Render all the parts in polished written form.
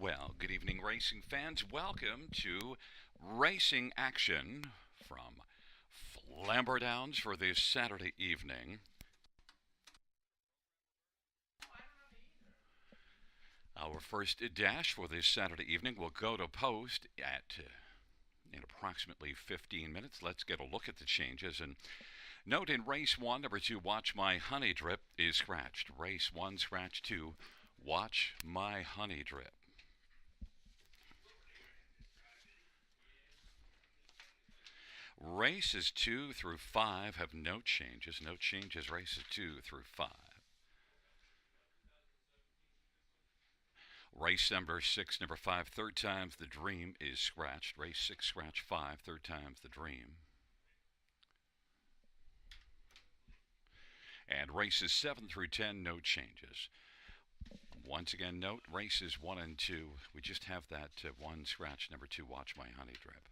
Well, good evening, racing fans. Welcome to Racing Action from Flamboro Downs for this Saturday evening. Our first dash for this Saturday evening will go to post in approximately 15 minutes. Let's get a look at the changes. And note in race one, number two, Watch My Honey Drip is scratched. Race one, scratch two, Watch My Honey Drip. Races 2 through 5 have no changes. No changes, races 2 through 5. Race number 6, number 5, third time's the dream is scratched. Race 6, scratch 5, third time's the dream. And races 7 through 10, no changes. Once again, note races 1 and 2, we just have that one scratch, number 2, Watch My Honey Drip.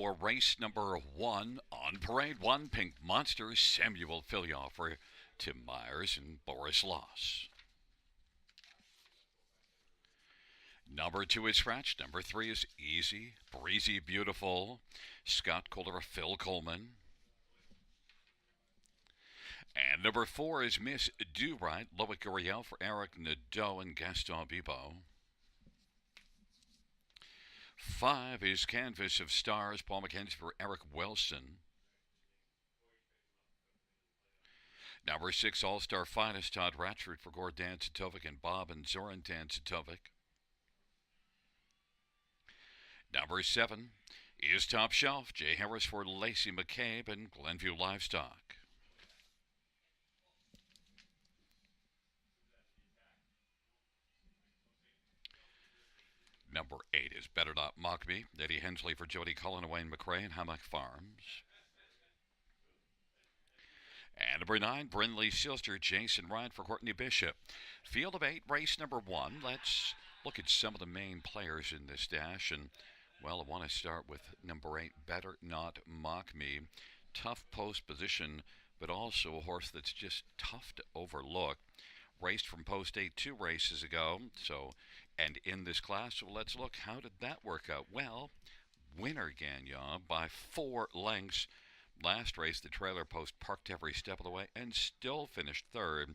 for race number 1 on parade 1, Pink Monster, Samuel Filiofer, Tim Myers, and Boris Loss. Number 2 is scratch. Number 3 is Easy, Breezy, Beautiful, Scott Kohler, Phil Coleman. And number 4 is Miss Do Right, Loic Guriel for Eric Nadeau and Gaston Bibo. 5 is Canvas of Stars, Paul McKenzie for Eric Wilson. Number 6, All-Star Finest, Todd Ratchford for Gord Danzatovic and Bob and Zoran Danzatovic. Number 7 is Top Shelf, Jay Harris for Lacey McCabe and Glenview Livestock. Number 8 is Better Not Mock Me, Eddie Hensley for Jody Cullen, Wayne McRae, and Hammock Farms. And number 9, Brinley Silster, Jason Ryan for Courtney Bishop. Field of 8, race number 1. Let's look at some of the main players in this dash. And, well, I want to start with number 8, Better Not Mock Me. Tough post position, but also a horse that's just tough to overlook. Raced from post 8 2 races ago, and in this class, so let's look, how did that work out? Well, winner Gagnon by 4 lengths. Last race, the trailer post parked every step of the way and still finished third.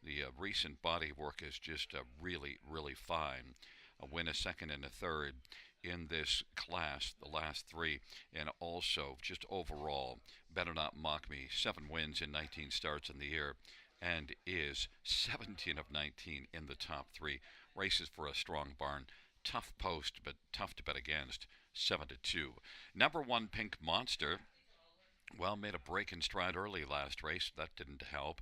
The recent body work is just really, really fine. A win, a second, and a third in this class, the last 3, and also just overall, Better Not Mock Me, 7 wins in 19 starts in the year, and is 17 of 19 in the top 3. Races for a strong barn. Tough post, but tough to bet against. 7-2. Number 1, Pink Monster. Well, made a break in stride early last race. That didn't help.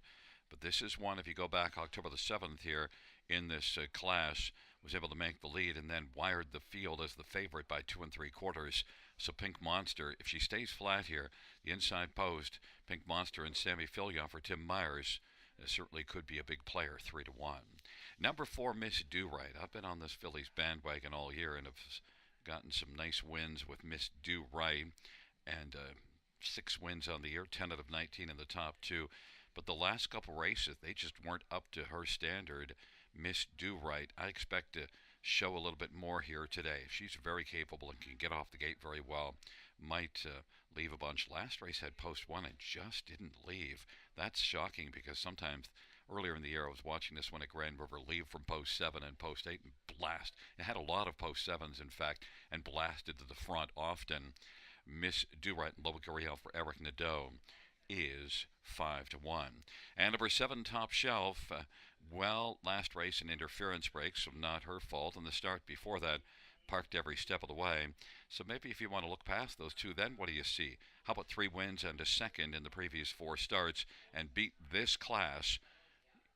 But this is one, if you go back October the 7th here in this class, was able to make the lead and then wired the field as the favorite by 2 3/4. So Pink Monster, if she stays flat here, the inside post, Pink Monster and Sammy Fillion for Tim Myers, certainly could be a big player, 3-1. Number 4, Miss Do Right. I've been on this Phillies bandwagon all year and have gotten some nice wins with Miss Do Right, and 6 wins on the year, 10 out of 19 in the top 2. But the last couple races, they just weren't up to her standard. Miss Do Right, I expect to show a little bit more here today. She's very capable and can get off the gate very well. Might leave a bunch. Last race had post 1 and just didn't leave. That's shocking because sometimes earlier in the year I was watching this one at Grand River leave from post 7 and post 8 and blast. It had a lot of post 7s, in fact, and blasted to the front often. Miss Do Right and Loic Guriel for Eric Nadeau is 5-1. And number 7, Top Shelf. Well, last race an interference break, so not her fault. And the start before that parked every step of the way. So maybe if you want to look past those 2, then what do you see? How about 3 wins and a second in the previous 4 starts and beat this class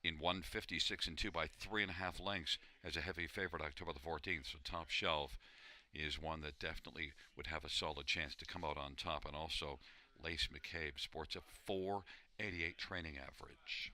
in 156 and 2 by 3.5 lengths as a heavy favorite October the 14th. So Top Shelf is one that definitely would have a solid chance to come out on top. And also, Lace McCabe sports a 4.88 training average.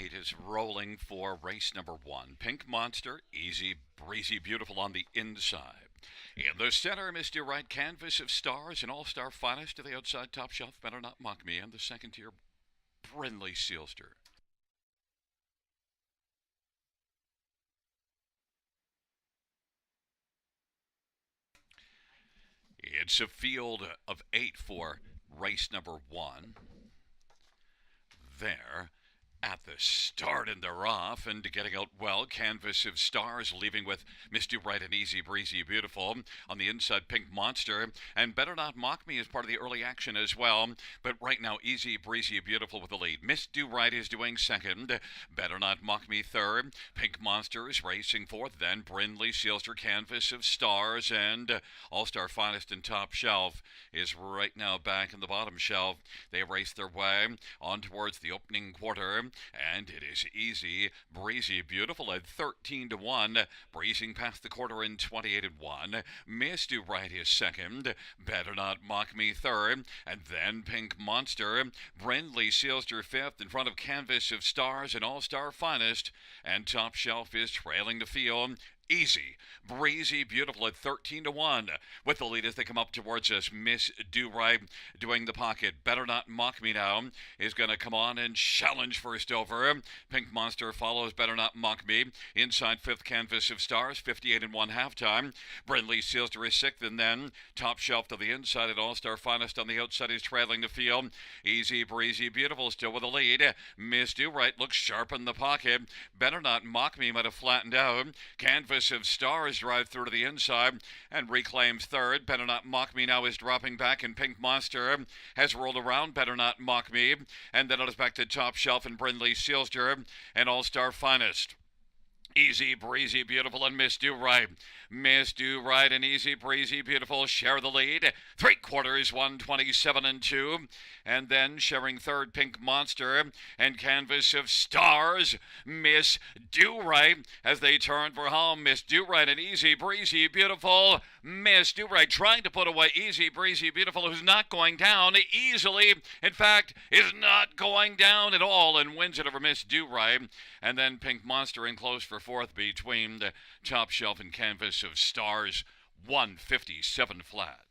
28 is rolling for race number 1. Pink Monster, easy, breezy, beautiful on the inside. In the center, Miss Do Right, Canvas of Stars, and All-Star Finest to the outside, Top Shelf, Better Not Mock Me, and the second tier, Brindley Sealster. It's a field of 8 for race number 1. There at the start, and they're off and getting out well. Canvas of Stars leaving with Miss Do Right and Easy Breezy Beautiful. On the inside, Pink Monster and Better Not Mock Me is part of the early action as well. But right now, Easy Breezy Beautiful with the lead. Miss Do Right is doing second. Better Not Mock Me third. Pink Monster is racing fourth. Then Brindley Sealster, Canvas of Stars, and All-Star Finest and Top Shelf is right now back in the bottom shelf. They race their way on towards the opening quarter. And it is Easy Breezy Beautiful at 13-1, breezing past the quarter in 28-1. Miss Do Right is second. Better Not Mock Me third, and then Pink Monster. Brindley Sealster fifth in front of Canvas of Stars and All-Star Finest, and Top Shelf is trailing the field. Easy Breezy Beautiful at 13-1 with the lead as they come up towards us. Miss Do Right doing the pocket. Better Not Mock Me now is going to come on and challenge first over. Pink Monster follows Better Not Mock Me. Inside fifth, Canvas of Stars, 58-1 halftime. Brindley Sealster is sixth, and then Top Shelf to the inside, and All-Star Finest on the outside is trailing the field. Easy Breezy Beautiful still with the lead. Miss Do Right looks sharp in the pocket. Better Not Mock Me might have flattened out. Canvas of Stars drive through to the inside and reclaims third. Better Not Mock Me now is dropping back, and Pink Monster has rolled around Better Not Mock Me, and then it is back to Top Shelf and Brindley Sealster and All-Star Finest. Easy Breezy Beautiful and Miss Do Right. Miss Do Right and Easy Breezy Beautiful share the lead. 3/4, 127-2. And then sharing third, Pink Monster and Canvas of Stars. Miss Do Right as they turn for home. Miss Do Right and Easy Breezy Beautiful. Miss Do Right trying to put away Easy Breezy Beautiful, who's not going down easily. In fact, is not going down at all, and wins it over Miss Do Right. And then Pink Monster in close for fourth between the Top Shelf and Canvas of Stars. 157 flat.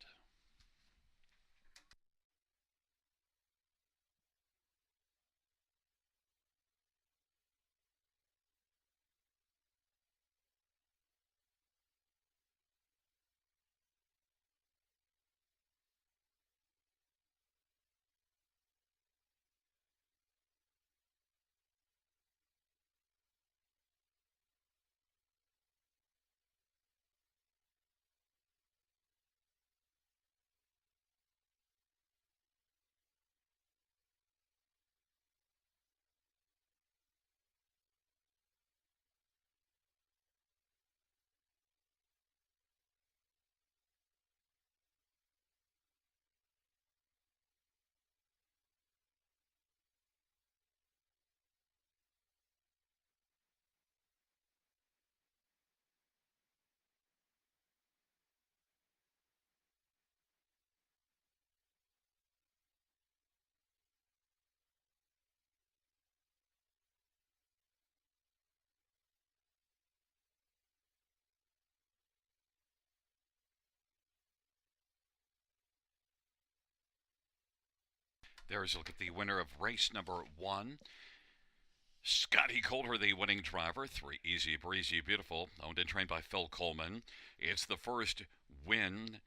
There's a look at the winner of race number 1. Scotty Coulter, the winning driver. 3 Easy Breezy Beautiful, owned and trained by Phil Coleman. It's the first win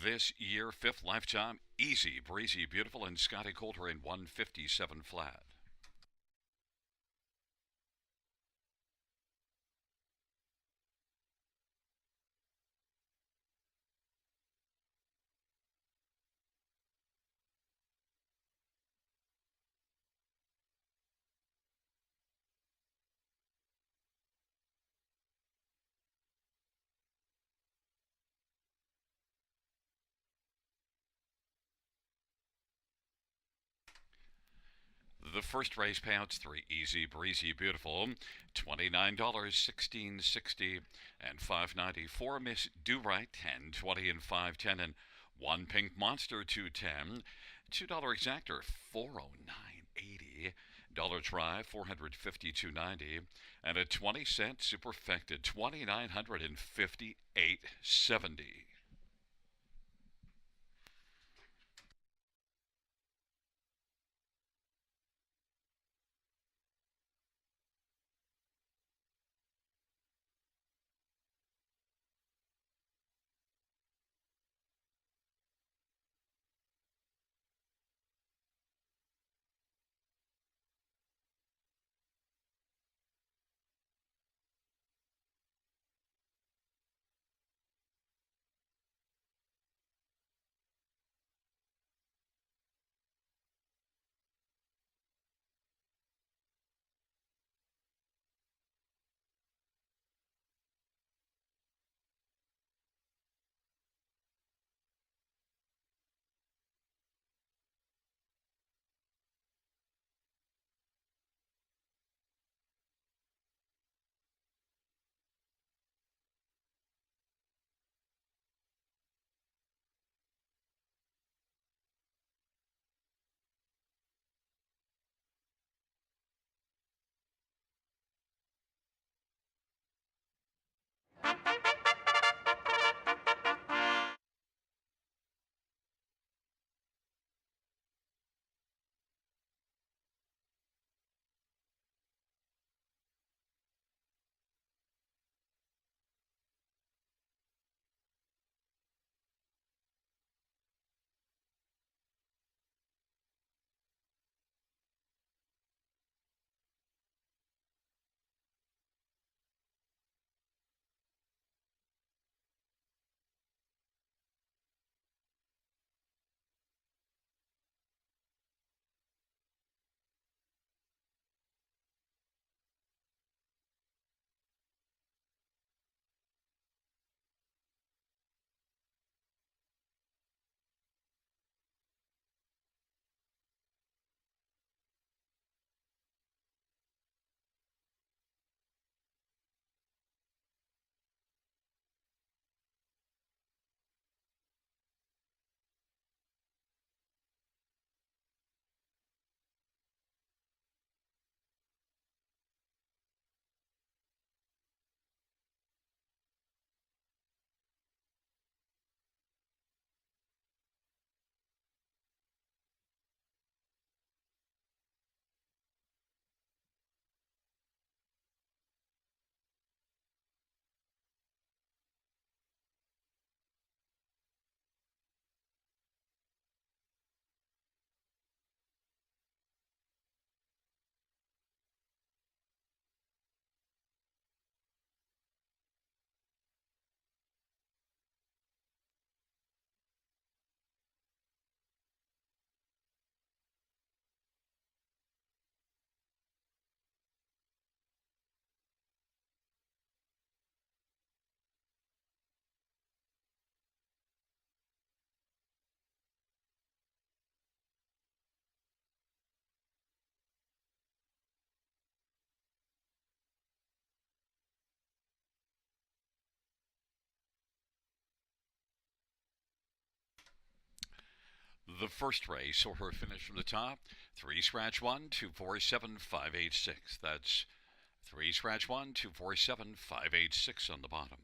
this year, 5th lifetime. Easy Breezy Beautiful and Scotty Coulter in 157 flat. The first race payouts: 3 Easy Breezy Beautiful, $29, $16.60, and $5.94. Miss Do Right, $10.20 and $5.10, and 1 Pink Monster, $2.10. $2 exactor, $409.80. $5 try, 452.90, and a 20-cent superfecta, 2,958.70. The first race, or her finish from the top, 3 scratch 1, 247 586. That's 3 scratch 1, 247 586 on the bottom.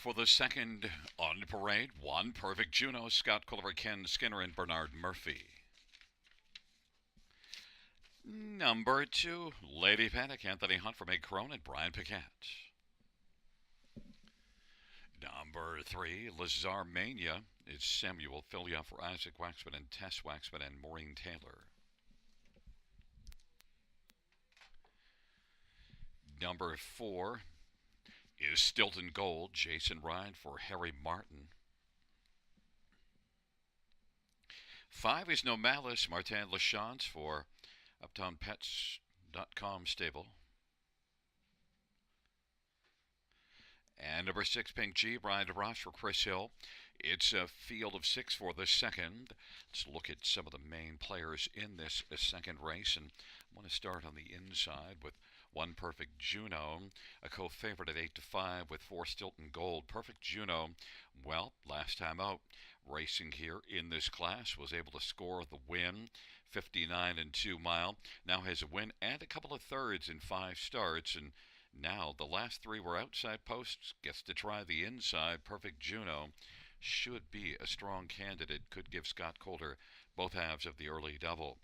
for the second on parade. One perfect Juno, Scott Culver, Ken Skinner, and Bernard Murphy. Number 2, Lady Panic, Anthony Hunt from Egg Crone and Brian Paquette. Number 3, Lazar Mania, is Samuel Filia for Isaac Waxman and Tess Waxman and Maureen Taylor. Number 4 is Stilton Gold, Jason Ryan for Harry Martin. 5 is No Malice, Martin Lachance for UptownPets.com stable. And number 6, Pink G, Brian DeRoche for Chris Hill. It's a field of 6 for the second. Let's look at some of the main players in this second race. And I want to start on the inside with One Perfect Juno, a co-favorite at 8-5 with 4 Stilton Gold. Perfect Juno, well, last time out, racing here in this class, was able to score the win, 59 and 2 mile. Now has a win and a couple of thirds in 5 starts, and now the last 3 were outside posts. Gets to try the inside. Perfect Juno should be a strong candidate. Could give Scott Calder both halves of the early double.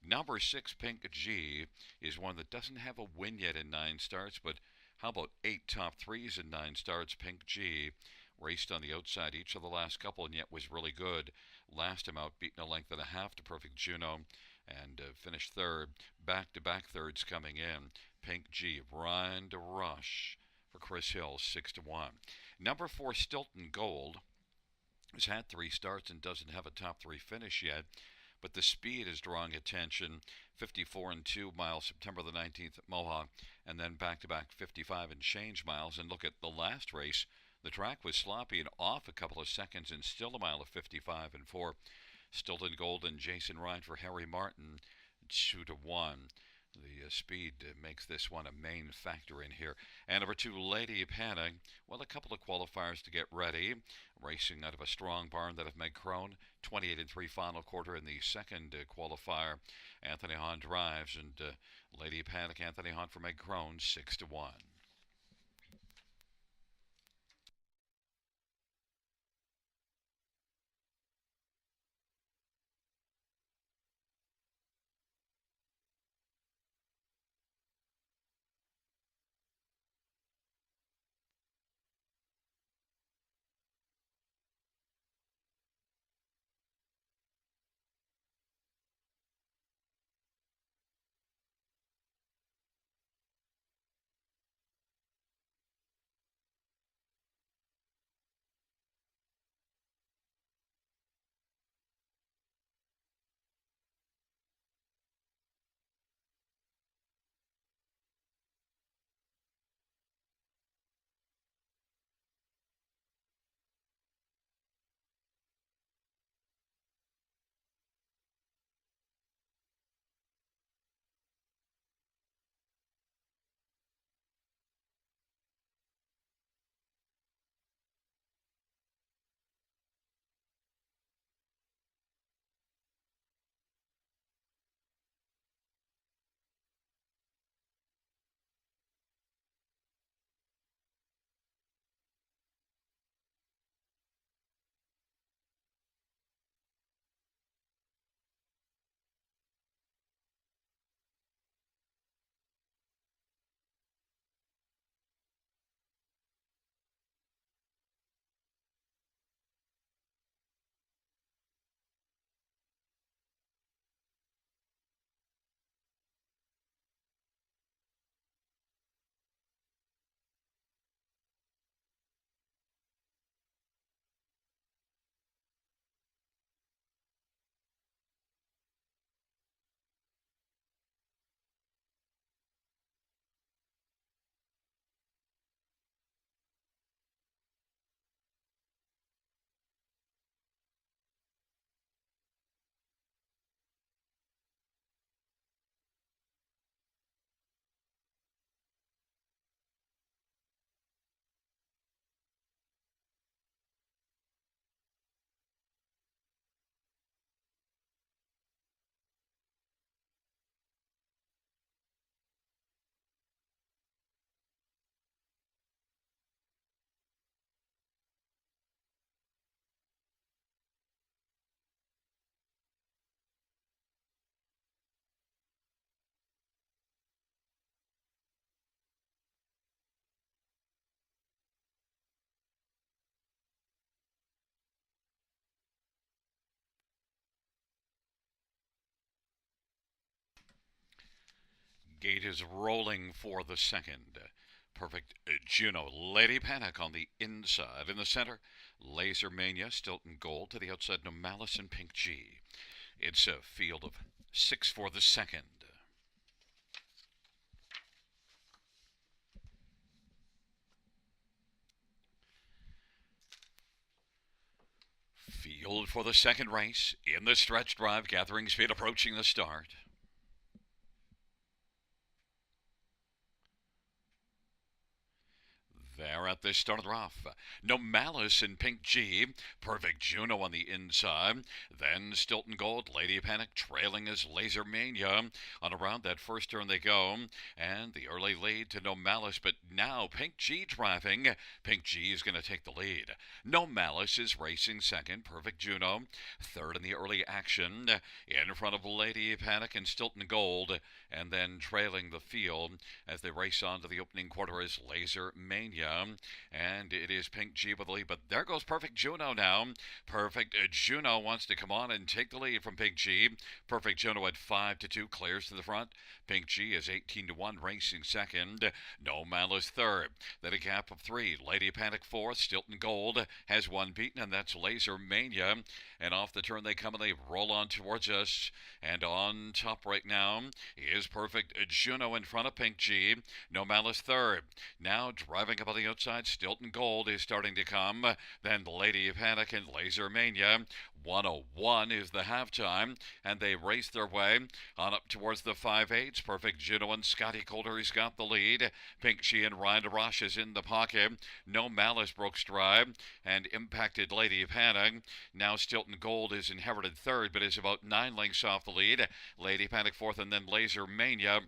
Number 6, Pink G, is one that doesn't have a win yet in 9 starts, but how about 8 top 3s in 9 starts? Pink G raced on the outside each of the last couple and yet was really good. Last time out, beaten a length and a half to Perfect Juno and finished third. Back-to-back thirds coming in. Pink G, Brian DeRoche for Chris Hill, 6-1. Number 4, Stilton Gold, has had 3 starts and doesn't have a top 3 finish yet, but the speed is drawing attention. 54 and 2 miles September the 19th at Mohawk, and then back-to-back 55 and change miles. And look at the last race. The track was sloppy and off a couple of seconds, and still a mile of 55 and 4. Stilton Gold and Jason Ryan for Harry Martin, 2-1. The speed makes this one a main factor in here. And number 2, Lady Panic. Well, a couple of qualifiers to get ready. Racing out of a strong barn that have made Crone. 28 and 3 final quarter in the second qualifier. Anthony Hahn drives, and Lady Panic, Anthony Hahn from Meg Crone, 6-1. Gate is rolling for the second. Perfect Juno. Lady Panic on the inside. In the center, Laser Mania, Stilton Gold. To the outside, No Malice and Pink G. It's a field of 6 for the second. Field for the second race. In the stretch drive, gathering speed, approaching the start. There at the start of the rough. No Malice in Pink G. Perfect Juno on the inside. Then Stilton Gold, Lady Panic trailing as Laser Mania. On around that first turn they go. And the early lead to No Malice. But now Pink G driving. Pink G is going to take the lead. No Malice is racing second. Perfect Juno. Third in the early action. In front of Lady Panic and Stilton Gold. And then trailing the field as they race on to the opening quarter is Laser Mania. And it is Pink G with the lead, but there goes Perfect Juno now. Perfect Juno wants to come on and take the lead from Pink G. Perfect Juno at 5-2 clears to the front. Pink G is 18-1 racing second. No Malice third. Then a gap of 3. Lady Panic fourth. Stilton Gold has one beaten, and that's Laser Mania. And off the turn they come and they roll on towards us. And on top right now is Perfect Juno in front of Pink G. No Malice third. Now driving up on the outside, Stilton Gold is starting to come. Then Lady Panic and Laser Mania. 101 is the halftime, and they race their way on up towards the 5/8. Perfect Juno and Scotty Coulter's got the lead. Pink G and Ryan Roche is in the pocket. No Malice broke stride and impacted Lady Panic. Now Stilton Gold is inherited third, but is about 9 lengths off the lead. Lady Panic fourth, and then Laser Mania.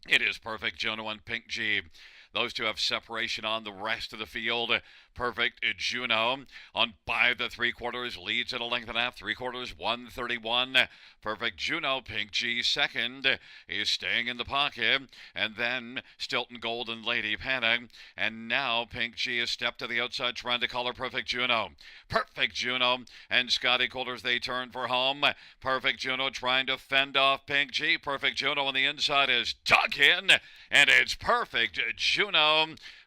It is Perfect Juno and Pink G. Those two have separation on the rest of the field. Perfect Juno on by the 3/4 leads at a length and a half. 3/4 131. Perfect Juno, Pink G second, is staying in the pocket. And then Stilton Gold and Lady Panic. And now Pink G has stepped to the outside trying to collar Perfect Juno. Perfect Juno and Scotty Coulter's they turn for home. Perfect Juno trying to fend off Pink G. Perfect Juno on the inside is dug in. And it's Perfect Juno.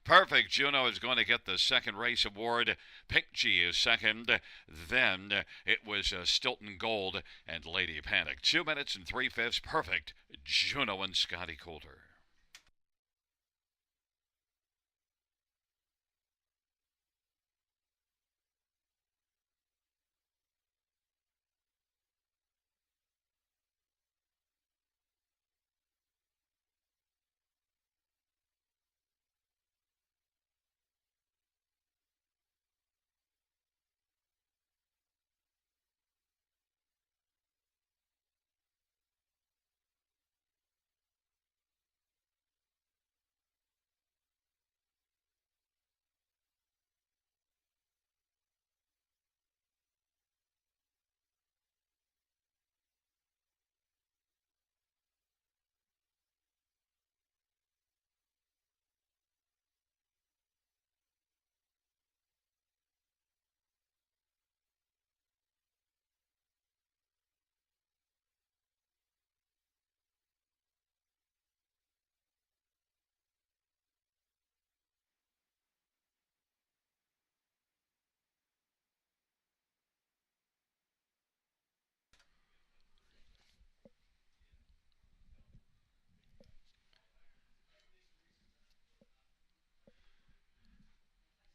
Perfect Juno is going to get the second race award. Pink G is second. Then it was Stilton Gold and Lady Panic. 2 minutes and 3/5. Perfect Juno and Scotty Coulter.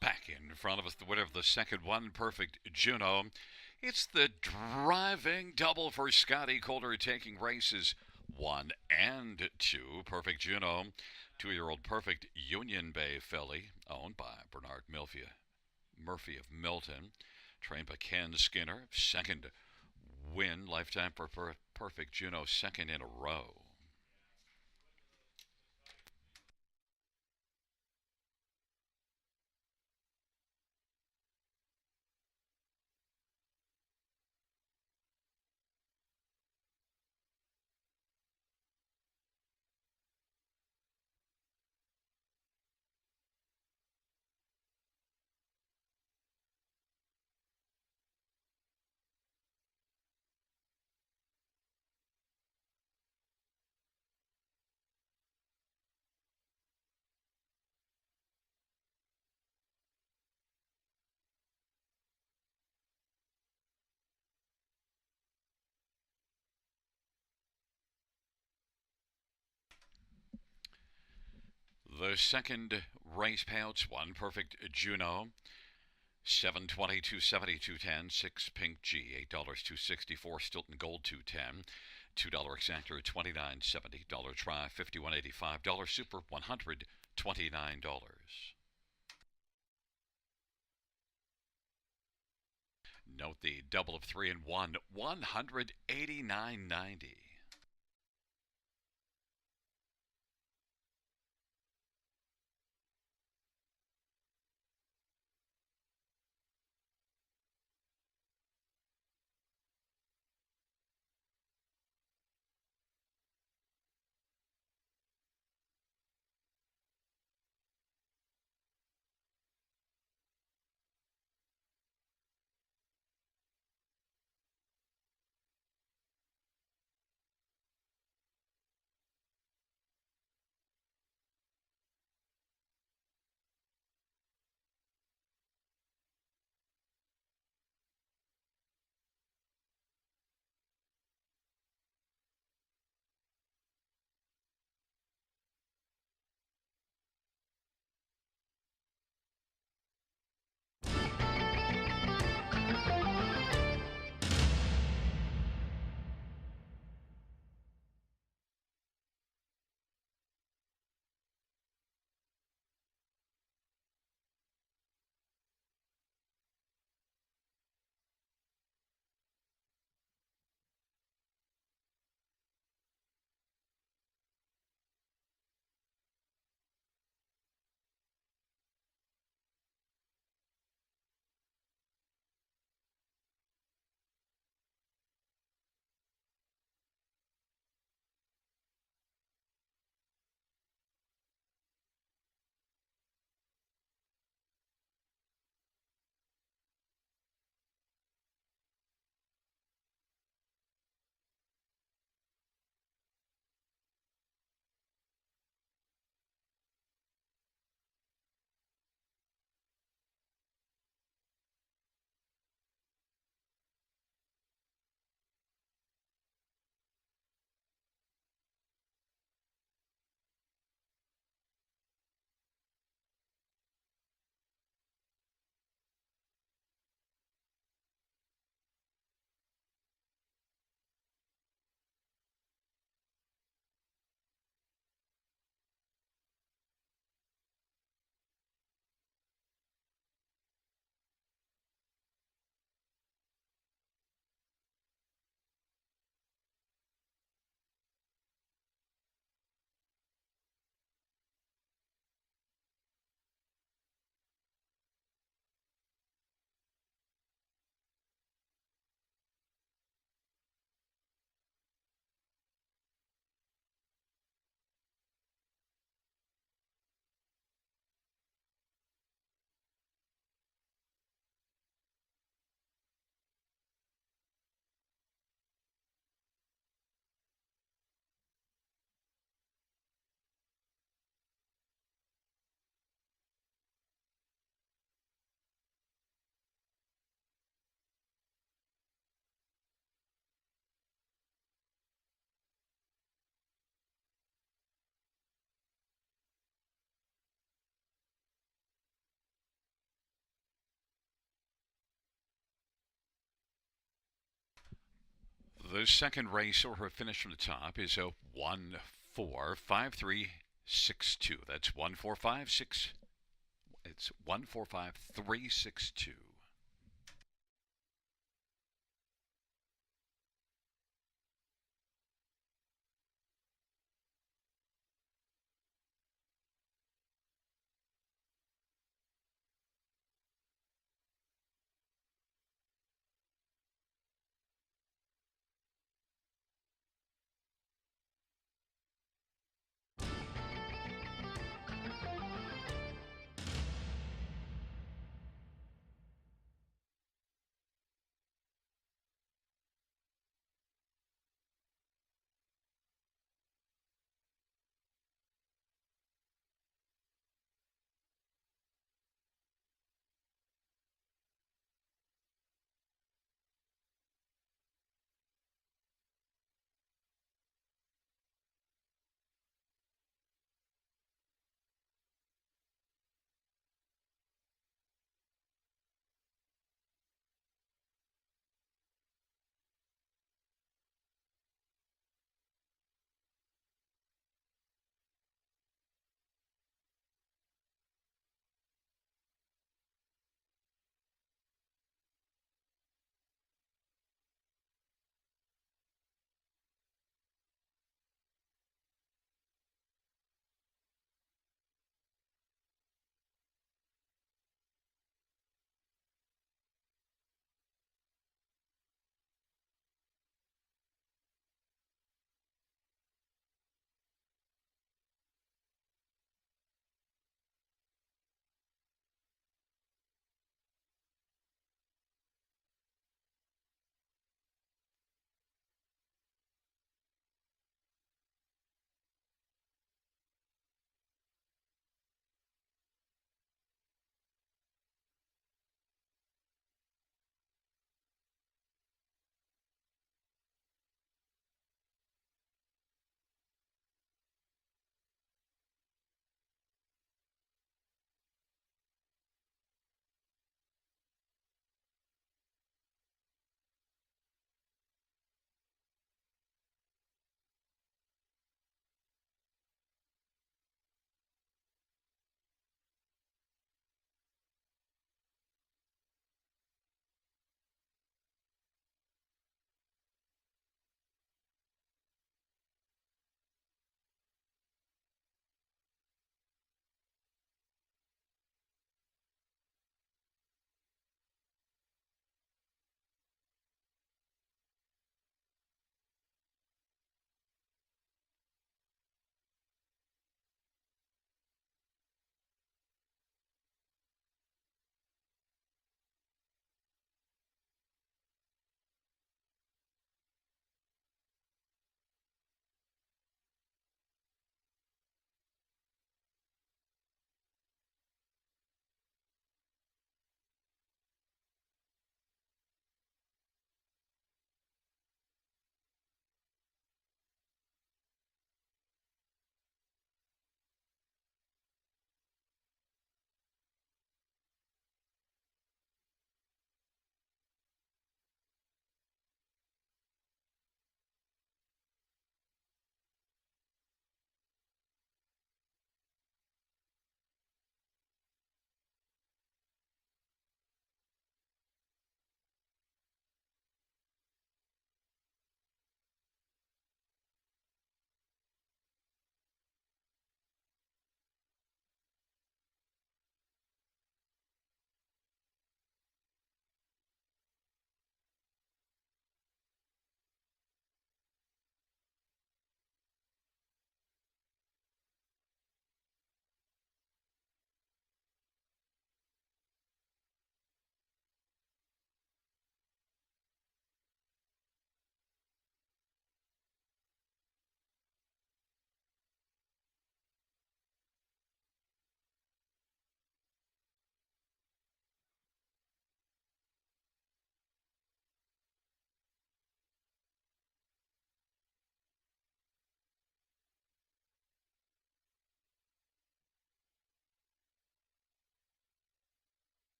Back in front of us, the winner of the second one, Perfect Juno. It's the driving double for Scotty Coulter, taking races 1 and 2. Perfect Juno, 2-year-old Perfect Union Bay filly, owned by Bernard Murphy of Milton, trained by Ken Skinner. Second win, lifetime for Perfect Juno, second in a row. The second race payouts: one perfect Juno, 720, 270, 210, 6 pink G, $8, 264, Stilton Gold, 210, $2 exactor, 29.70, dollar try, 51.85, dollar super, $129. Note the double of 3 and 1, 189.90. The second race over finish from the top is a 1-4-5-3-6-2. That's 1-4-5-6. It's 1-4-5-3-6-2.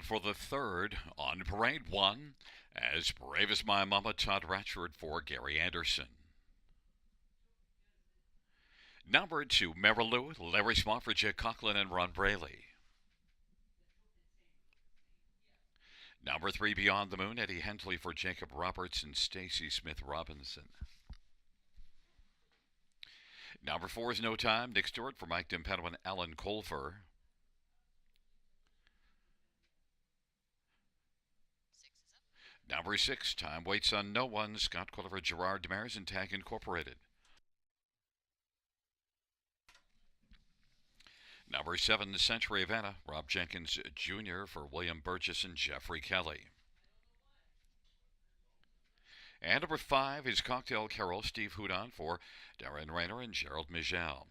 for the third on parade one, as brave as my mama, Todd Ratchford for Gary Anderson. Number 2, Marilou, Larry Small for Jake Conklin and Ron Braley. Number 3, Beyond the Moon, Eddie Hensley for Jacob Roberts and Stacy Smith Robinson. Number 4 is No Time, Nick Stewart for Mike Dempeno and Alan Colfer. Number 6, Time Waits on No One, Scott Quilliver, Gerard Demers and Tag Incorporated. Number 7, Century Havana, Rob Jenkins Jr. for William Burgess and Jeffrey Kelly. And number 5 is Cocktail Carol, Steve Houdon for Darren Rayner and Gerald Mijal.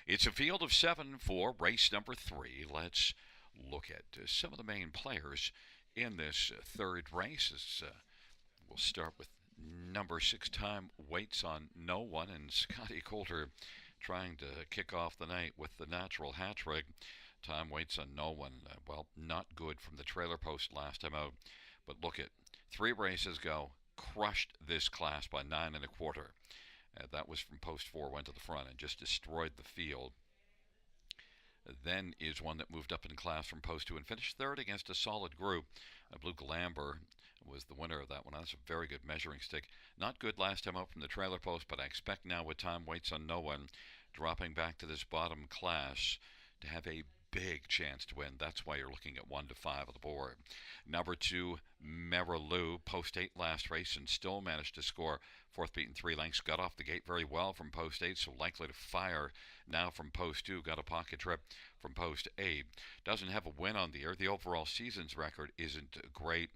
It's a field of 7 for race number 3. Let's look at some of the main players in this third race. We'll start with number 6, Time Waits on No One, and Scotty Coulter trying to kick off the night with the natural hat trick. Time Waits on No One. Well, not good from the trailer post last time out, but look at 3 races go, crushed this class by 9 1/4. That was from post 4, went to the front and just destroyed the field. Then is one that moved up in class from post 2 and finished third against a solid group. Blue Glamber was the winner of that one. That's a very good measuring stick. Not good last time out from the trailer post, but I expect now with Time Waits on No One dropping back to this bottom class to have a big chance to win. That's why you're looking at 1 to 5 on the board. Number 2, Marilou, post 8 last race and still managed to score. 4th beaten 3 lengths. Got off the gate very well from post 8, so likely to fire now from post 2. Got a pocket trip from post 8. Doesn't have a win on the year. The overall season's record isn't great,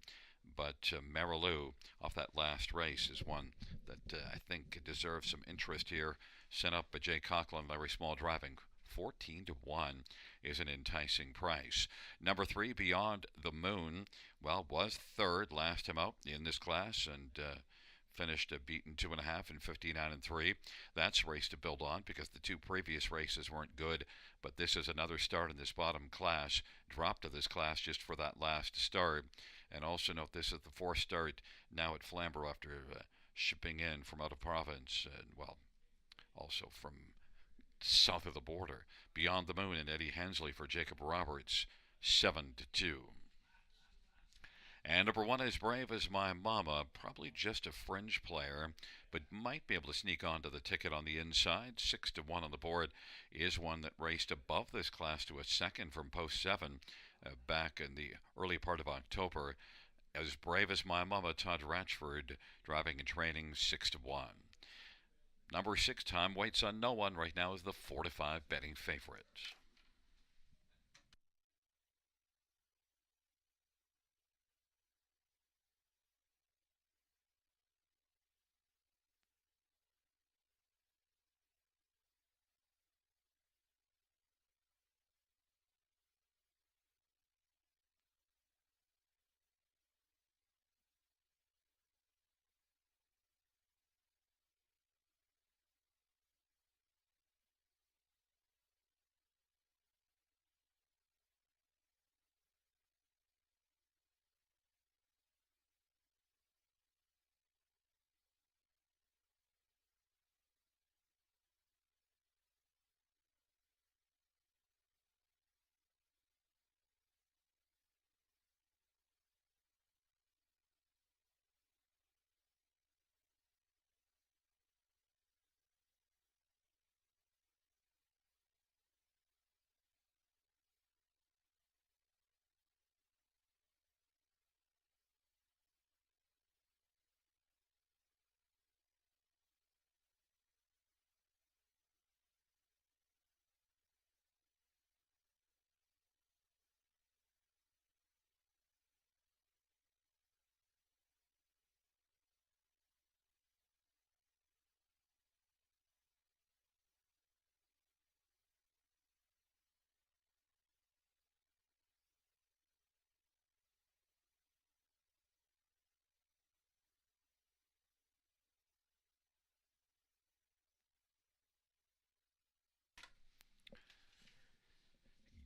but Marilou off that last race is one that I think deserves some interest here. Sent up by Jay Conklin, Larry Small driving. 14 to 1 is an enticing price. Number 3, Beyond the Moon, well, was third last time out in this class and finished beaten 2.5 and 59 and 3. That's a race to build on because the 2 previous races weren't good, but this is another start in this bottom class. Dropped to this class just for that last start. And also note this is the 4th start now at Flamboro after shipping in from out of province and, well, also from south of the border. Beyond the Moon and Eddie Hensley for Jacob Roberts, 7 to 2. And number 1 is Brave as My Mama, probably just a fringe player, but might be able to sneak onto the ticket on the inside. 6 to 1 on the board is one that raced above this class to a second from post 7 back in the early part of October. As Brave as My Mama, Todd Ratchford driving and training, 6 to 1. Number 6, Time Waits on No One, right now is the 4 to 5 betting favorite.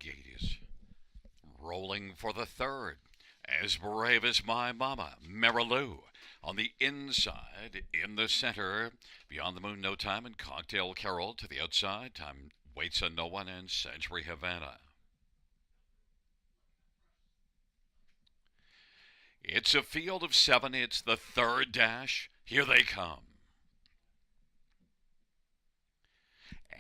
Gate is rolling for the third. As brave as my mama, Marilou. On the inside, in the center, Beyond the Moon, No Time, and Cocktail Carol to the outside. Time waits on no one, and Century Havana. It's a field of seven. It's the third dash. Here they come.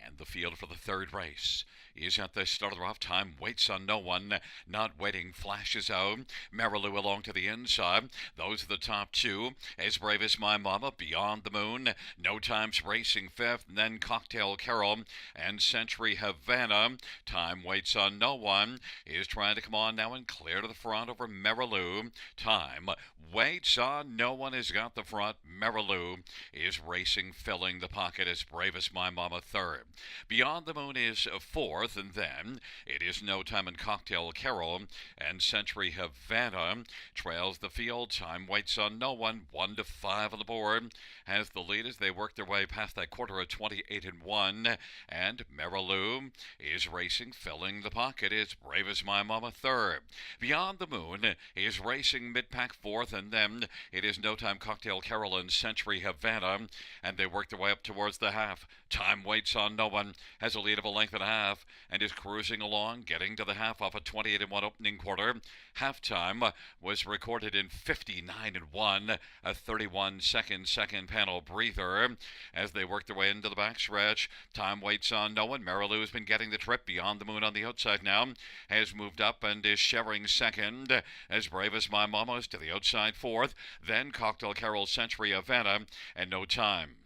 And the field for the third race is at the start of the rough. Time waits on no one. Not waiting, flashes out. Marilou along to the inside. Those are the top two. As Brave as My Mama, Beyond the Moon. No Time's racing fifth. And then Cocktail Carol and Century Havana. Time waits on no one. Is trying to come on now and clear to the front over Marilou. Time waits on no one. Has got the front. Marilou is racing, filling the pocket as Brave as My Mama third. Beyond the Moon is fourth, and then it is No Time and Cocktail Carol, and Century Havana trails the field. Time waits on no one. 1-5 on the board has the lead as they work their way past that quarter of 28 and 1. And Marilou is racing, filling the pocket. It's Brave as My Mama third. Beyond the Moon is racing mid-pack fourth, and then it is No Time, Cocktail Carol, and Century Havana, and they work their way up towards the half. Time waits on no one, has a lead of a length and a half, and is cruising along, getting to the half off a 28 and 1 opening quarter. Halftime was recorded in 59 and 1, a 31-second second panel breather as they work their way into the backstretch. Time waits on no one. Marilou has been getting the trip. Beyond the Moon on the outside now has moved up and is sharing second. As Brave as My Mama is to the outside fourth. Then Cocktail Carol, Century Havana, and No Time.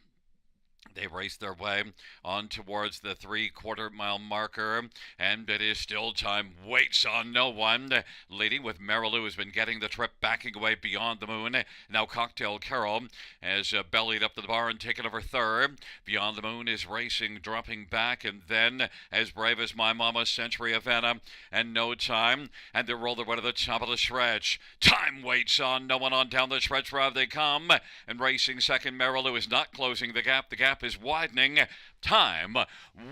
They race their way on towards the 3/4 mile marker, and it is still Time waits on no one. Leading with Marilou has been getting the trip, backing away Beyond the Moon. Now Cocktail Carol has bellied up to the bar and taken over third. Beyond the Moon is racing, dropping back, and then As Brave as My Mama, Century Havana, and No Time, and they roll their way to the top of the stretch. Time waits on no one on down the stretch. Rather they come, and racing second, Marilou is not closing the gap. The gap is widening. Time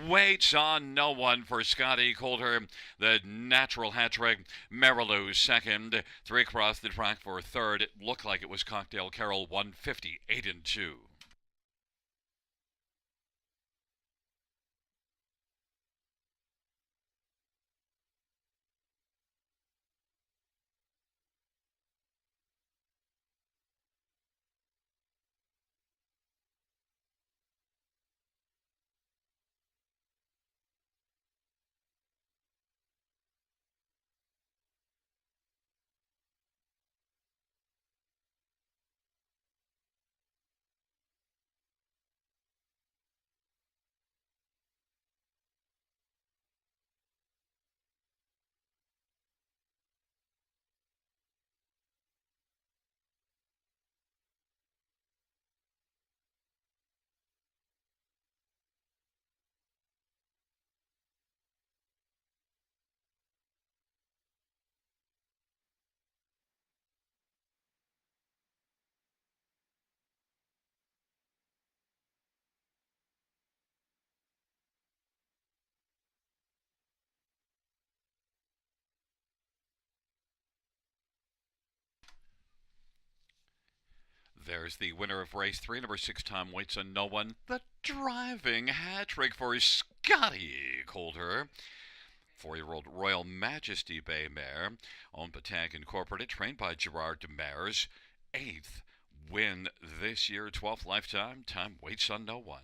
waits on no one for Scotty Coulter, the natural hat trick. Marilou second. Three across the track for third. It looked like it was Cocktail Carol, 158 and 2. There's the winner of race 3, number 6, Time Waits on No One. The driving hat trick for Scotty Coulter. 4-year-old Royal Majesty Bay mare, owned by Tag Incorporated, trained by Gerard Demers. 8th win this year, 12th lifetime. Time Waits on No One.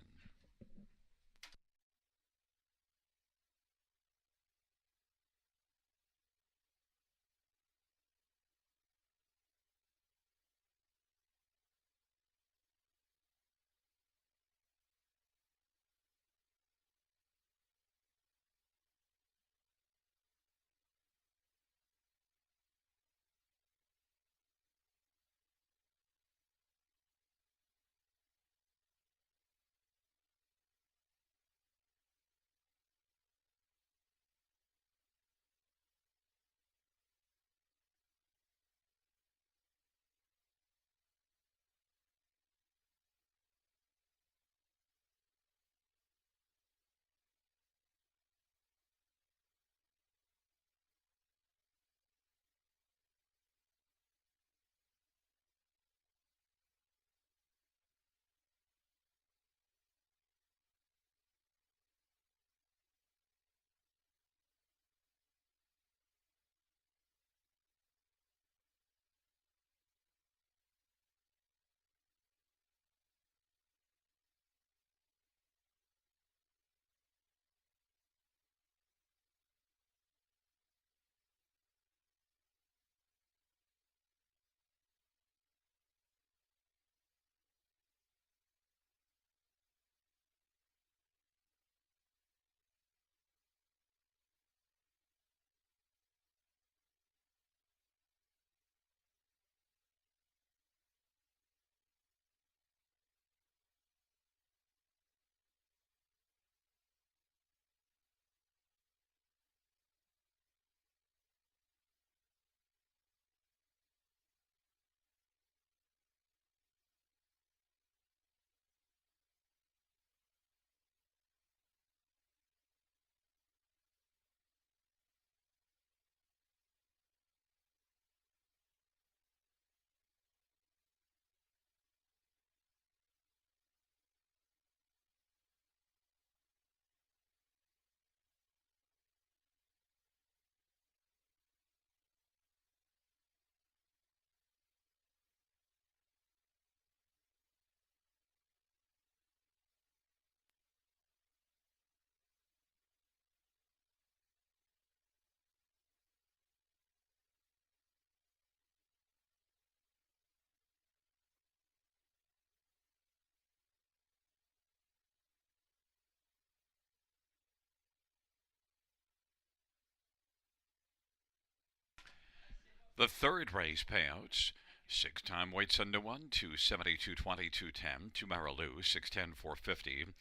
The third race payouts: six-time weights under one, 270, 220, 210, two Marilou, 610, 450,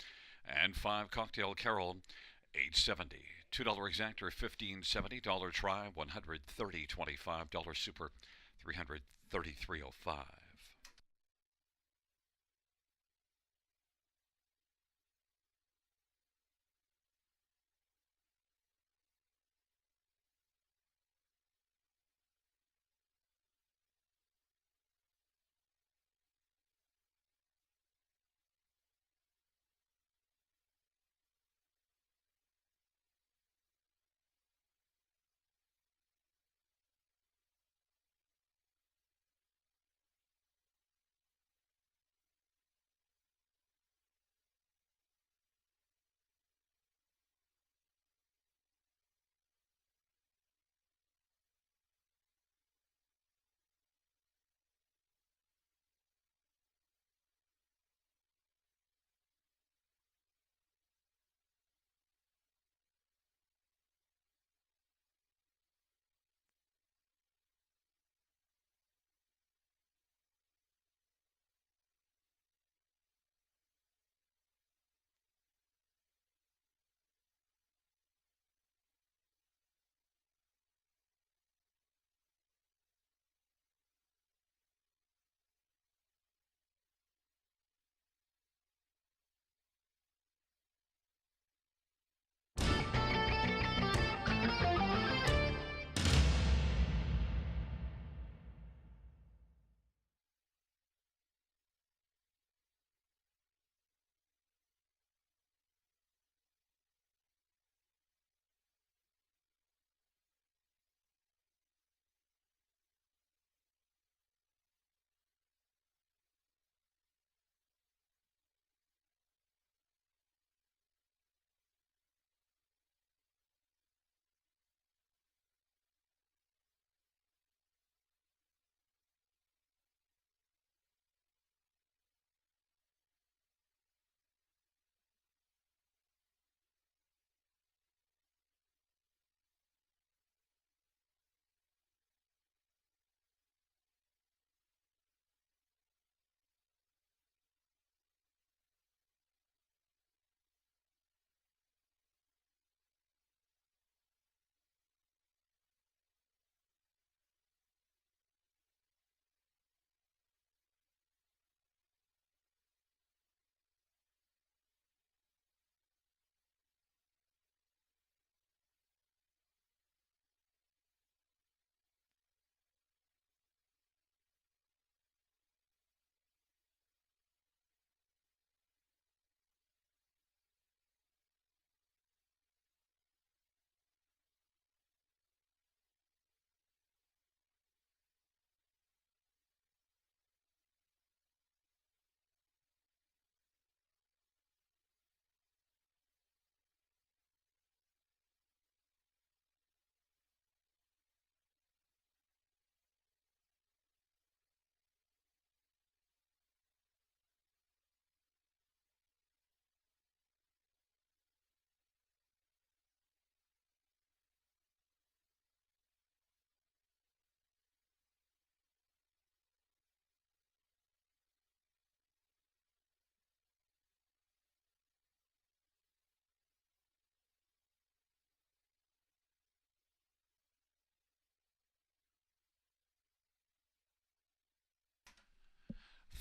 and five Cocktail Carol, 870. $2 exactor, 1570. Dollar try, 130.25. Dollar super, 333.05.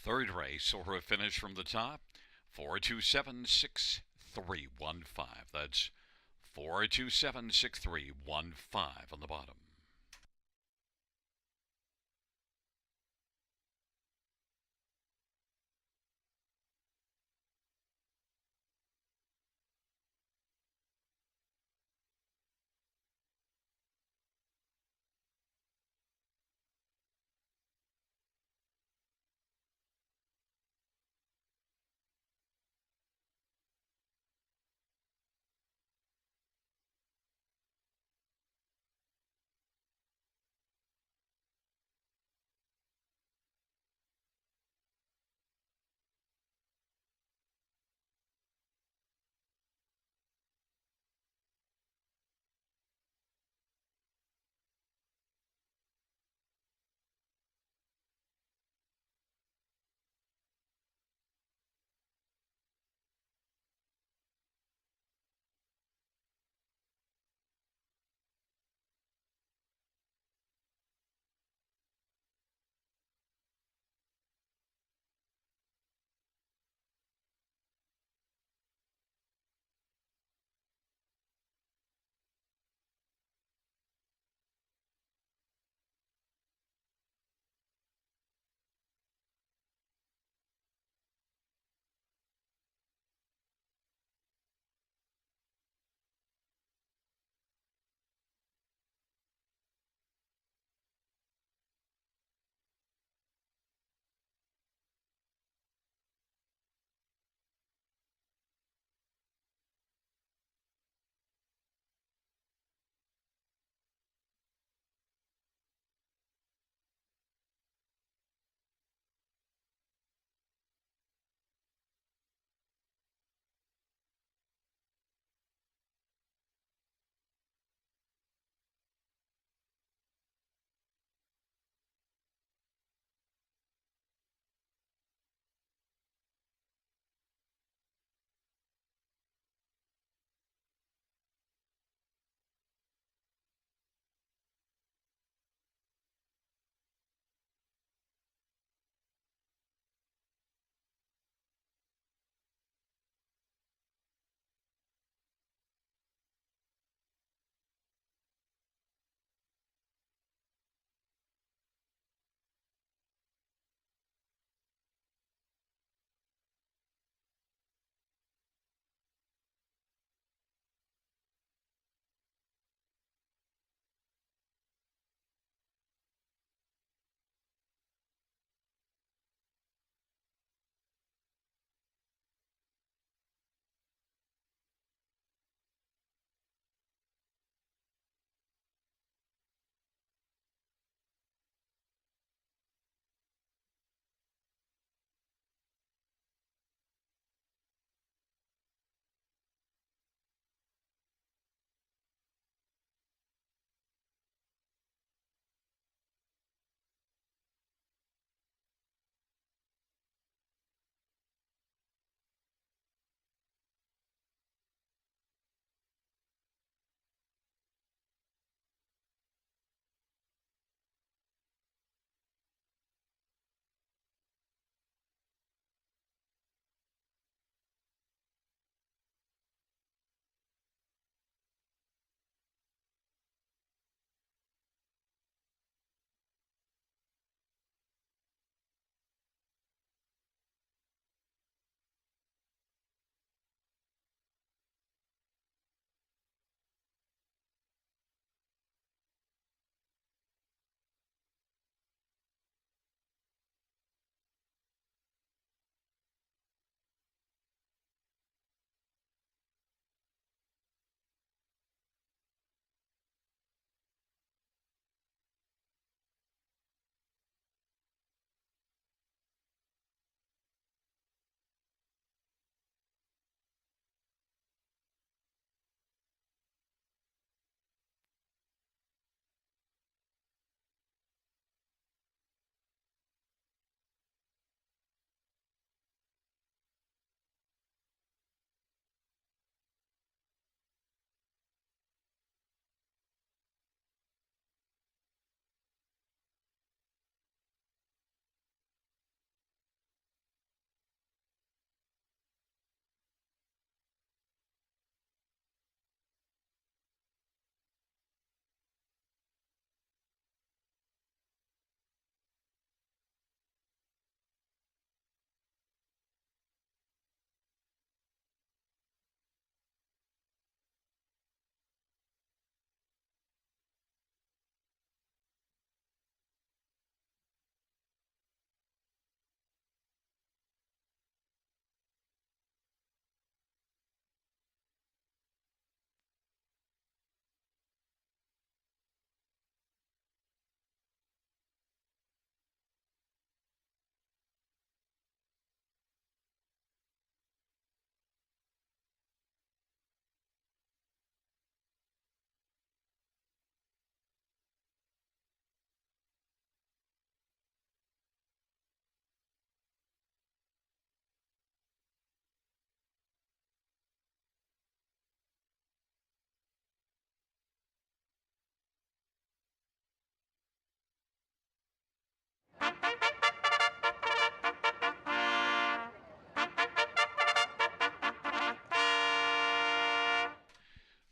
Third race, or a finish from the top, 4276315. That's 4276315 on the bottom.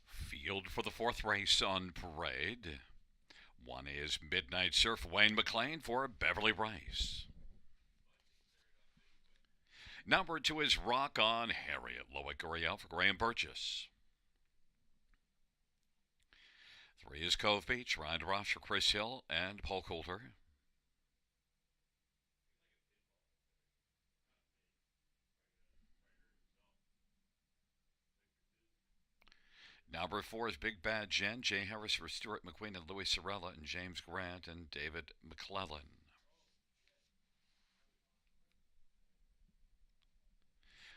Field for the fourth race on parade. One is Midnight Surf, Wayne McLean for Beverly Rice. Number two is Rock On Harriet, Loic Gurriel for Graham Burgess. Three is Cove Beach, Ryan Ross for Chris Hill and Paul Coulter. Number four is Big Bad Jen, Jay Harris for Stuart McQueen and Louis Sorella and James Grant and David McClellan.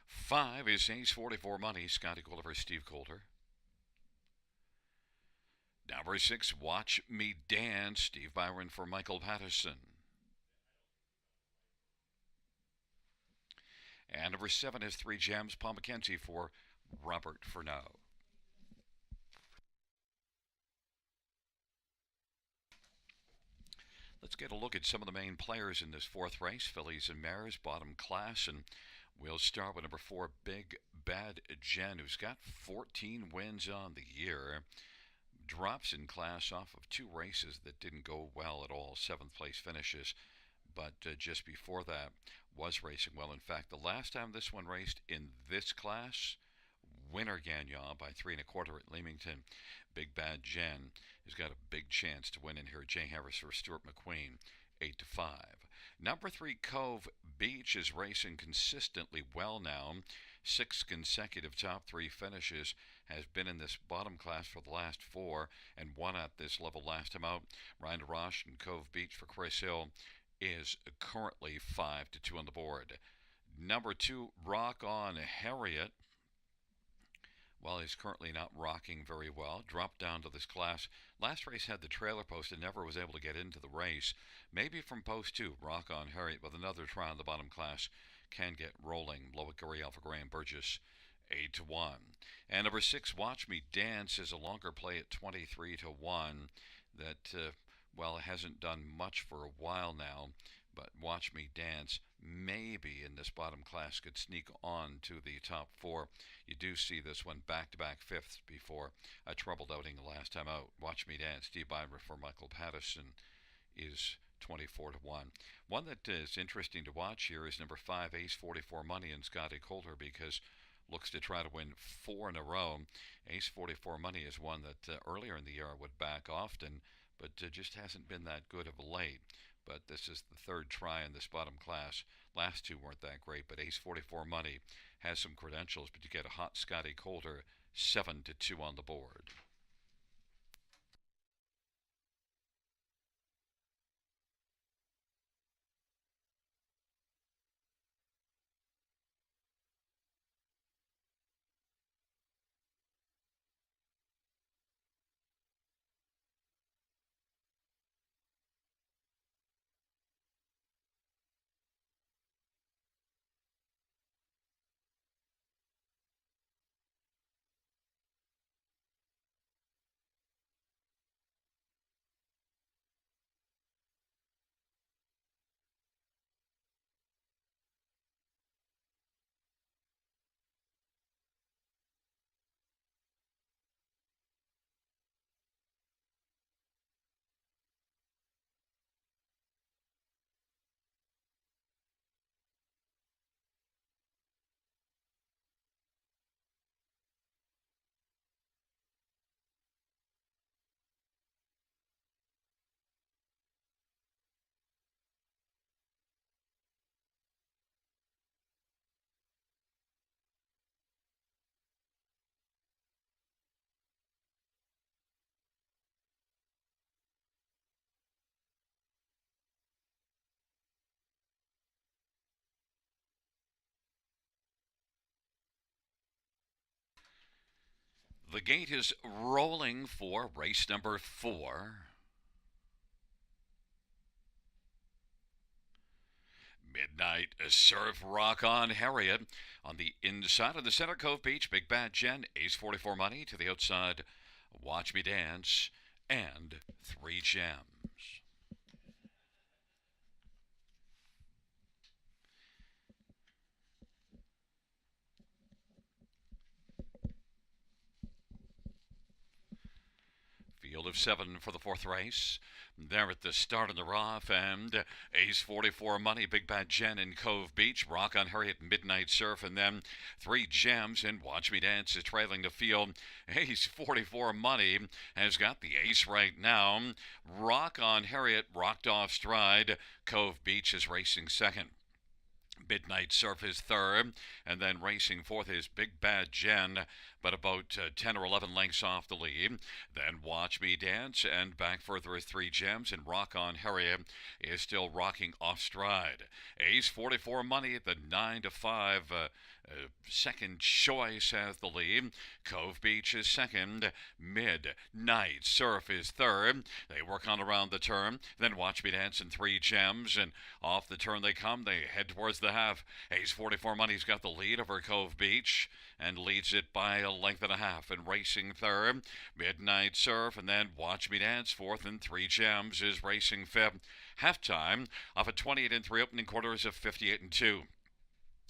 Five is Ace 44 Money, Scotty Coulter for Steve Coulter. Number six, Watch Me Dance, Steve Byron for Michael Patterson. And number seven is Three Gems, Paul McKenzie for Robert Furneaux. Let's get a look at some of the main players in this fourth race, fillies and mares, bottom class, and we'll start with number four, Big Bad Jen, who's got 14 wins on the year. Drops in class off of two races that didn't go well at all, seventh place finishes, but just before that was racing well. In fact, the last time this one raced in this class, winner Gagnon by 3 1/4 at Leamington. Big Bad Jen has got a big chance to win in here. Jay Harris or Stuart McQueen, 8-5. Number three, Cove Beach is racing consistently well now. 6 consecutive top three finishes, has been in this bottom class for the last 4 and won at this level last time out. Ryan DeRoche and Cove Beach for Chris Hill is currently 5-2 on the board. Number two, Rock On Harriet. Well, he's currently not rocking very well. Dropped down to this class. Last race had the trailer post and never was able to get into the race. Maybe from post two, Rock On Harriet with another try on the bottom class can get rolling. Loic Gurriel for Graham Burgess, 8-1. And number six, Watch Me Dance is a longer play at 23-1 that, well, hasn't done much for a while now, but Watch Me Dance maybe in this bottom class could sneak on to the top 4. You do see this one back-to-back fifths before a troubled outing the last time out. Watch Me Dance, Steve Byron for Michael Patterson is 24-1. One that is interesting to watch here is number 5, Ace 44 Money and Scotty Coulter, because looks to try to win 4 in a row. Ace 44 Money is one that earlier in the year would back often, but just hasn't been that good of late. But this is the third try in this bottom class. Last two weren't that great, but Ace 44 Money has some credentials, but you get a hot Scotty Coulter, 7-2 on the board. The gate is rolling for race number 4. Midnight Surf, Rock On Harriet. On the inside of the center, Cove Beach, Big Bad Jen, Ace 44 Money. To the outside, Watch Me Dance, and Three Gems. of 7 for the fourth race. There at the start of the rough, and Ace 44 Money, Big Bad Jen in Cove Beach, Rock on Harriet, Midnight Surf, and then 3 Gems and Watch Me Dance is trailing the field. Ace 44 Money has got the ace right now. Rock on Harriet rocked off stride. Cove Beach is racing second. Midnight Surf is third, and then racing fourth is Big Bad Jen, but about 10 or 11 lengths off the lead. Then Watch Me Dance, and back further is 3 Gems, and Rock on Harriet is still rocking off stride. Ace 44 Money at the 9 to 5 second choice has the lead. Cove Beach is second. Midnight Surf is third. They work on around the turn. Then Watch Me Dance and 3 Gems, and off the turn they come. They head towards the half. Ace 44 Money's got the lead over Cove Beach and leads it by a length and a half. And racing third, Midnight Surf, and then Watch Me Dance fourth, and 3 Gems is racing fifth. Halftime off a 28 and 3 opening quarters of 58 and 2.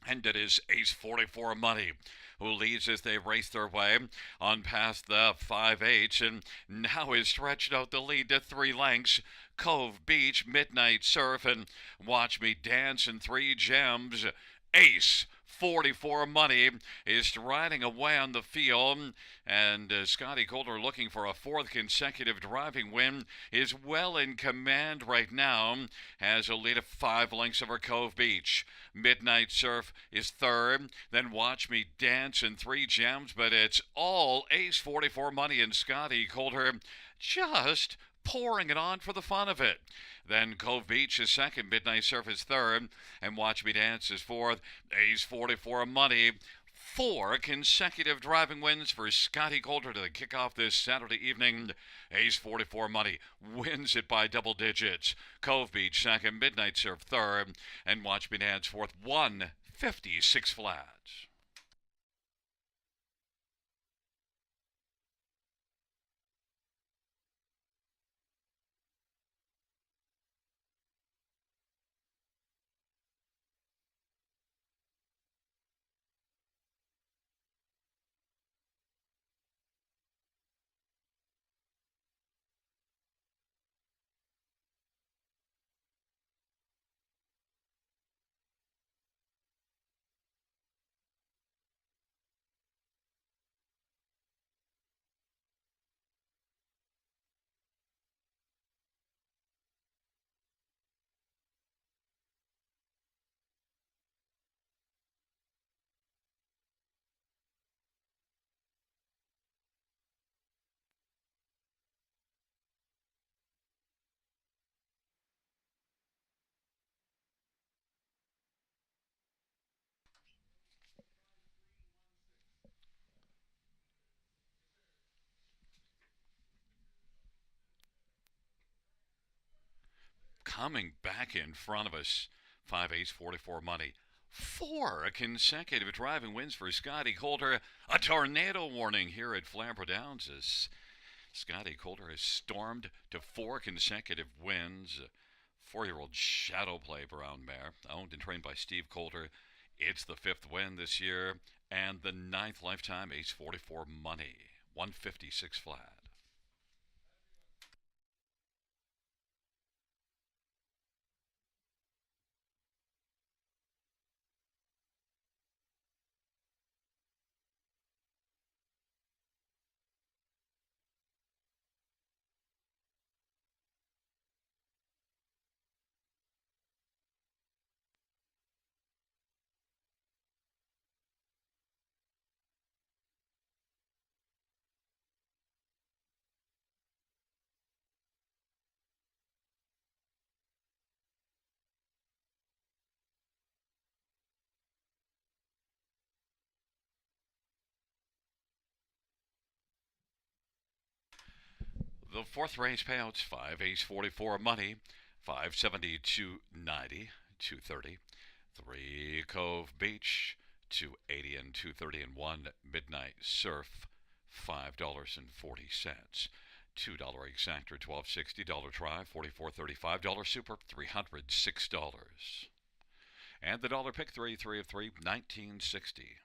And it is Ace 44 Money who leads as they race their way on past the 5/8 and now is stretched out the lead to 3 lengths. Cove Beach, Midnight Surf, and Watch Me Dance and 3 Gems. Ace 44 Money is striding away on the field, and Scotty Coulter, looking for a 4th consecutive driving win, is well in command right now, has a lead of 5 lengths over Cove Beach. Midnight Surf is third, then Watch Me Dance and 3 Gems, but it's all Ace 44 Money and Scotty Coulter just pouring it on for the fun of it. Then Cove Beach is second, Midnight Surf is third, and Watch Me Dance is fourth. Ace 44 Money, 4 consecutive driving wins for Scotty Coulter to kick off this Saturday evening. Ace 44 Money wins it by double digits. Cove Beach second, Midnight Surf third, and Watch Me Dance fourth. 156 flats. Coming back in front of us, 5 Ace 44 Money. 4 consecutive driving wins for Scotty Coulter. A tornado warning here at Flamboro Downs as Scotty Coulter has stormed to 4 consecutive wins. 4-year-old Shadow Play brown mare, owned and trained by Steve Coulter. It's the 5th win this year and the 9th lifetime Ace 44 Money. 156 flat. The fourth race payouts: 5 Ace 44 Money, 572.90, 230. 3 Cove Beach, 280 and 230, and 1 Midnight Surf, $5.40. $2 exactor, $12.60. Try, $44.35. Super, $306. And the dollar pick, 3 of 3, $19.60.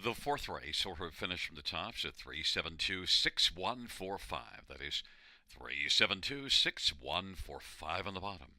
The fourth race, or finish from the tops at 3726145. That is 3726145 on the bottom.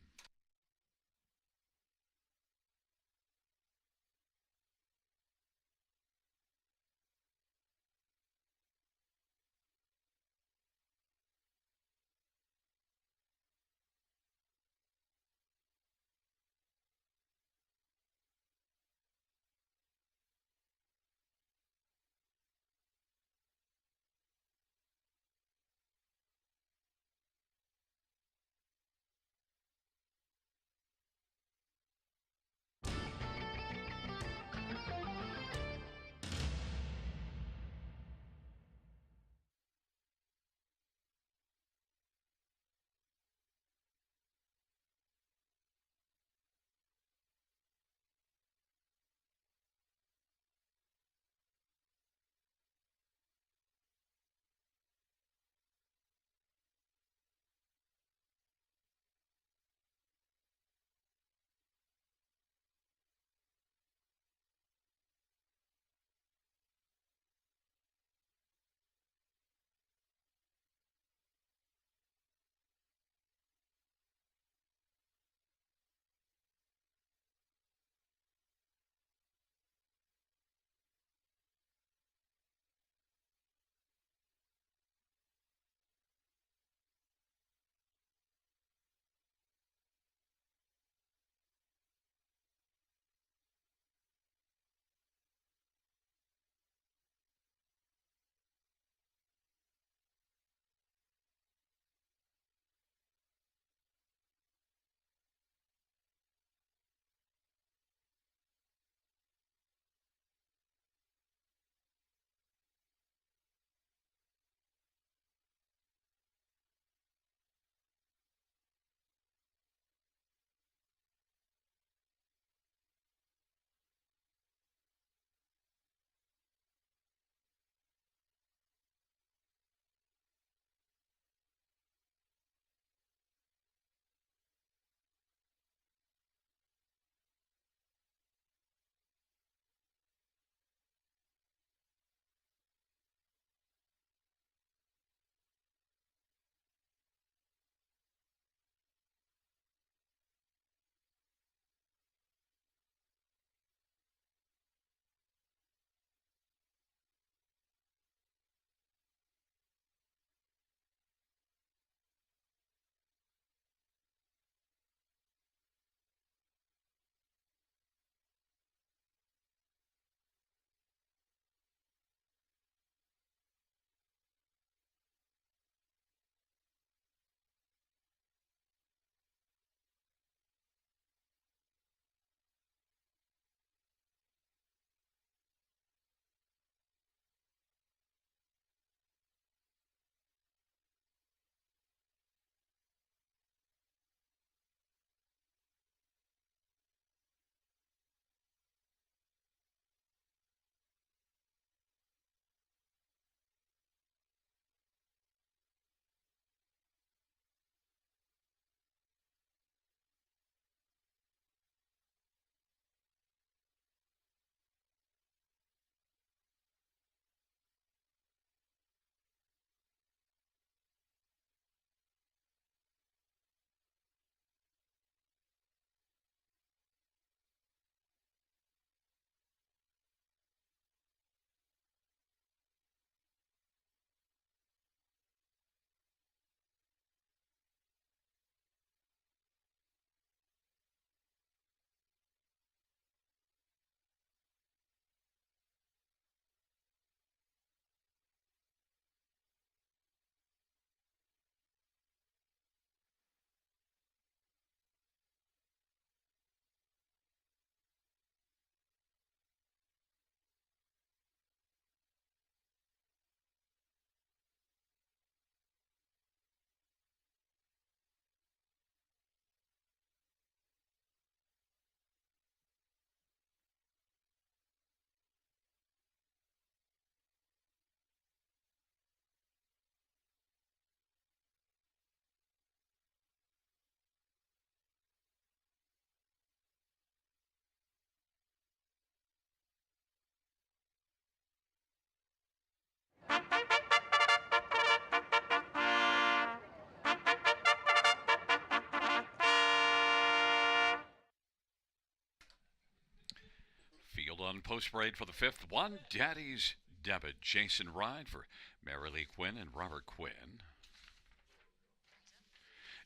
post parade for the fifth one. Daddy's Debit. Jason Ride for Mary Lee Quinn and Robert Quinn.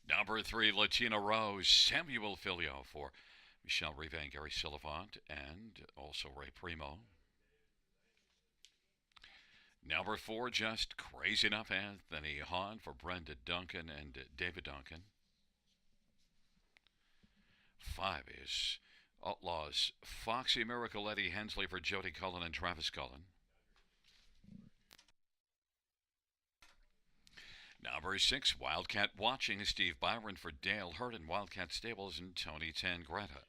Number 3, Latina Rose. Samuel Filio for Michelle Rive and Gary Silivant, and also Ray Primo. Number 4, Just Crazy Enough. Anthony Hahn for Brenda Duncan and David Duncan. 5 is Outlaws Foxy Miracle, Eddie Hensley for Jody Cullen and Travis Cullen. Number 6, Wildcat Watching, Steve Byron for Dale Hurt and Wildcat Stables and Tony Tangretta.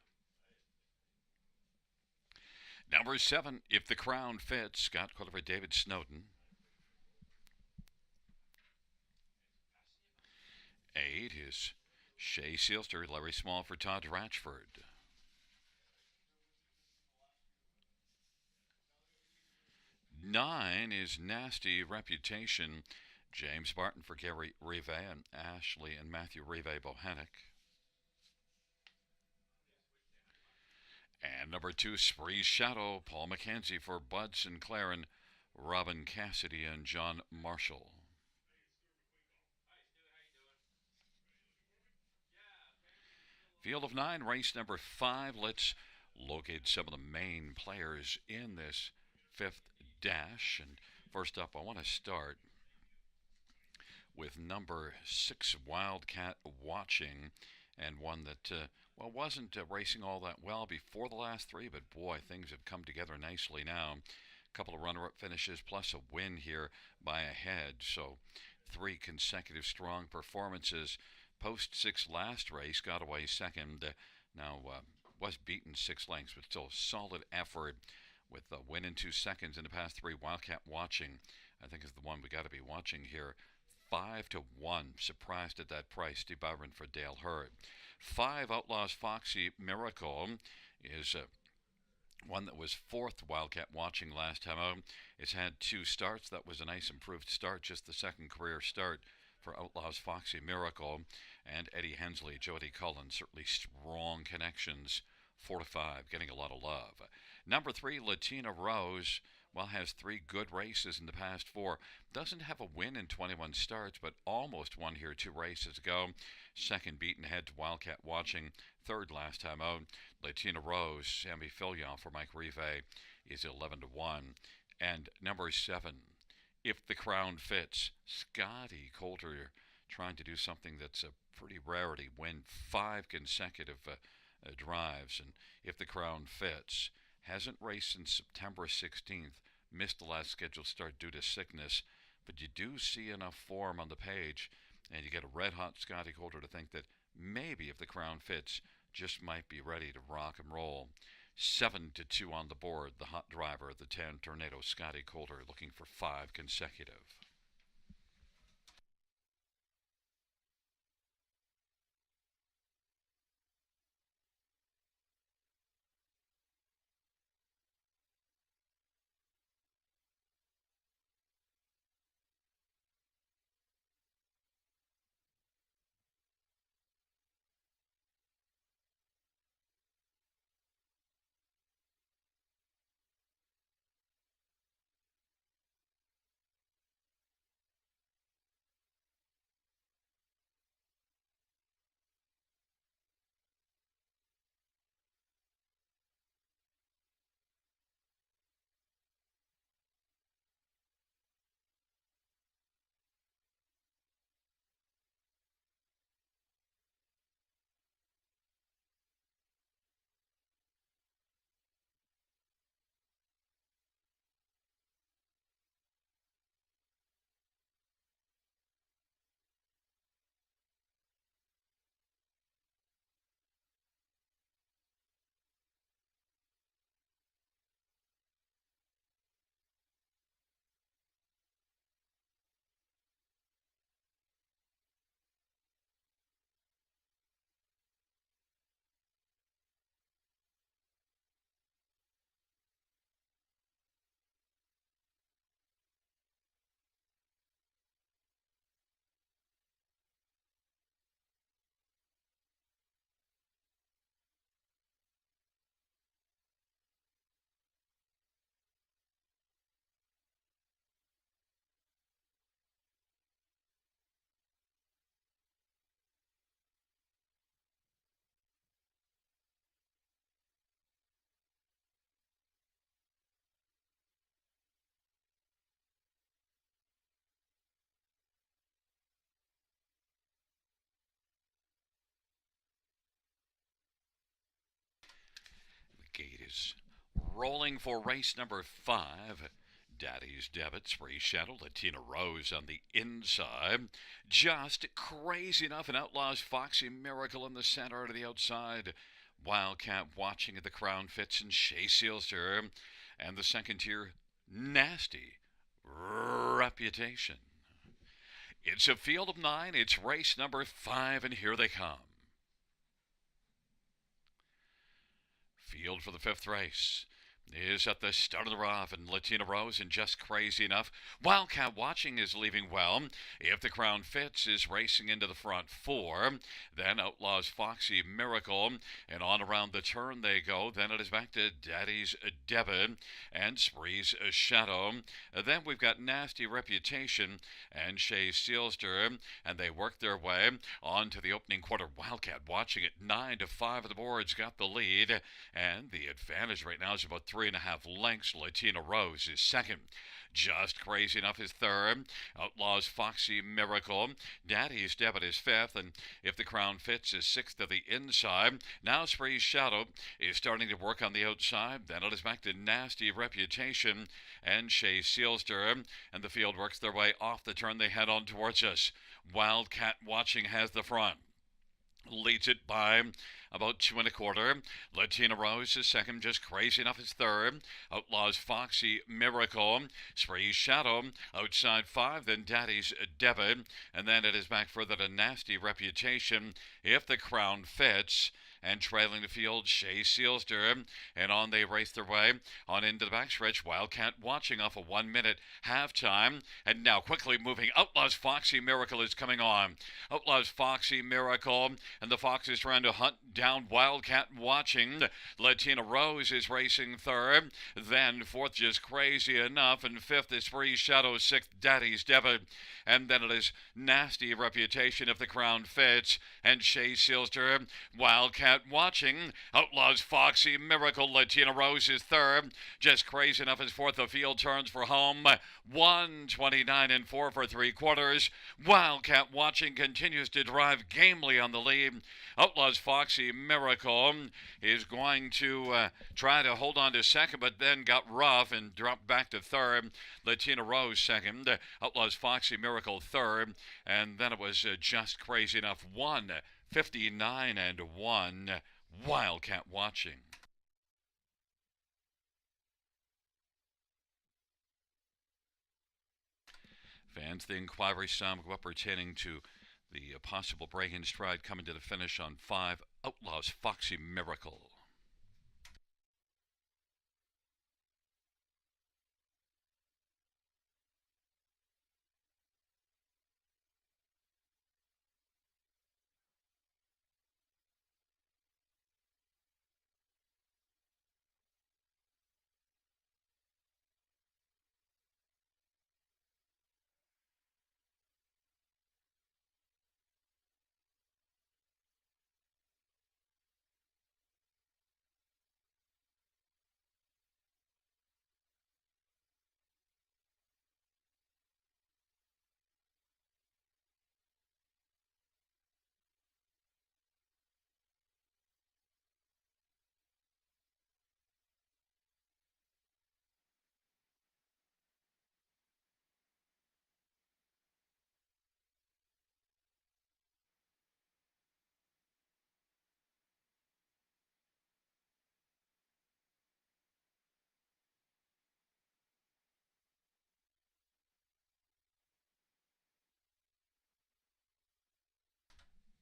Number 7, If the Crown Fits, Scott Quiller for David Snowden. 8 is Shay Sealster, Larry Small for Todd Ratchford. 9 is Nasty Reputation, James Barton for Gary Rive and Ashley and Matthew Rive Bohannick. And number 2, Spree's Shadow, Paul McKenzie for Bud Sinclair and Robin Cassidy and John Marshall. Field of 9, race number 5. Let's locate some of the main players in this fifth dash. And first up, I want to start with number 6, Wildcat Watching, and one that, wasn't racing all that well before the last 3, but boy, things have come together nicely now. A couple of runner-up finishes plus a win here by a head, so 3 consecutive strong performances. Post 6 last race, got away second. Now was beaten 6 lengths, but still solid effort with a win in 2 seconds in the past 3. Wildcat Watching, I think, is the one we got to be watching here. 5-1. Surprised at that price. Steve Byron for Dale Hurd. 5, Outlaws Foxy Miracle is one that was 4th Wildcat Watching last time out. It's had 2 starts. That was a nice improved start, just the second career start for Outlaws Foxy Miracle. And Eddie Hensley, Jody Cullen, certainly strong connections. 4-5, getting a lot of love. Number 3, Latina Rose, has 3 good races in the past 4. Doesn't have a win in 21 starts, but almost won here 2 races ago. Second beaten head to Wildcat Watching. 3rd last time out. Latina Rose, Sammy Filion for Mike Rive is 11-1. And number 7, If the Crown Fits, Scotty Coulter trying to do something that's a pretty rarity, win 5 consecutive drives. And If the Crown Fits, hasn't raced since September 16th, missed the last scheduled start due to sickness, but you do see enough form on the page, and you get a red-hot Scotty Coulter to think that maybe If the Crown Fits, just might be ready to rock and roll. 7-2 on the board, the hot driver, the 10 Tornado Scotty Coulter, looking for 5 consecutive. boys. Rolling for race number 5. Daddy's Debit, Spree Shadow, Latina Rose on the inside. Just crazy enough, and Outlaws Foxy Miracle in the center to the outside. Wildcat Watching at the Crown Fits and Shea Sealster. And the second tier, Nasty Reputation. It's a field of 9. It's race number 5, and here they come. Field for the 5th race is at the start of the rough, and Latina Rose, and just crazy enough, Wildcat Watching is leaving well. If the Crown Fits is racing into the front 4, then Outlaws Foxy Miracle, and on around the turn they go. Then it is back to Daddy's Debit and Spree's Shadow. Then we've got Nasty Reputation and Shea Sealster, and they work their way on to the opening quarter. Wildcat Watching at 9-5 of the boards got the lead, and the advantage right now is about 3.5 lengths. Latina Rose is second. Just Crazy Enough is third. Outlaws Foxy Miracle. Daddy's Debit is fifth. And If the Crown Fits is sixth to the inside. Now Spree's Shadow is starting to work on the outside. Then it is back to Nasty Reputation and Shea Sealster. And the field works their way off the turn. They head on towards us. Wildcat Watching has the front. Leads it by about 2 1/4. Latina Rose is second. Just Crazy Enough is third. Outlaws Foxy Miracle. Spree's Shadow outside 5. Then Daddy's Debit. And then it is back further to Nasty Reputation. If the Crown Fits. And trailing the field, Shea Sealster. And on they race their way on into the backstretch. Wildcat Watching off a 1 minute halftime. And now quickly moving. Outlaws Foxy Miracle is coming on. Outlaws Foxy Miracle. And the Fox is trying to hunt down Wildcat Watching. Latina Rose is racing third. Then fourth, Just Crazy Enough. And fifth is Spree's Shadow. Sixth, Daddy's Debit. And then it is Nasty Reputation if the Crown Fits. And Shea Sealster. Wildcat Watching. Outlaws Foxy Miracle. Latina Rose is third. Just Crazy Enough is fourth. The field turns for home. 1:29 4 for 3/4. Wildcat Watching continues to drive gamely on the lead. Outlaws Foxy Miracle is going to try to hold on to second, but then got rough and dropped back to third. Latina Rose second. Outlaws Foxy Miracle third. And then it was Just Crazy Enough 1:59 1. Wildcat Watching. Fans, the inquiry sum go up pertaining to the possible break in stride coming to the finish on 5. Outlaws Foxy Miracle.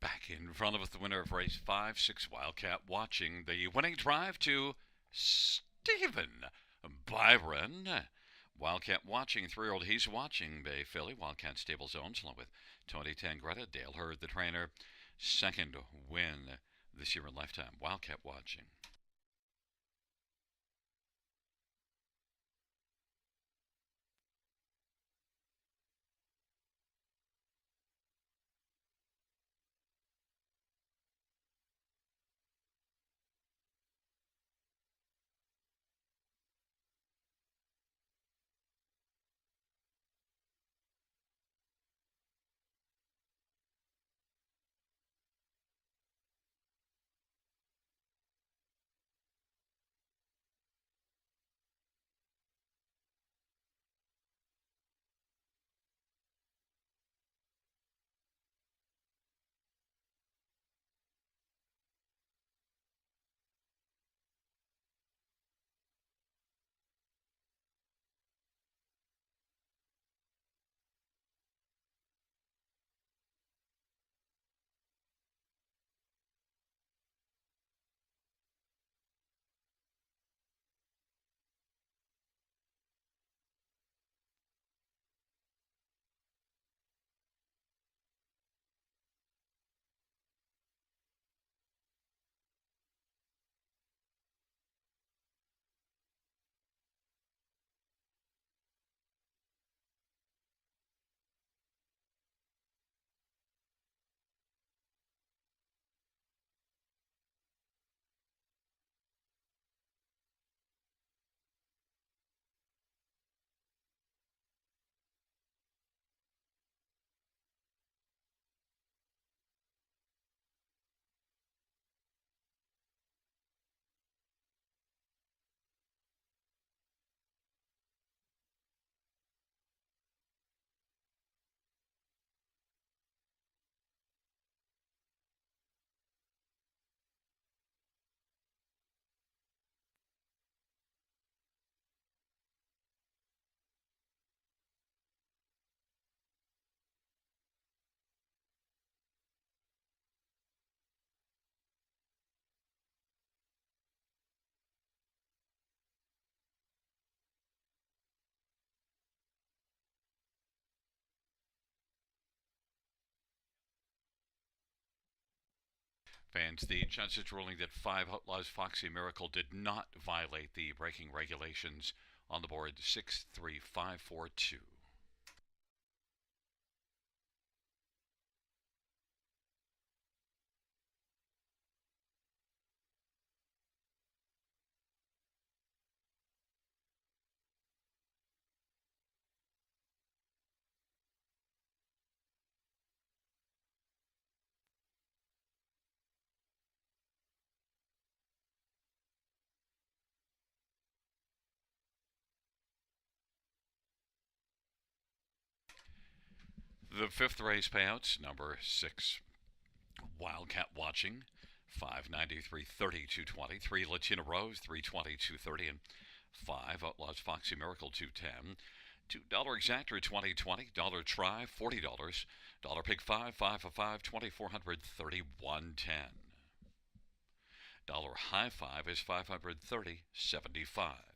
Back in front of us, the winner of race 5, 6 Wildcat Watching. The winning drive to Stephen Byron. Wildcat Watching, 3-year-old. He's watching Bay Philly. Wildcat Stable Zones, along with Tony Tangretta. Dale Hurd, the trainer. Second win this year in lifetime. Wildcat Watching. Fans, the judge's ruling that Five Outlaws Foxy Miracle did not violate the braking regulations on the board 63542. The fifth race payouts, number 6, Wildcat Watching, 593 30 220, 3 Latina Rose, 320 230, and 5 Outlaws Foxy Miracle, 210. $2 exactor 2020, dollar try $40, dollar pig 5 for 5, 2430 110. Dollar high 5 is 530 75.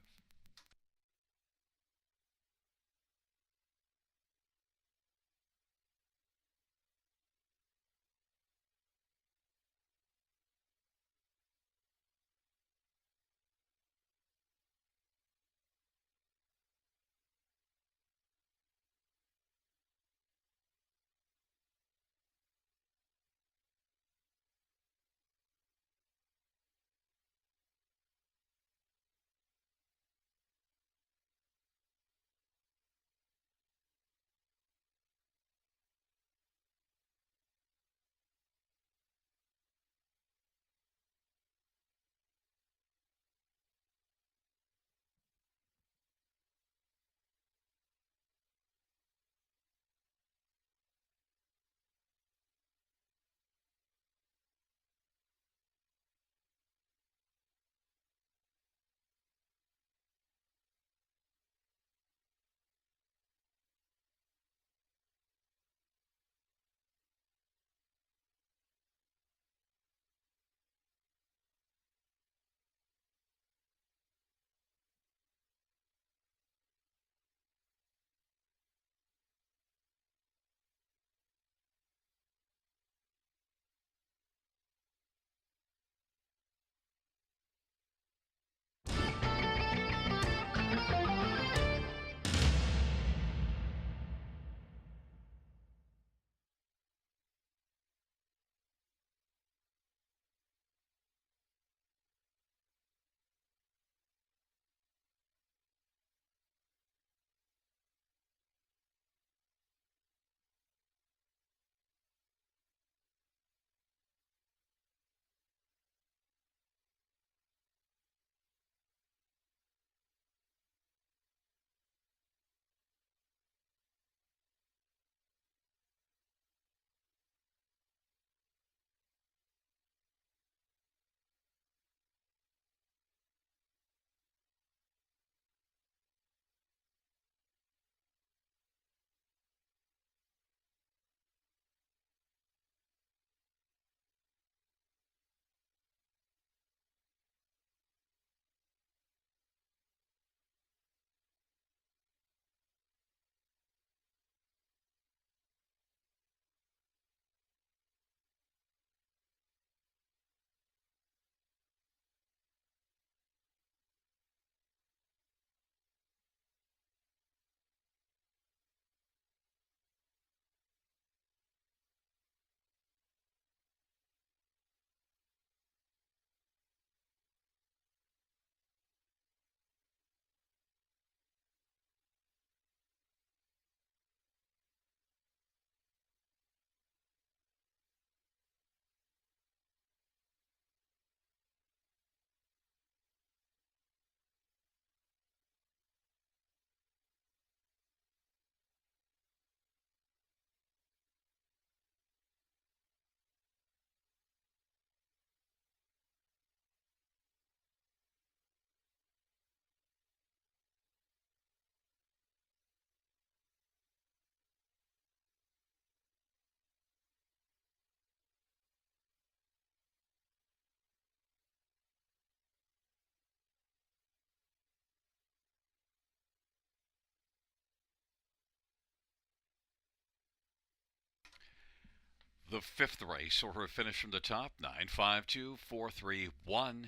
The fifth race, or a finish from the top, 952-431-687.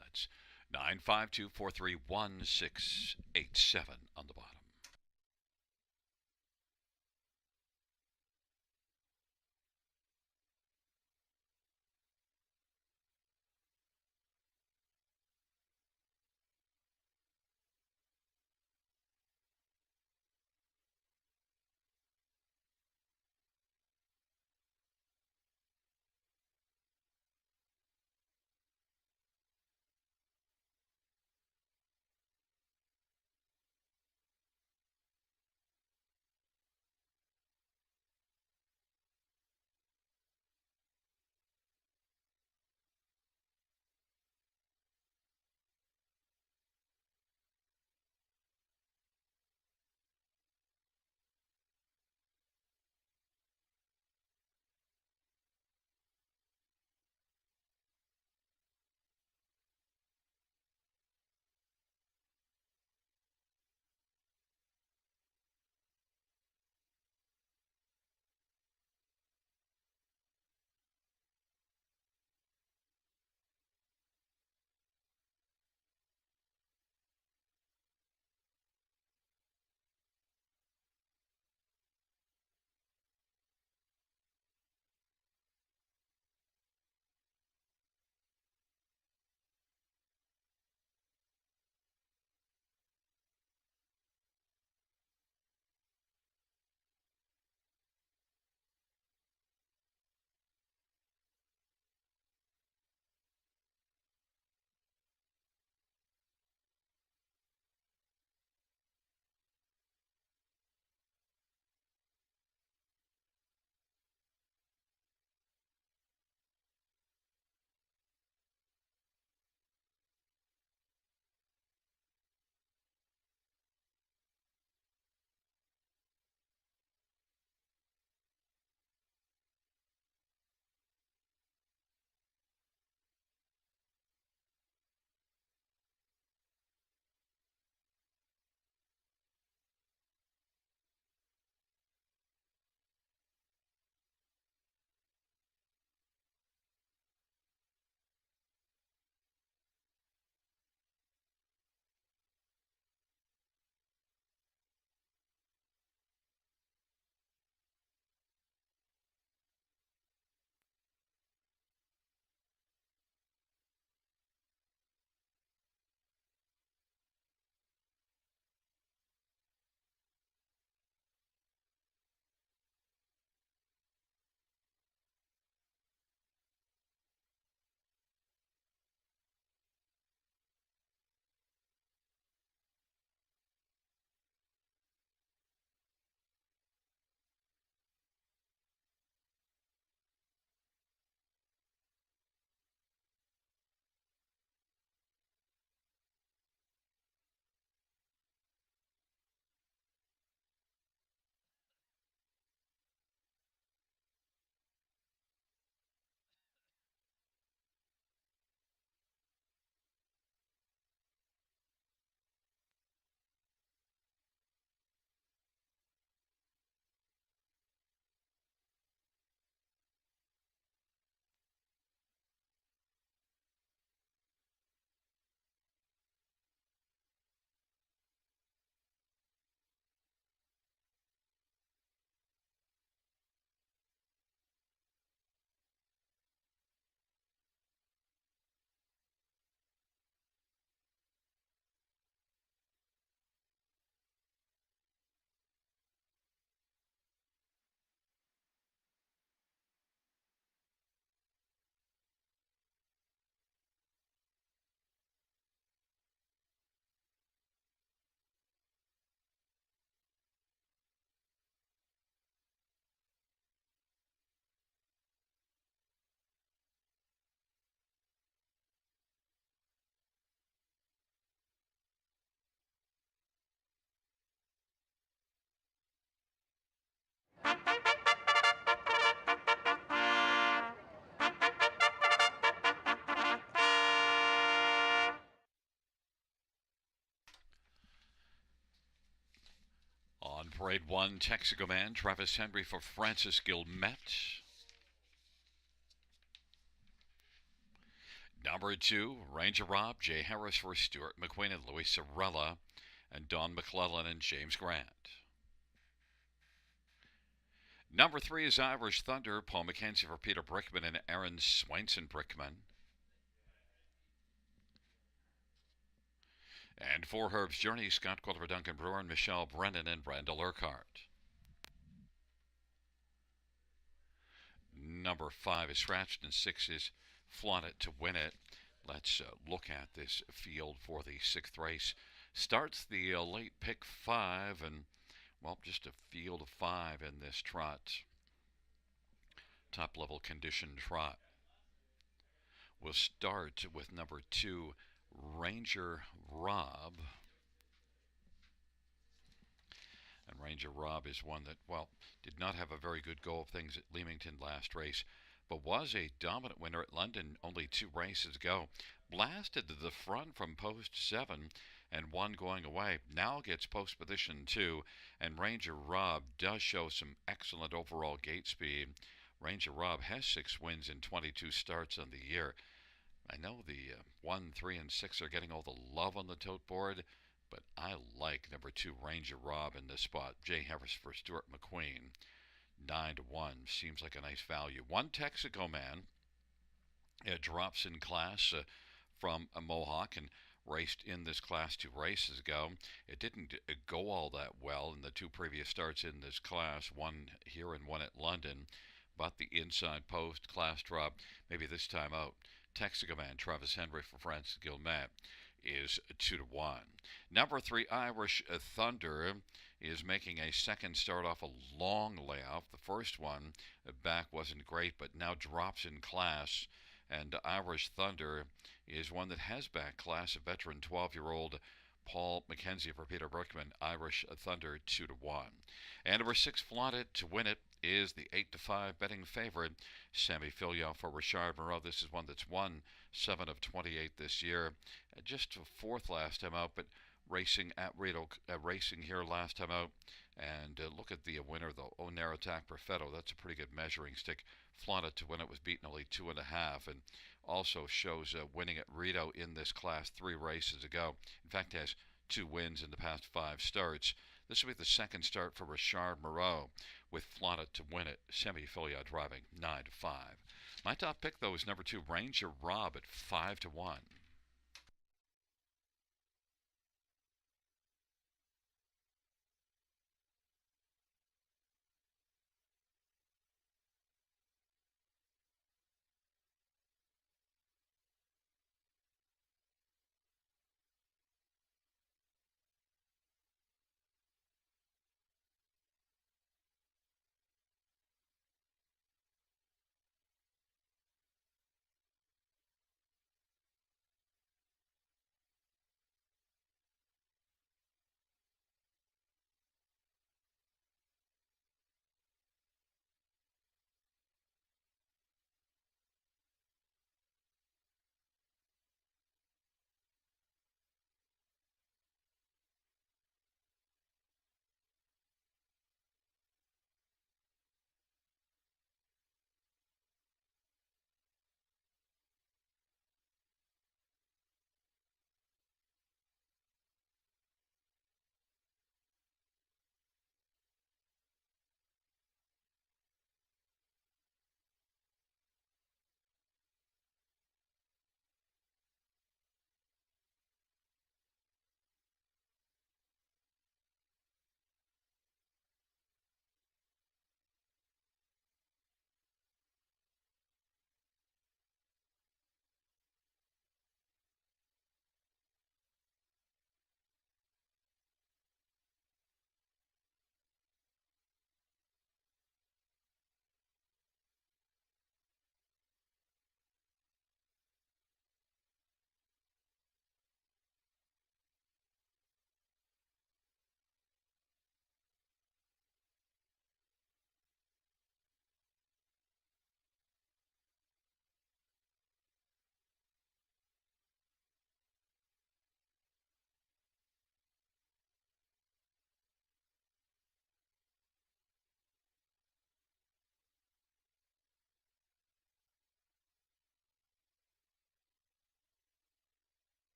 That's 952-431-687 on the bottom. Parade 1, Texaco Man, Travis Henry for Francis Gilmet. Number 2, Ranger Rob, Jay Harris for Stuart McQueen and Louis Sorella, and Don McClellan and James Grant. Number 3 is Irish Thunder, Paul McKenzie for Peter Brickman and Aaron Swainson Brickman. And for Herb's Journey, Scott Quilter, Duncan Brewer, and Michelle Brennan and Randall Urquhart. Number 5 is Scratched, and 6 is Flaunt It to Win It. Let's look at this field for the 6th race. Starts the late pick 5, and, well, just a field of 5 in this trot. Top-level condition trot. We'll start with number 2, Ranger Rob. And Ranger Rob is one that, well, did not have a very good go of things at Leamington last race, but was a dominant winner at London only 2 races ago. Blasted to the front from post 7 and 1 going away. Now gets post position 2, and Ranger Rob does show some excellent overall gate speed. Ranger Rob has 6 wins in 22 starts on the year. I know the 1, 3, and 6 are getting all the love on the tote board, but I like number 2, Ranger Rob, in this spot. Jay Harris for Stuart McQueen. 9-1 seems like a nice value. 1, Texaco Man. It drops in class from a Mohawk and raced in this class 2 races ago. It didn't go all that well in the 2 previous starts in this class, 1 here and 1 at London. But the inside post class drop, maybe this time out. Texaco Man, Travis Henry for Francis Gilmet, is 2-1. Number 3, Irish Thunder, is making a second start off a long layoff. The first one back wasn't great, but now drops in class. And Irish Thunder is one that has back class, a veteran 12-year-old Paul McKenzie for Peter Brickman. Irish Thunder 2-1. And number 6, Flaunt It to Win It, is the 8-5 betting favorite. Sammy Filio for Richard Moreau. This is one that's won 7 of 28 this year. Just 4th last time out, but racing at Rito, racing here last time out. And look at the winner, though, Oneratak Perfetto. That's a pretty good measuring stick. Flaunt It to Win It was beaten only 2.5, and also shows winning at Rito in this class 3 races ago. In fact, has 2 wins in the past 5 starts. This will be the second start for Richard Moreau with Flaunt It to Win It. Semi-Filia driving 9-5. My top pick, though, is number 2, Ranger Rob at 5-1.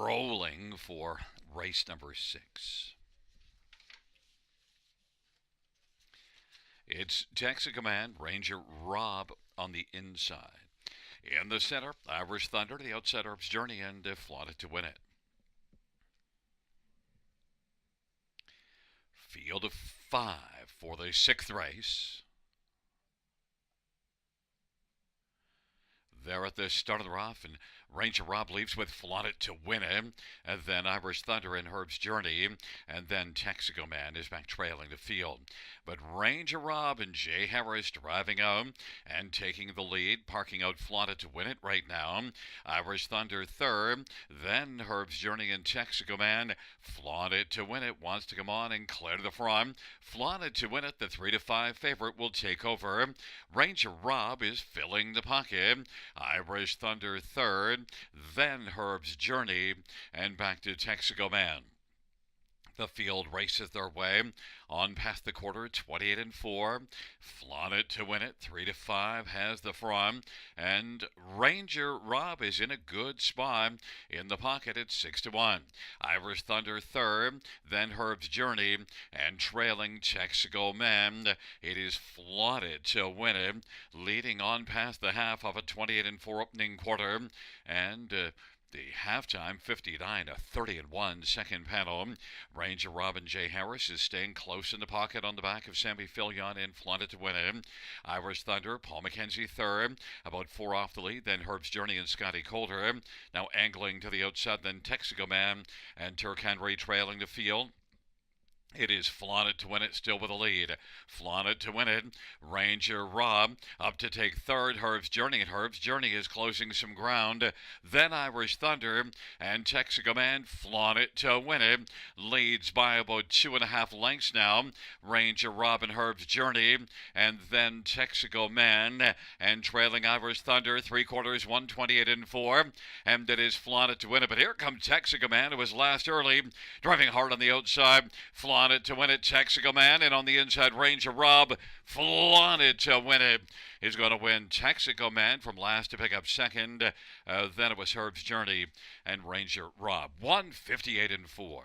rolling for race number 6. It's Texaco Man, Ranger Rob on the inside. In the center, Irish Thunder, the outside Herb's Journey, and Flaunt It to win it. Field of 5 for the 6th race. There at the start of the rough, and Ranger Rob leaves with Flaunt It to win it, and then Irish Thunder and Herb's Journey, and then Texaco Man is back trailing the field. But Ranger Rob and Jay Harris driving out and taking the lead, parking out Flaunt It to win it right now. Irish Thunder third, then Herb's Journey and Texaco Man. Flaunt It to win it wants to come on and clear to the front. Flaunt It to win it, the 3-5 favorite, will take over. Ranger Rob is filling the pocket. Irish Thunder third, then Herb's Journey, and back to Texaco Man. The field races their way on past the quarter, 28-4. Flaunt It to win it, 3-5 has the front, and Ranger Rob is in a good spot in the pocket at 6-1. Irish Thunder third, then Herb's Journey, and trailing Texaco Man. It is Flaunt It to win it, leading on past the half of a 28-4 opening quarter, and the halftime 59-30-1 second panel. Ranger Robin J. Harris is staying close in the pocket on the back of Sammy Filion and Flaunt It to win it. Irish Thunder, Paul McKenzie third, about 4 off the lead, then Herb's Journey and Scotty Coulter. Now angling to the outside, then Texaco Man and Turk Henry trailing the field. It is Flaunt It to win it, still with a lead. Flaunt It to win it. Ranger Rob up to take third. Herb's Journey, and Herb's Journey is closing some ground. Then Irish Thunder and Texaco Man. Flaunt It to win it. Leads by about 2.5 lengths now. Ranger Rob and Herb's Journey, and then Texaco Man and trailing Irish Thunder 3/4, 128-4. And it is Flaunt It to win it. But here comes Texaco Man, who was last early, driving hard on the outside. Flaunt It to win it, Texaco Man, and on the inside, Ranger Rob. Flaunt It to win it is going to win. Texaco Man from last to pick up second. Then it was Herb's Journey and Ranger Rob. 158-4.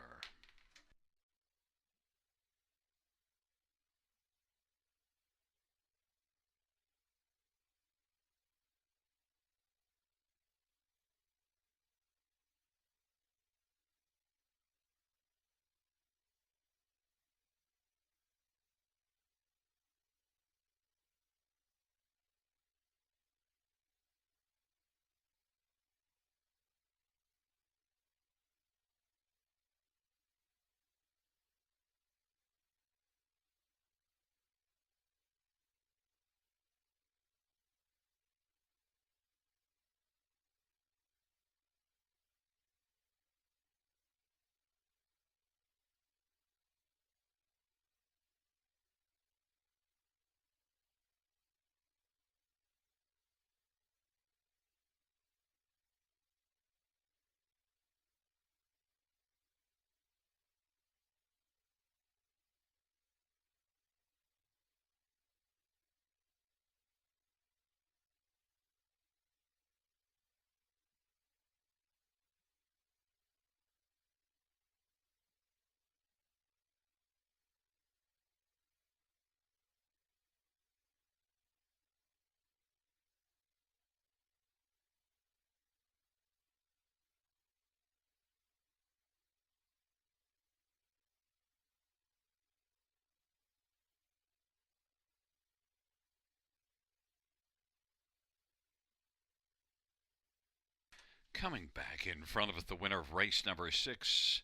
Coming back in front of us, the winner of race number 6.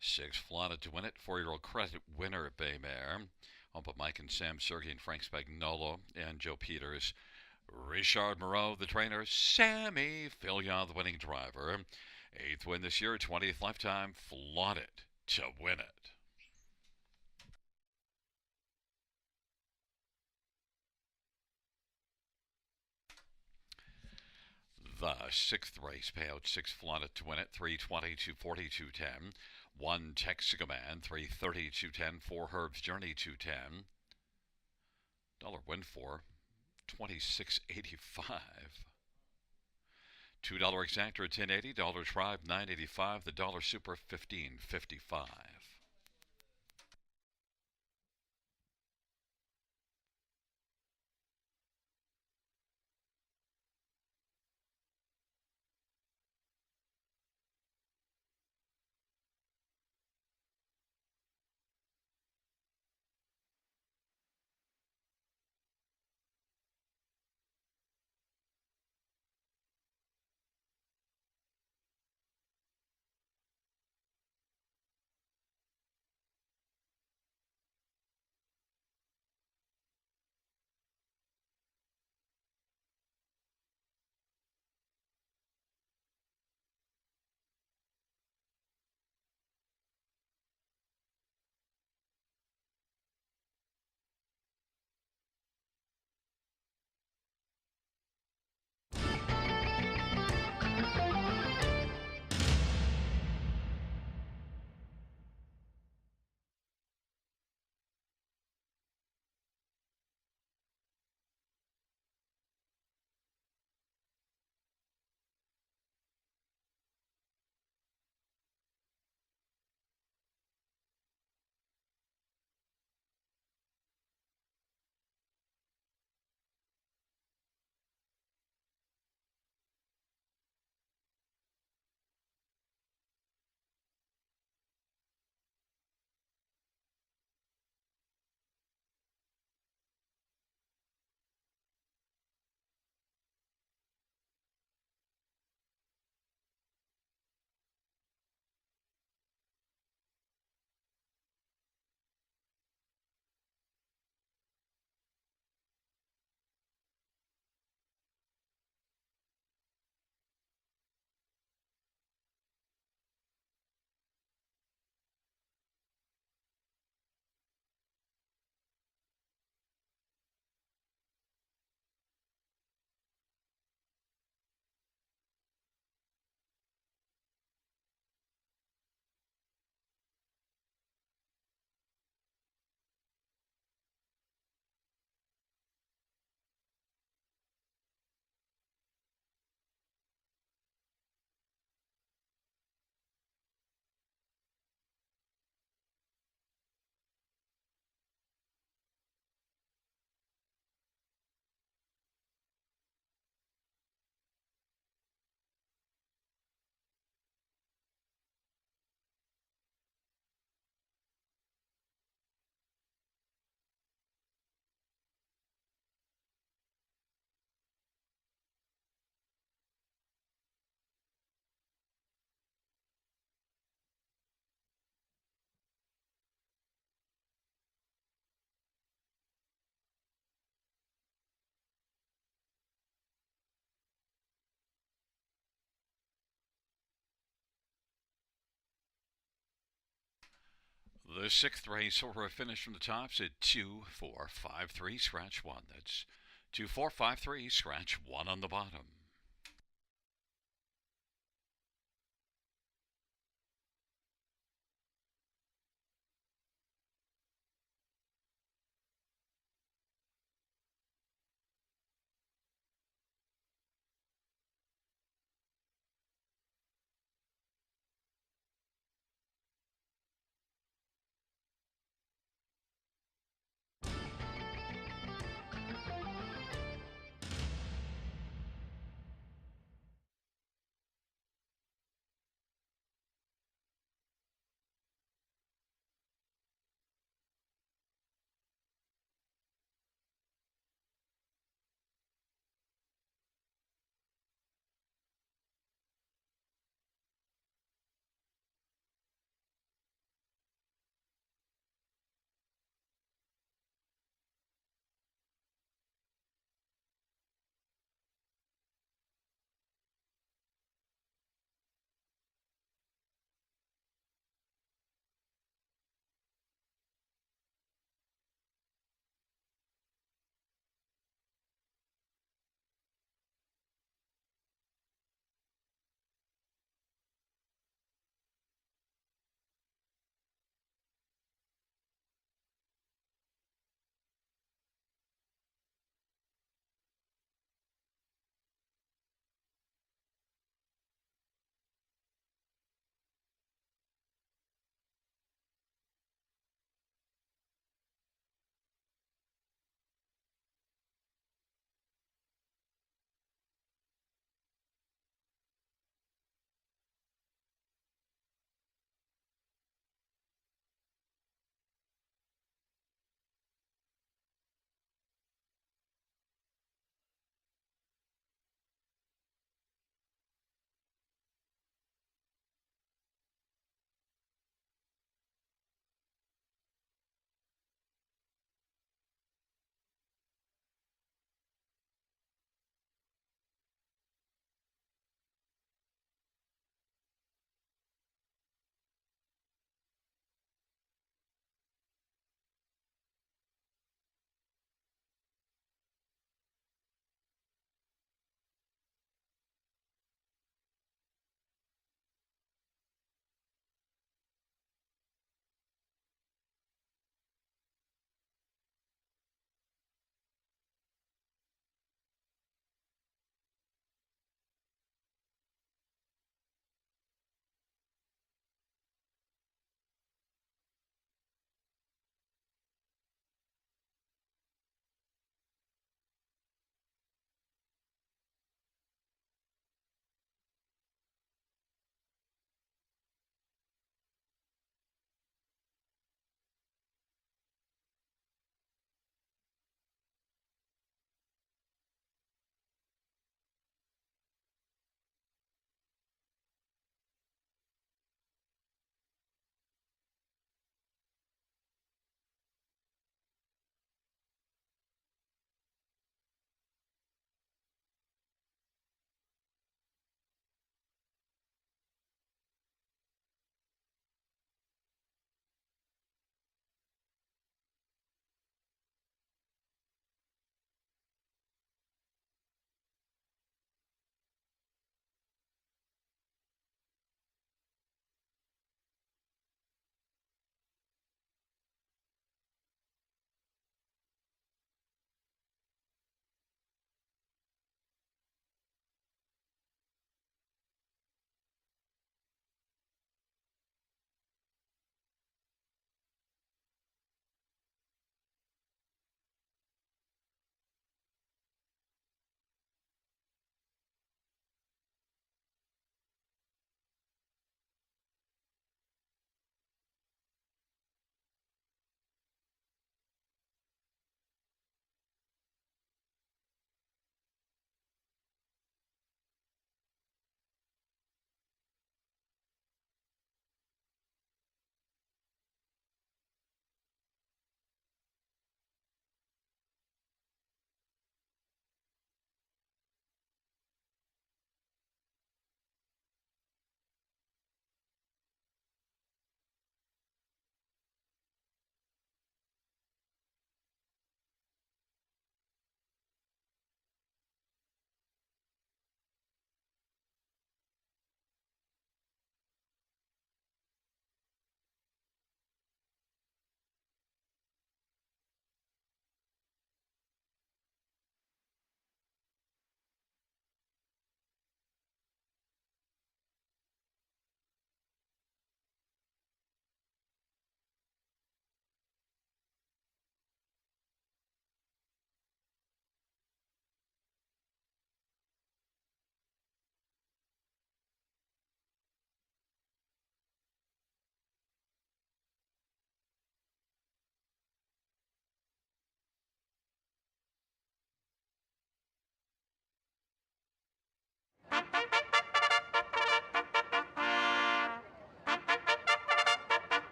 6 Flaunt It to win it. 4-year-old credit winner, Baymare. I'll put Mike and Sam Sergey and Frank Spagnolo and Joe Peters. Richard Moreau, the trainer. Sammy Filion, the winning driver. 8th win this year, 20th lifetime. Flaunt It to win it. The 6th race payout, 6 Flaunt It to win it, 320, 240, 210. 1 Texaco Man, 330, 210. 4 Herb's Journey, 210. Dollar win for 26.85. $2 exactor 1080, dollar tribe 985, the dollar super 1555. The sixth race order of finish from the tops at 2, 4, 5, 3, scratch 1. That's 2, 4, 5, 3, scratch 1 on the bottom.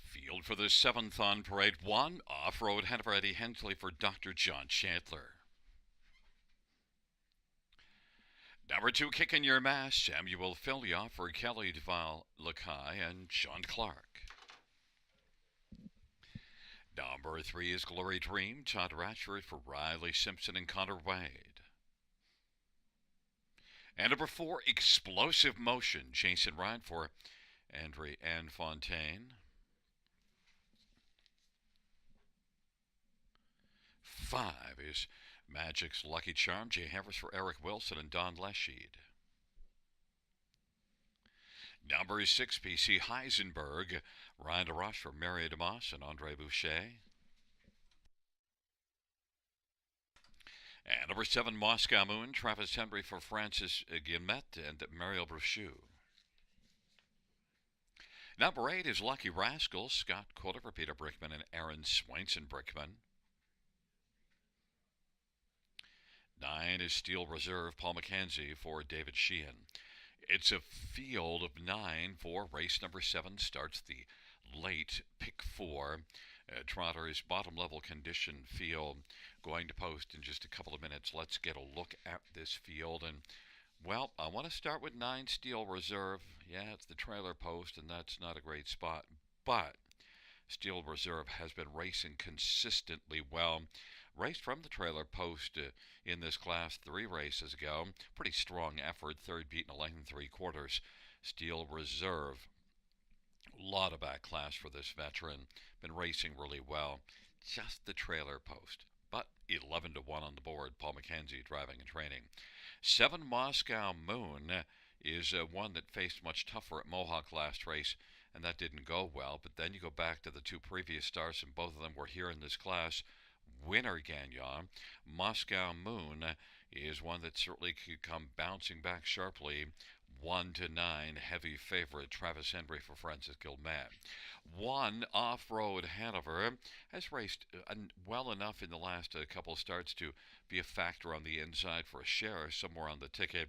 Field for the seventh on parade one. Off-road Hanover Eddie Hensley for Dr. John Chandler. Number two, Kicking Your Mass, Samuel Filia for Kelly Duval Lakai and Sean Clark. Number three is Glory Dream, Todd Ratchford for Riley Simpson and Connor Wade. And number four, Explosive Motion, Jason Ryan for Andre Ann Fontaine. 5 is Magic's Lucky Charm, Jay Havers for Eric Wilson and Don Lesheed. Number 6, PC Heisenberg, Ryan DeRoche for Mary DeMoss and Andre Boucher. And number 7, Moscow Moon, Travis Henry for Francis Guillemette and Mariel Brochu. Number 8 is Lucky Rascals, Scott Coulter for Peter Brickman and Aaron Swainson Brickman. 9 is Steel Reserve, Paul McKenzie for David Sheehan. It's a field of 9 for race number 7. Starts the late pick 4. Trotter's bottom level condition field going to post in just a couple of minutes. Let's get a look at this field. And, well, I want to start with 9 Steel Reserve. Yeah, it's the trailer post, and that's not a great spot. But Steel Reserve has been racing consistently well. Raced from the trailer post in this class 3 races ago. Pretty strong effort. Third beat in a length and 3/4. Steel Reserve. A lot of back class for this veteran. Been racing really well. Just the trailer post. But 11-1 on the board. Paul McKenzie driving and training. 7 Moscow Moon is one that faced much tougher at Mohawk last race, and that didn't go well. But then you go back to the 2 previous starts, and both of them were here in this class. Winner Gagnon. Moscow Moon is one that certainly could come bouncing back sharply. 1-9 heavy favorite Travis Henry for Francis Guillemette. 1 Off-Road Hanover has raced well enough in the last couple starts to be a factor on the inside for a share somewhere on the ticket.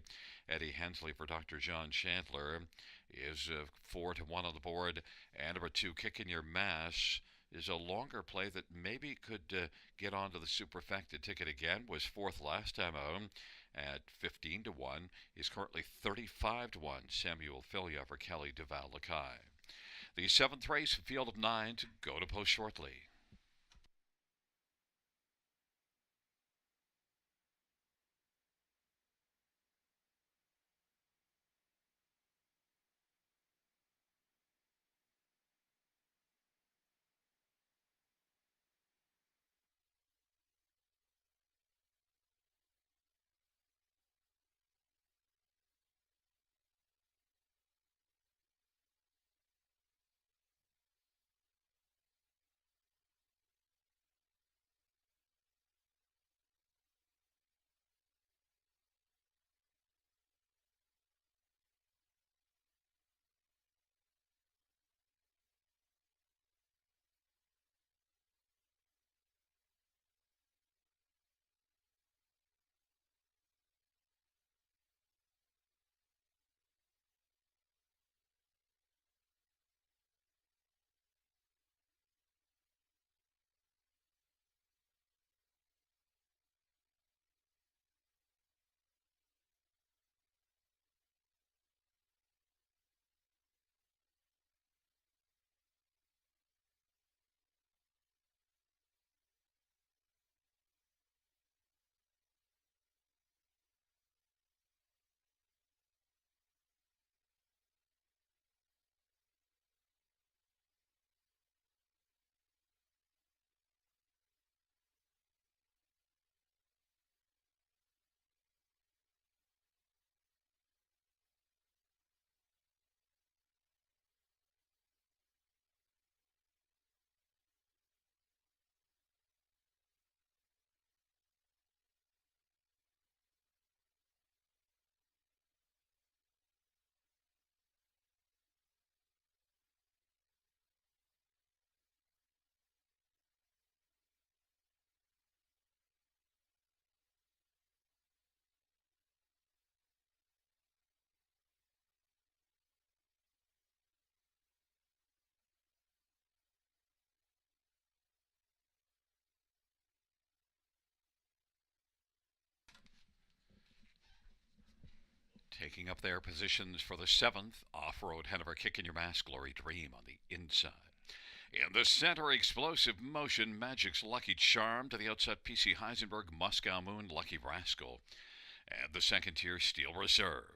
Eddie Hensley for Dr. John Chandler is 4-1 on the board. And number 2, Kicking Your Mass is a longer play that maybe could get onto the superfecta ticket again. Was 4th last time out at 15-1. Is currently 35-1. Samuel Filia for Kelly Duval Lakai. The 7th race, field of 9, to go to post shortly. Taking up their positions for the seventh, off-road Hanover Kicking Your Mask, Glory Dream on the inside. In the center, Explosive Motion, Magic's Lucky Charm. To the outside, PC Heisenberg, Moscow Moon, Lucky Rascal. And the second tier, Steel Reserve.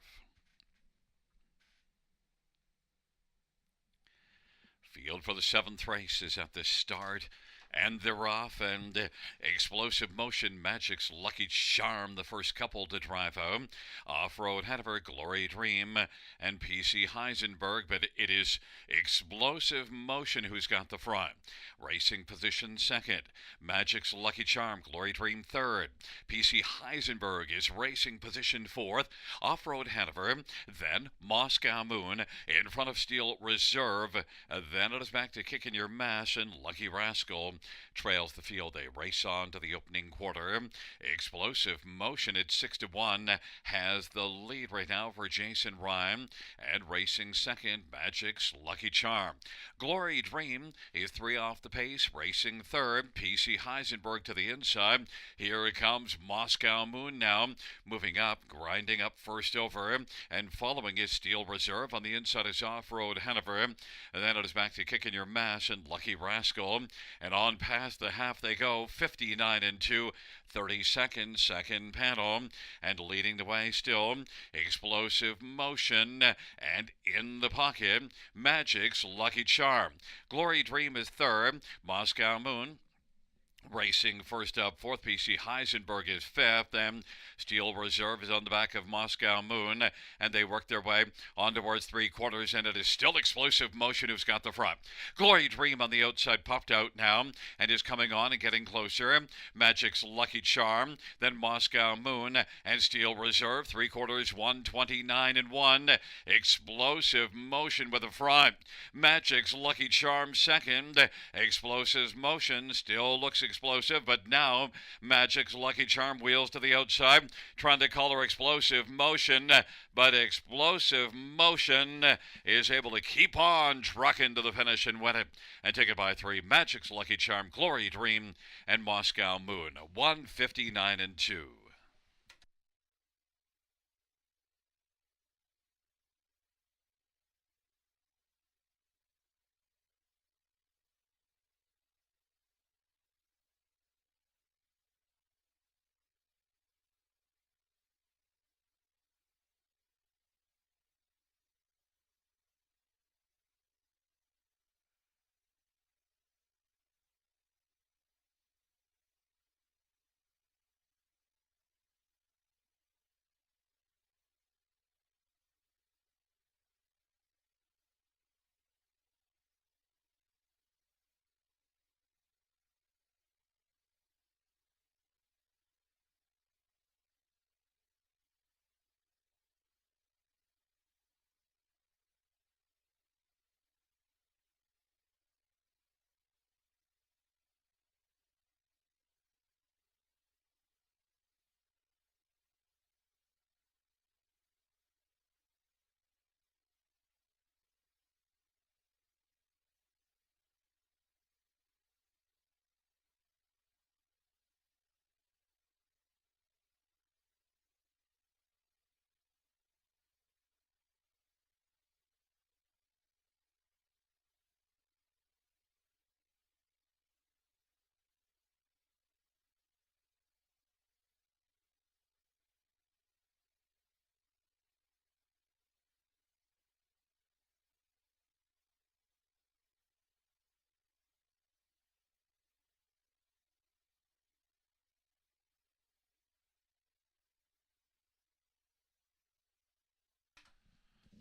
Field for the seventh race is at the start. And they're off, and Explosive Motion, Magic's Lucky Charm, the first couple to drive home. Off-road Hanover, Glory Dream, and PC Heisenberg, but it is Explosive Motion who's got the front. Racing position second. Magic's Lucky Charm, Glory Dream third. PC Heisenberg is racing position fourth. Off-road Hanover, then Moscow Moon in front of Steel Reserve. Then it is back to Kicking Your Mass, and Lucky Rascal trails the field. They race on to the opening quarter. Explosive Motion at 6-1 has the lead right now for Jason Ryan, and racing second, Magic's Lucky Charm. Glory Dream is 3 off the pace, racing third. PC Heisenberg to the inside. Here it comes Moscow Moon now, moving up, grinding up first over, and following is Steel Reserve. On the inside is Off-Road Hanover, and then it is back to Kicking Your Mass and Lucky Rascal, and on past the half they go, 59-2, 30 seconds, second panel, and leading the way still, Explosive Motion, and in the pocket, Magic's Lucky Charm. Glory Dream is third, Moscow Moon racing first up, fourth. PC Heisenberg is fifth, and Steel Reserve is on the back of Moscow Moon, and they work their way on towards three quarters, and it is still Explosive Motion who's got the front. Glory Dream on the outside popped out now and is coming on and getting closer. Magic's Lucky Charm, then Moscow Moon and Steel Reserve, three quarters, 129-1. Explosive Motion with the front. Magic's Lucky Charm second. Explosive Motion still looks explosive, but now Magic's Lucky Charm wheels to the outside, trying to color Explosive Motion, but Explosive Motion is able to keep on trucking to the finish and win it and take it by 3. Magic's Lucky Charm, Glory Dream, and Moscow Moon, 159-2.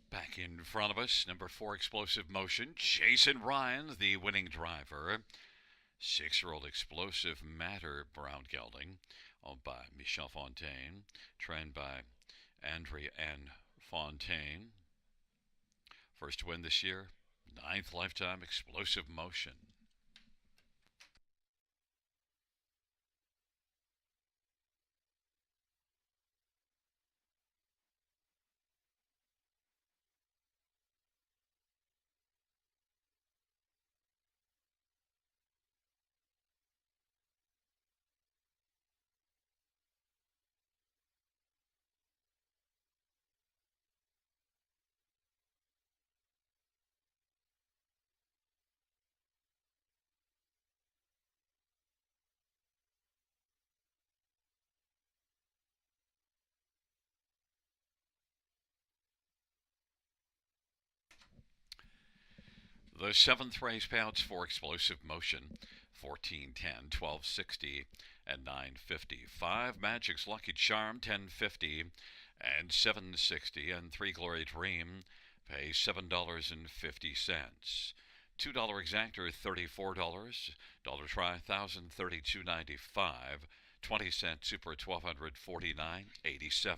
Back in front of us, number 4, Explosive Motion. Jason Ryan, the winning driver. 6-year-old Explosive Matter brown gelding, owned by Michel Fontaine, trained by Andrea Ann Fontaine. First win this year, 9th lifetime, Explosive Motion. The seventh race payouts for explosive motion 1410, 1260, and 950. 5 Magic's Lucky Charm 1050 and 760, and 3 Glory Dream pay $7.50. $2 exactor $34, dollar try thousand $32.95, 20-cent super $1,249.87.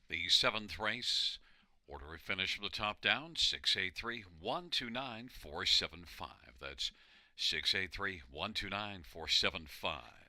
The seventh race, order of finish from the top down, 683 129 475. That's 683 129 475.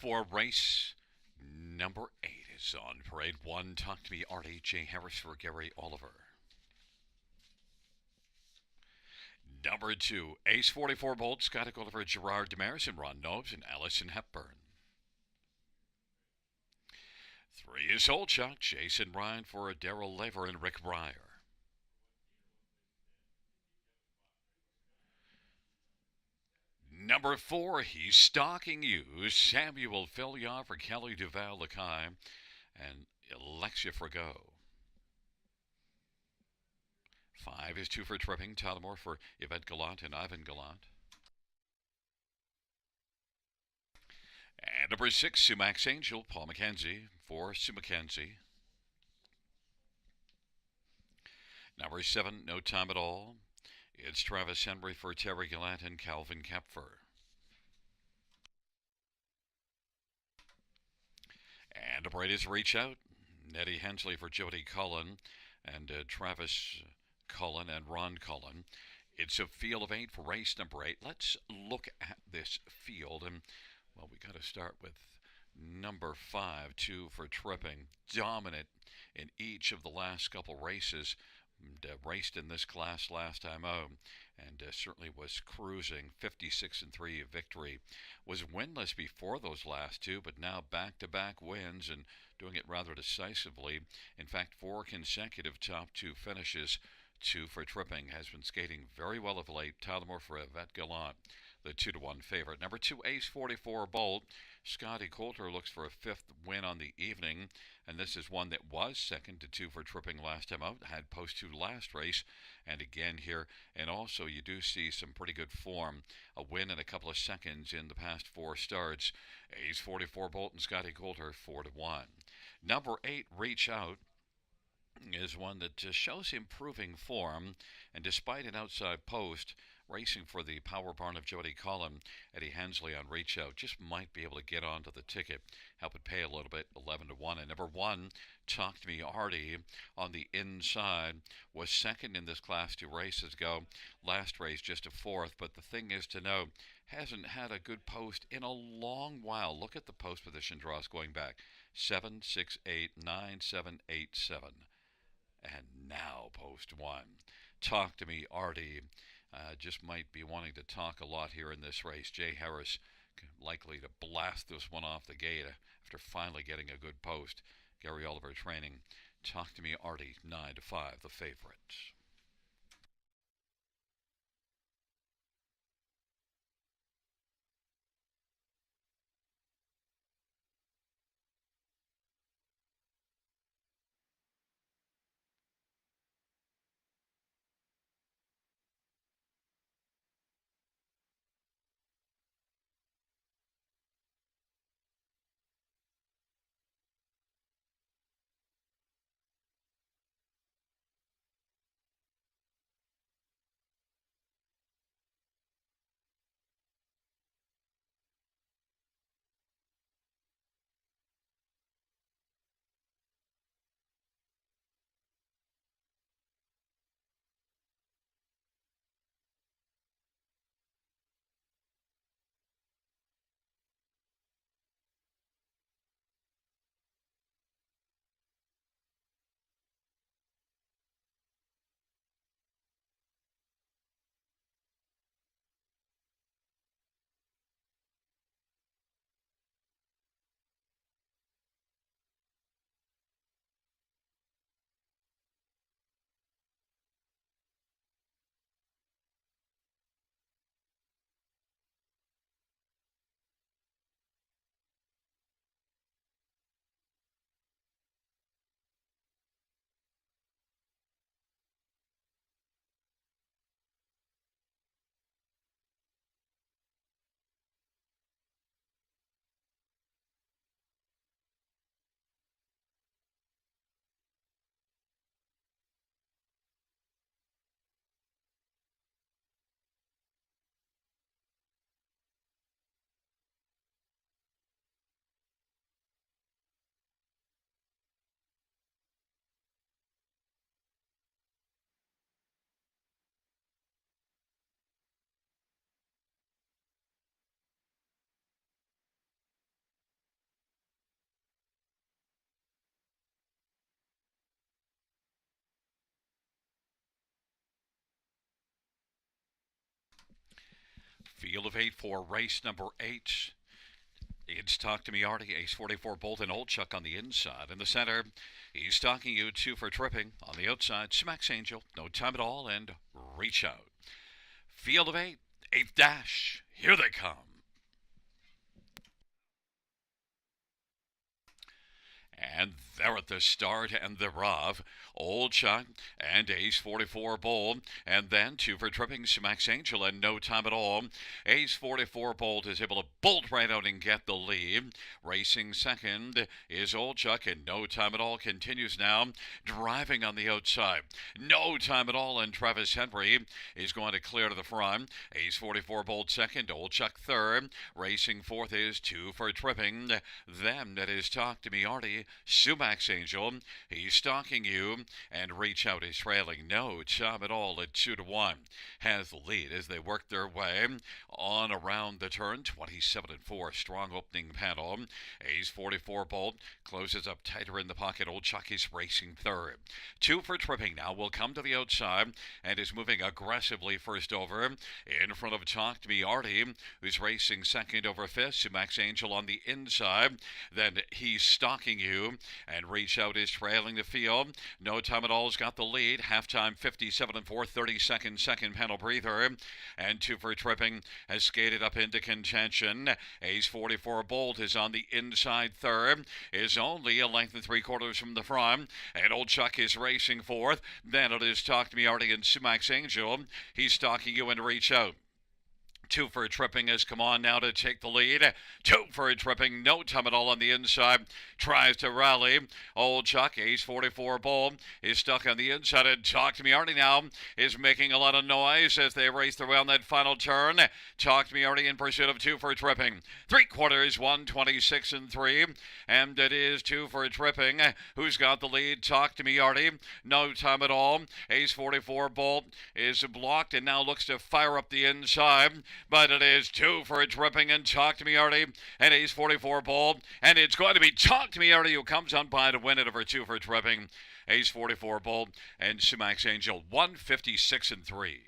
for race number 8 is on parade. 1, Talk to Me Artie, J. Harris for Gary Oliver. Number 2, Ace 44 Bolt, Scott Oliver, Gerard Demaris, and Ron Nobes, and Allison Hepburn. 3 is Old Shot, Jason Ryan for Daryl Lever and Rick Breyer. Number 4, He's Stalking You, Samuel Fillion for Kelly Duval Lakai and Alexia Frago. 5 is 2 for Tripping, Tyler for Yvette Gallant and Ivan Gallant. And number 6, Sumax Angel, Paul McKenzie for Sue McKenzie. Number 7, No Time at All. It's Travis Henry for Terry Gallant and Calvin Kepfer. And number 8 is Reach Out. Nettie Hensley for Jody Cullen and Travis Cullen and Ron Cullen. It's a field of 8 for race number 8. Let's look at this field. And, well, we got to start with number 5, 2 for Tripping. Dominant in each of the last couple races. Raced in this class last time out and certainly was cruising. 56-3 victory. Was winless before those last 2, but now back-to-back wins and doing it rather decisively. In fact, 4 consecutive top 2 finishes. 2 for Tripping. Has been skating very well of late. Tyler Moore for Yvette Gallant, the 2-1 favorite. Number 2, Ace 44 Bolt. Scotty Coulter looks for a 5th win on the evening, and this is one that was 2nd to 2 for Tripping last time out. Had post 2 last race, and again here. And also you do see some pretty good form. A win in a couple of seconds in the past 4 starts. Ace 44 Bolt and Scotty Coulter 4-1. Number 8, Reach Out, is one that shows improving form, and despite an outside post, racing for the Power Barn of Jody Cullen, Eddie Hensley on Reach Out just might be able to get onto the ticket, help it pay a little bit, 11-1. And number 1, Talk to Me Artie, on the inside, was 2nd in this class 2 races ago. Last race just a 4th, but the thing is to know, hasn't had a good post in a long while. Look at the post position draws going back. 7, 6, 8, 9, 7, 8, 7. And now post 1. Talk to Me Artie. Just might be wanting to talk a lot here in this race. Jay Harris likely to blast this one off the gate after finally getting a good post. Gary Oliver training. Talk to Me Artie, 9-5, the favorite. Field of 8 for race number 8. It's Talk to Me Artie, Ace 44 Bolt and Old Chuck on the inside. In the center, he's stalking you 2 for tripping. On the outside, Smacks Angel, No Time at All, and Reach Out. Field of 8, 8th dash. Here they come. And they're at the start and they're off. Old Chuck and Ace 44 Bolt, and then 2 for tripping, Smacks Angel, and No Time at All. Ace 44 Bolt is able to bolt right out and get the lead. Racing second is Old Chuck, and No Time at All continues now, driving on the outside. No Time at All, and Travis Henry is going to clear to the front. Ace 44 Bolt second, Old Chuck third. Racing fourth is 2 for tripping. Then that is Talk to Me Artie, Sumax Angel. He's stalking you, and Reach Out is trailing No Time at All at 2-1. Has the lead as they work their way on around the turn. 27-4, strong opening panel. Ace 44 Bolt closes up tighter in the pocket. Old Chuck is racing third. 2 for tripping now will come to the outside and is moving aggressively first over. In front of Talk to Me Artie, who's racing second over fifth. Sumax Angel on the inside. Then he's stalking you, and Reach Out is trailing the field. No Time at All's got the lead. Halftime 57-4, 30-second second panel breather. And 2 for tripping has skated up into contention. Ace 44 Bolt is on the inside third. Is only a length and 3/4 from the front. And Old Chuck is racing fourth. Then it is Talk to Me Artie and Sumax Angel. He's stalking you and Reach Out. 2 for tripping has come on now to take the lead. 2 for tripping, No Time at All on the inside. Tries to rally. Old Chuck, Ace 44 Bolt, is stuck on the inside. And Talk to Me Artie now is making a lot of noise as they race around that final turn. Talk to Me Artie in pursuit of 2 for tripping. 3/4, 126-3. And it is 2 for tripping. Who's got the lead? Talk to Me Artie. No Time at All. Ace 44 Bolt is blocked and now looks to fire up the inside. But it is 2 for tripping and Talk to Me Artie and Ace 44 Bolt. And it's going to be Talk to Me Artie who comes on by to win it over 2 for tripping. Ace 44 Bolt and Sumax Angel, 156-3.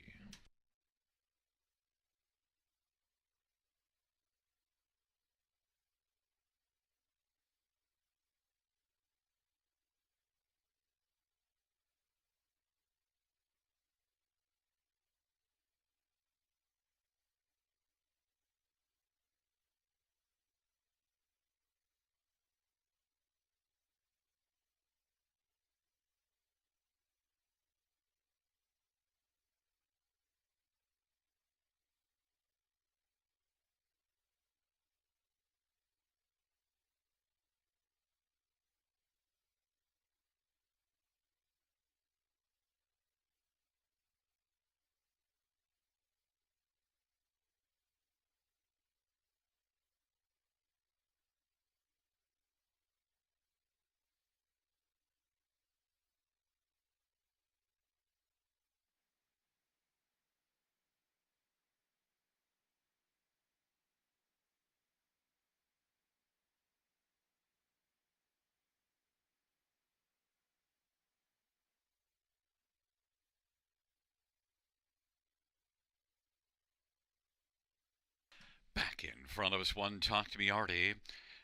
Back in front of us, one Talk to Me Artie.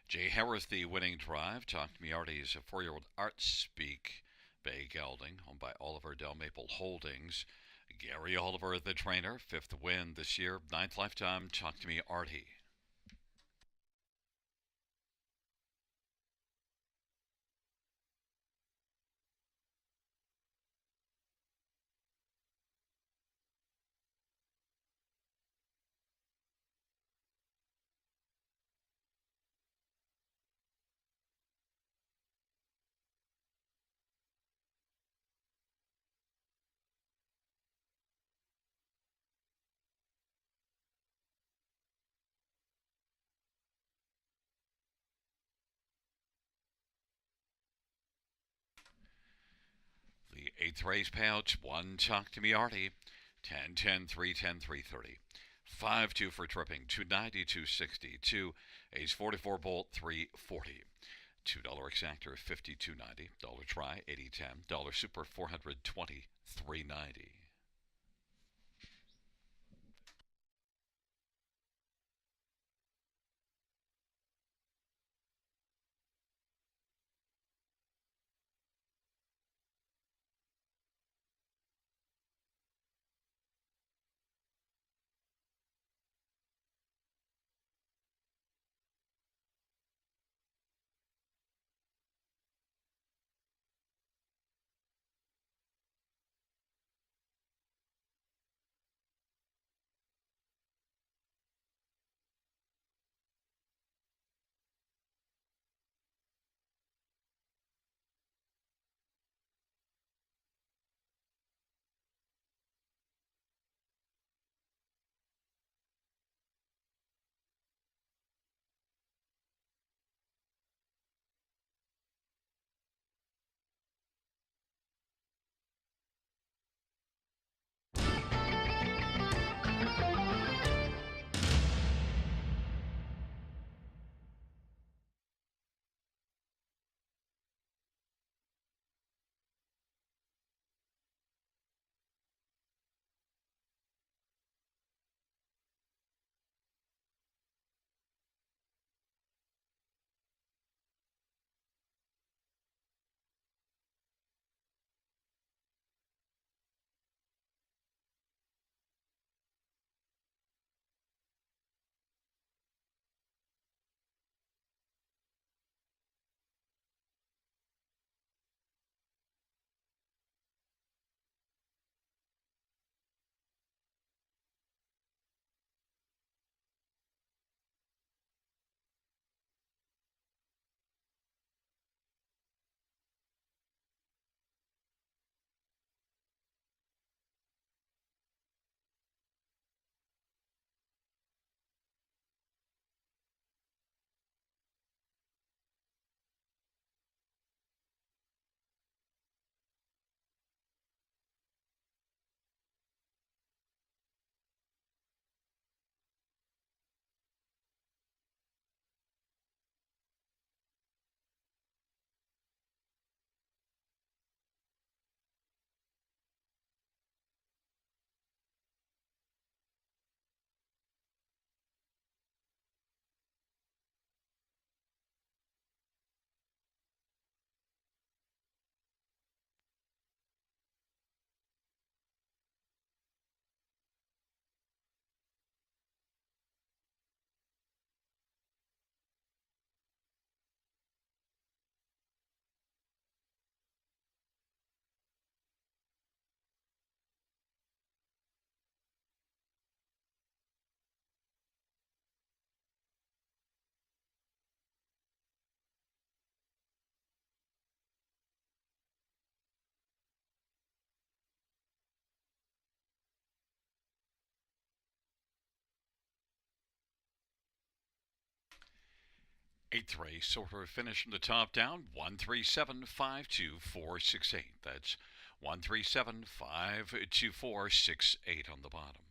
Jay Harris, the winning drive. Talk to Me Artie is a 4-year-old Art Speak Bay Gelding, owned by Oliver Del Maple Holdings. Gary Oliver, the trainer, 5th win this year, 9th lifetime. Talk to Me Artie. The 8th race payouts, 1 Talk to Me Artie, 10-10, 3-10, 330. 5-2 for tripping, 290, 260. 2 Ace 44 Bolt, 340. $2 exactor, 52.90. Dollar try, 80.10. Dollar super, 420, 390. Eighth race, sort of finish from the top down, 137-52468. That's 137-52468 on the bottom.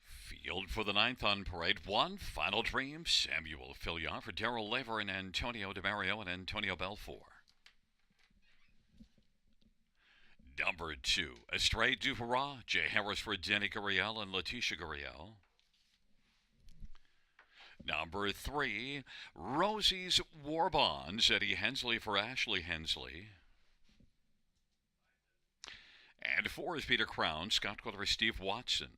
Field for the ninth on parade. One, Final Dream, Samuel Fillion for Daryl Laver and Antonio DeMario and Antonio Belfour. Number 2, Estrade du Hurrah, Jay Harris for Denny Gurriel and Letitia Gurriel. Number 3, Rosie's War Bonds, Eddie Hensley for Ashley Hensley. And 4 is Peter Crown, Scott Quiller for Steve Watson.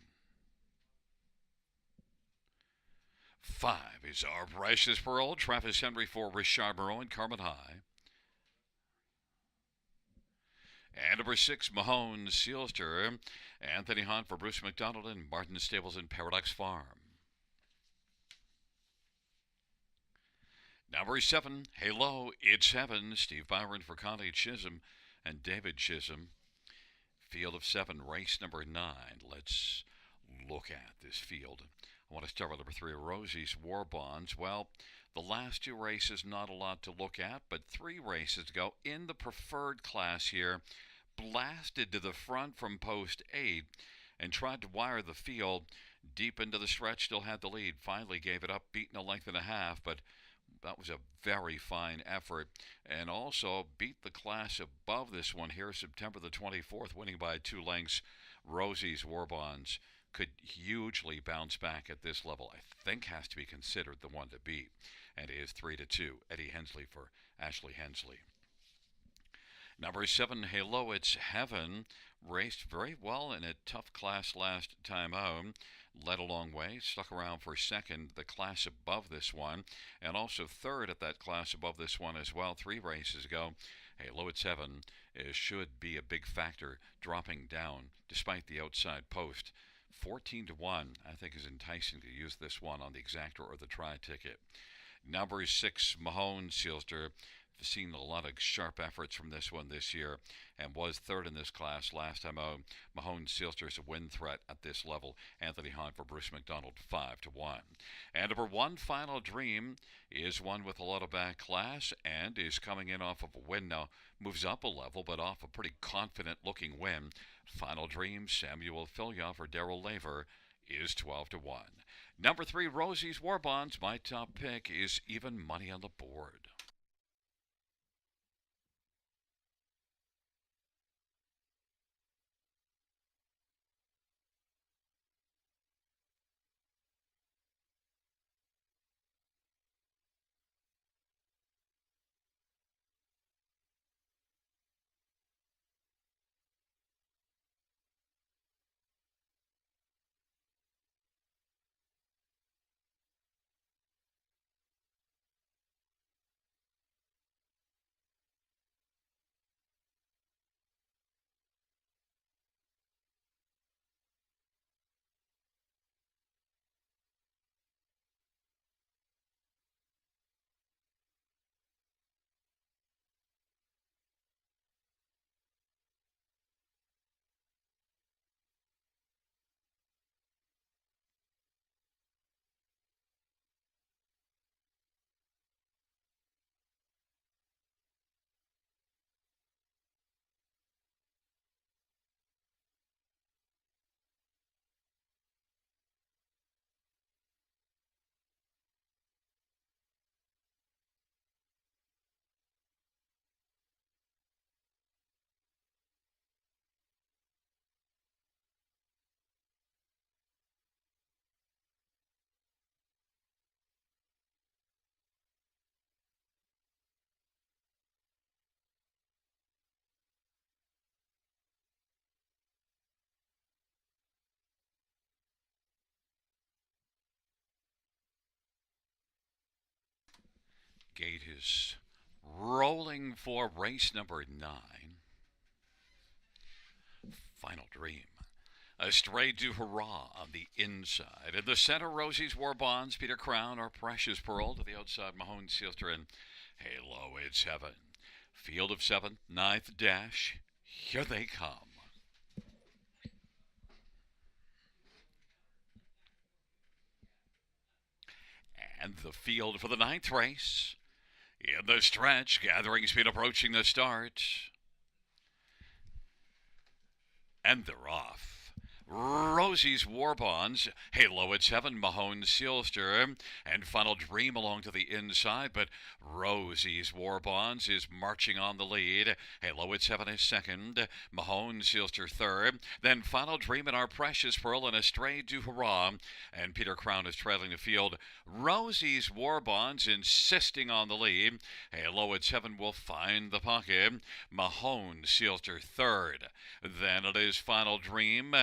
5 is Our Precious Pearl, Travis Henry for Richard Moreau and Carmen High. And number 6, Mahone Sealster, Anthony Hunt for Bruce McDonald and Martin Stables and Paradox Farm. Number 7, Hello, It's Heaven, Steve Byron for Connie Chisholm and David Chisholm. Field of 7, race number 9. Let's look at this field. I want to start with number 3, Rosie's War Bonds. Well, the last 2 races, not a lot to look at, but 3 races to go in the preferred class here. Blasted to the front from post 8 and tried to wire the field deep into the stretch, still had the lead. Finally gave it up, beaten a length and a half, but that was a very fine effort. And also beat the class above this one here, September the 24th, winning by 2 lengths. Rosie's War Bonds could hugely bounce back at this level. I think has to be considered the one to beat, and it is 3-2. Eddie Hensley for Ashley Hensley. Number 7, Hello, It's Heaven, raced very well in a tough class last time out. Led a long way, stuck around for second, the class above this one, and also third at that class above this one as well 3 races ago. Hello, It's Heaven should be a big factor, dropping down despite the outside post. 14-1, I think, is enticing to use this one on the exactor or the try ticket. Number 6, Mahone Sealster. Seen a lot of sharp efforts from this one this year and was third in this class last time out. Mahone Sealster's a win threat at this level. Anthony Hunt for Bruce McDonald, 5-1. And number 1, Final Dream, is one with a lot of back class and is coming in off of a win now. Moves up a level, but off a pretty confident looking win. Final Dream, Samuel Fillion for Daryl Laver, is 12-1. Number 3, Rosie's War Bonds. My top pick is even money on the board. Gate is rolling for race number 9. Final Dream. Estrade du Hurrah on the inside. In the center, Rosie's War Bonds, Peter Crown, Our Precious Pearl. To the outside, Mahone Sealster and Hello, It's Heaven. Field of 7, 9th dash. Here they come. And the field for the 9th race In the stretch, gathering speed approaching the start. And they're off. Rosie's War Bonds, Halo at 7, Mahone Sealster, and Final Dream along to the inside, but Rosie's War Bonds is marching on the lead. Halo at 7 is second, Mahone Sealster third, then Final Dream and Our Precious Pearl and Astray du Hurrah, and Peter Crown is trailing the field. Rosie's War Bonds insisting on the lead. Halo at 7 will find the pocket. Mahone Sealster third. Then it is Final Dream.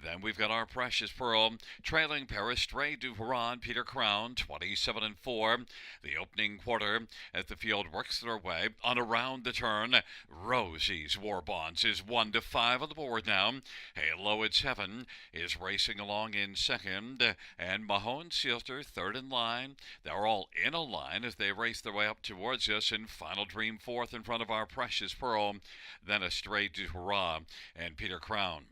Then we've got Our Precious Pearl, trailing Paris Stray du Huron, Peter Crown, 27 and 4. The opening quarter as the field works their way on around the turn. Rosie's War Bonds is 1 to 5 on the board now. Halo at 7 is racing along in second, and Mahone Sealster third in line. They're all in a line as they race their way up towards us, and Final Dream fourth in front of Our Precious Pearl. Then Astray du Hurrah and Peter Crown.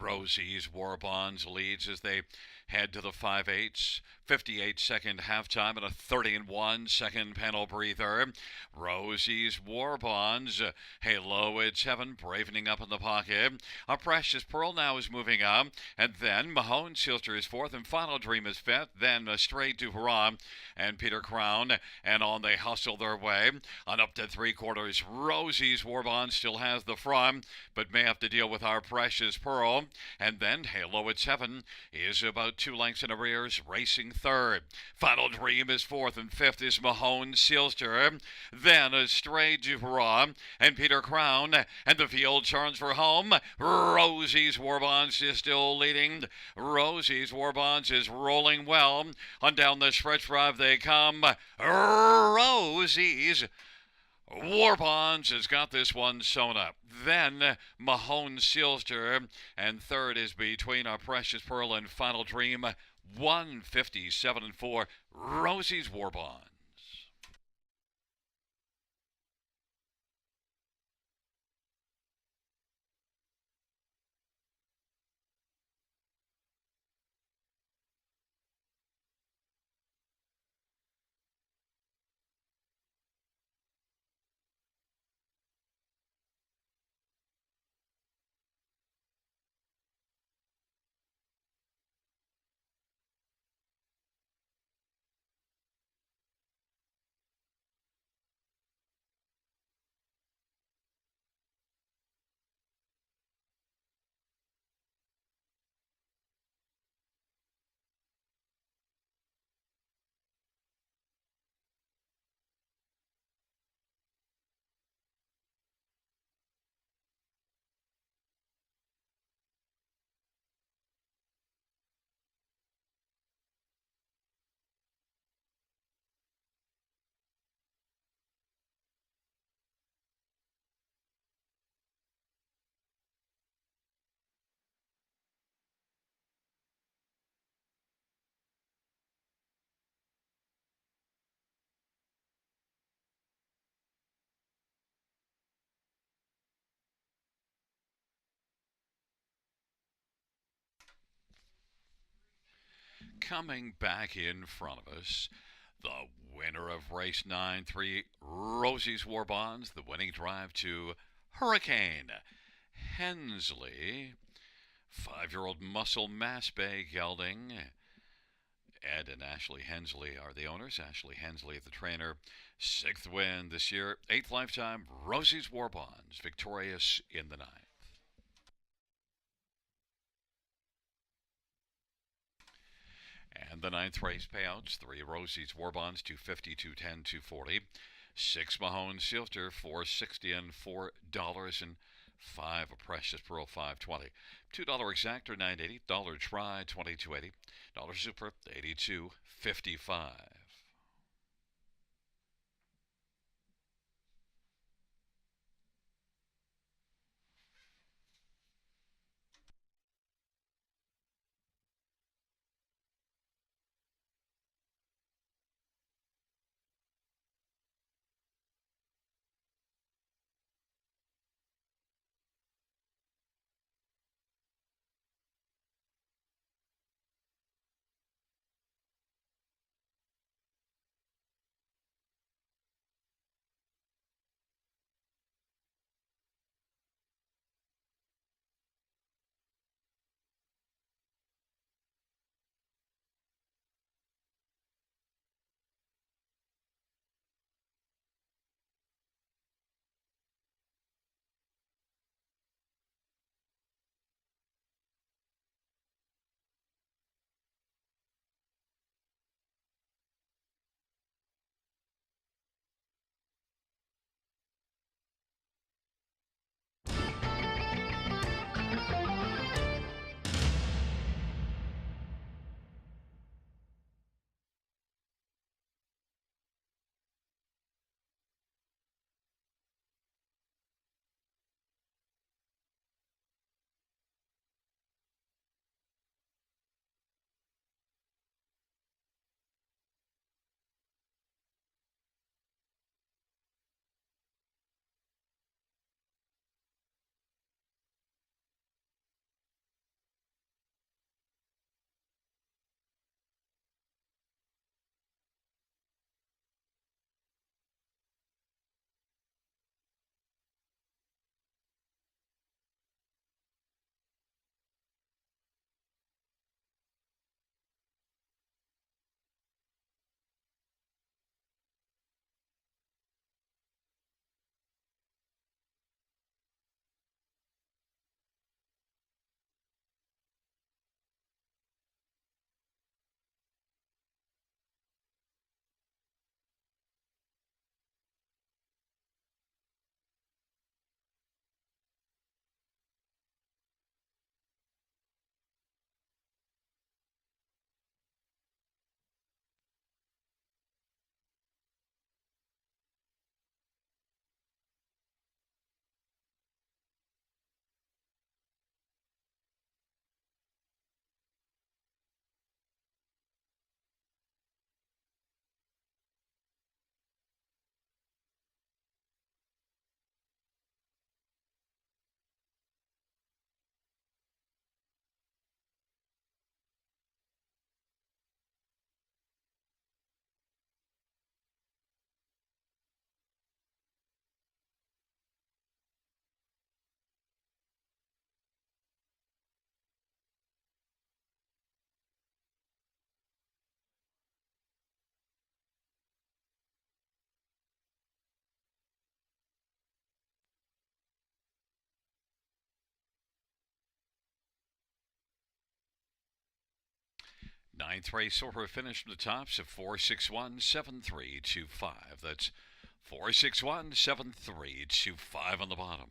Rosie's War Bonds leads as they head to the 5/8, 58-second halftime and a 30-1 second panel breather. Rosie's War Bonds, Halo at 7, bravening up in the pocket. Our Precious Pearl now is moving up, and then Mahone Sealster is fourth, and Final Dream is fifth. Then Astray du Hurrah and Peter Crown, and on they hustle their way on up to three-quarters. Rosie's War Bonds still has the front, but may have to deal with Our Precious Pearl. And then Halo at 7 is about 2 lengths in arrears, racing third. Final Dream is fourth, and fifth is Mahone Sealster. Then Astray du Hurrah and Peter Crown, and the field turns for home. Rosie's War Bonds is still leading. Rosie's War Bonds is rolling well. On down the stretch drive they come. Rosie's War Bonds has got this one sewn up. Then Mahone Sealster, and third is between Our Precious Pearl and Final Dream. 157 and 4. Rosie's War Bonds. Coming back in front of us, the winner of race 9-3, Rosie's War Bonds, the winning drive to Hurricane Hensley. 5-year-old Muscle Mass Bay gelding. Ed and Ashley Hensley are the owners. Ashley Hensley, the trainer. 6th win this year. 8th lifetime. Rosie's War Bonds, victorious in the 9th. And the 9th race payouts: 3 Rosie's War Bonds, 250, 210, 240. 6 Mahone Sealster, 460 and $4 and 5 a Precious Pearl, 520. $2 exactor, 980. Dollar try, 22.80. Dollar super, 82.55. Ninth race order finish from the tops of 4617325. That's 4617325 on the bottom.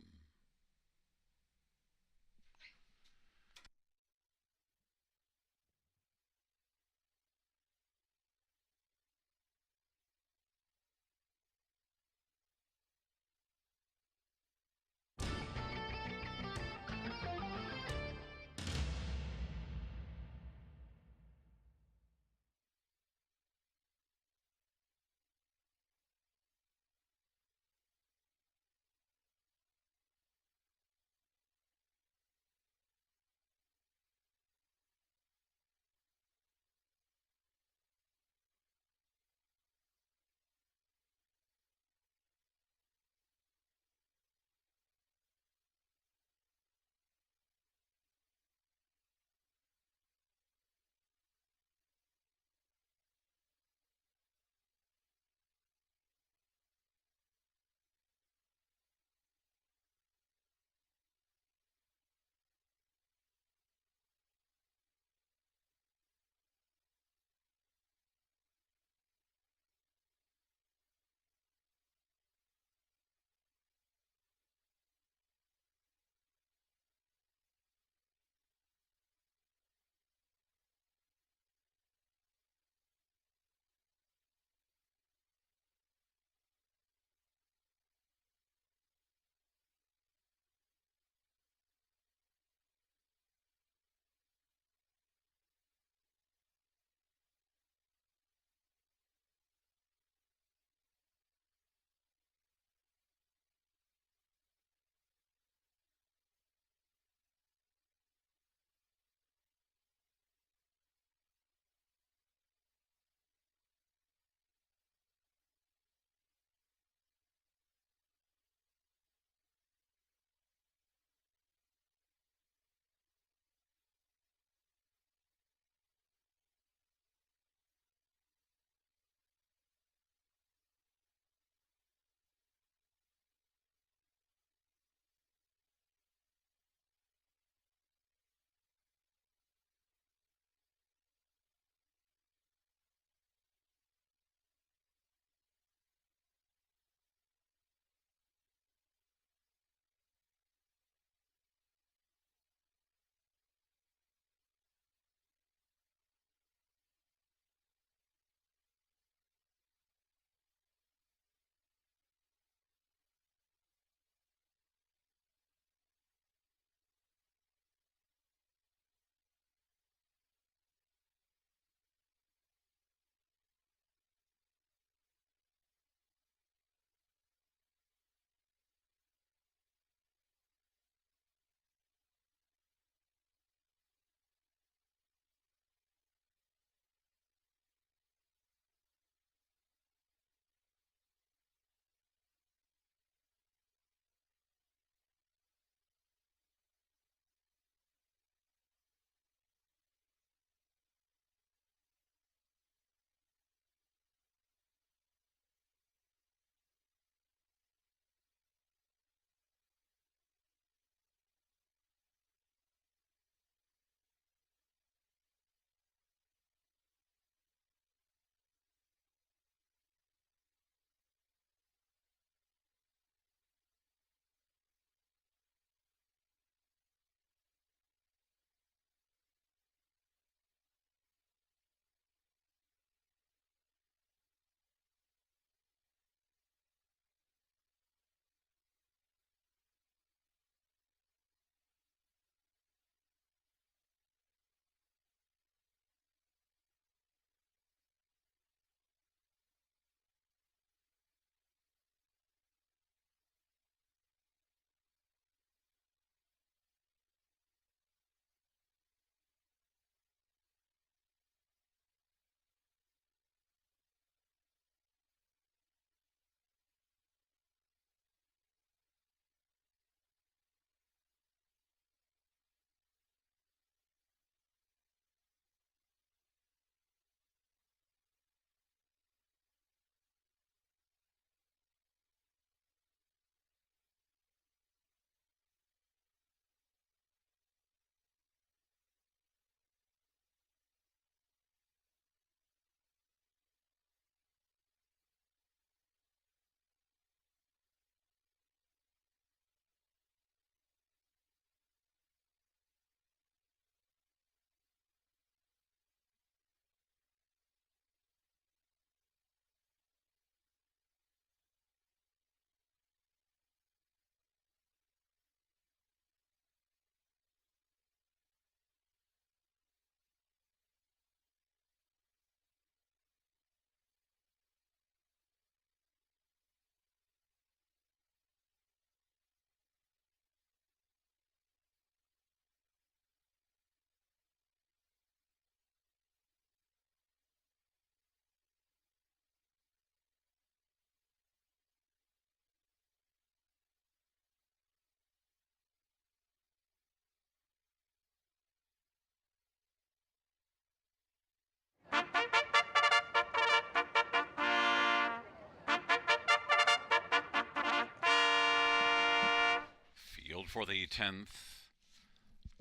For the 10th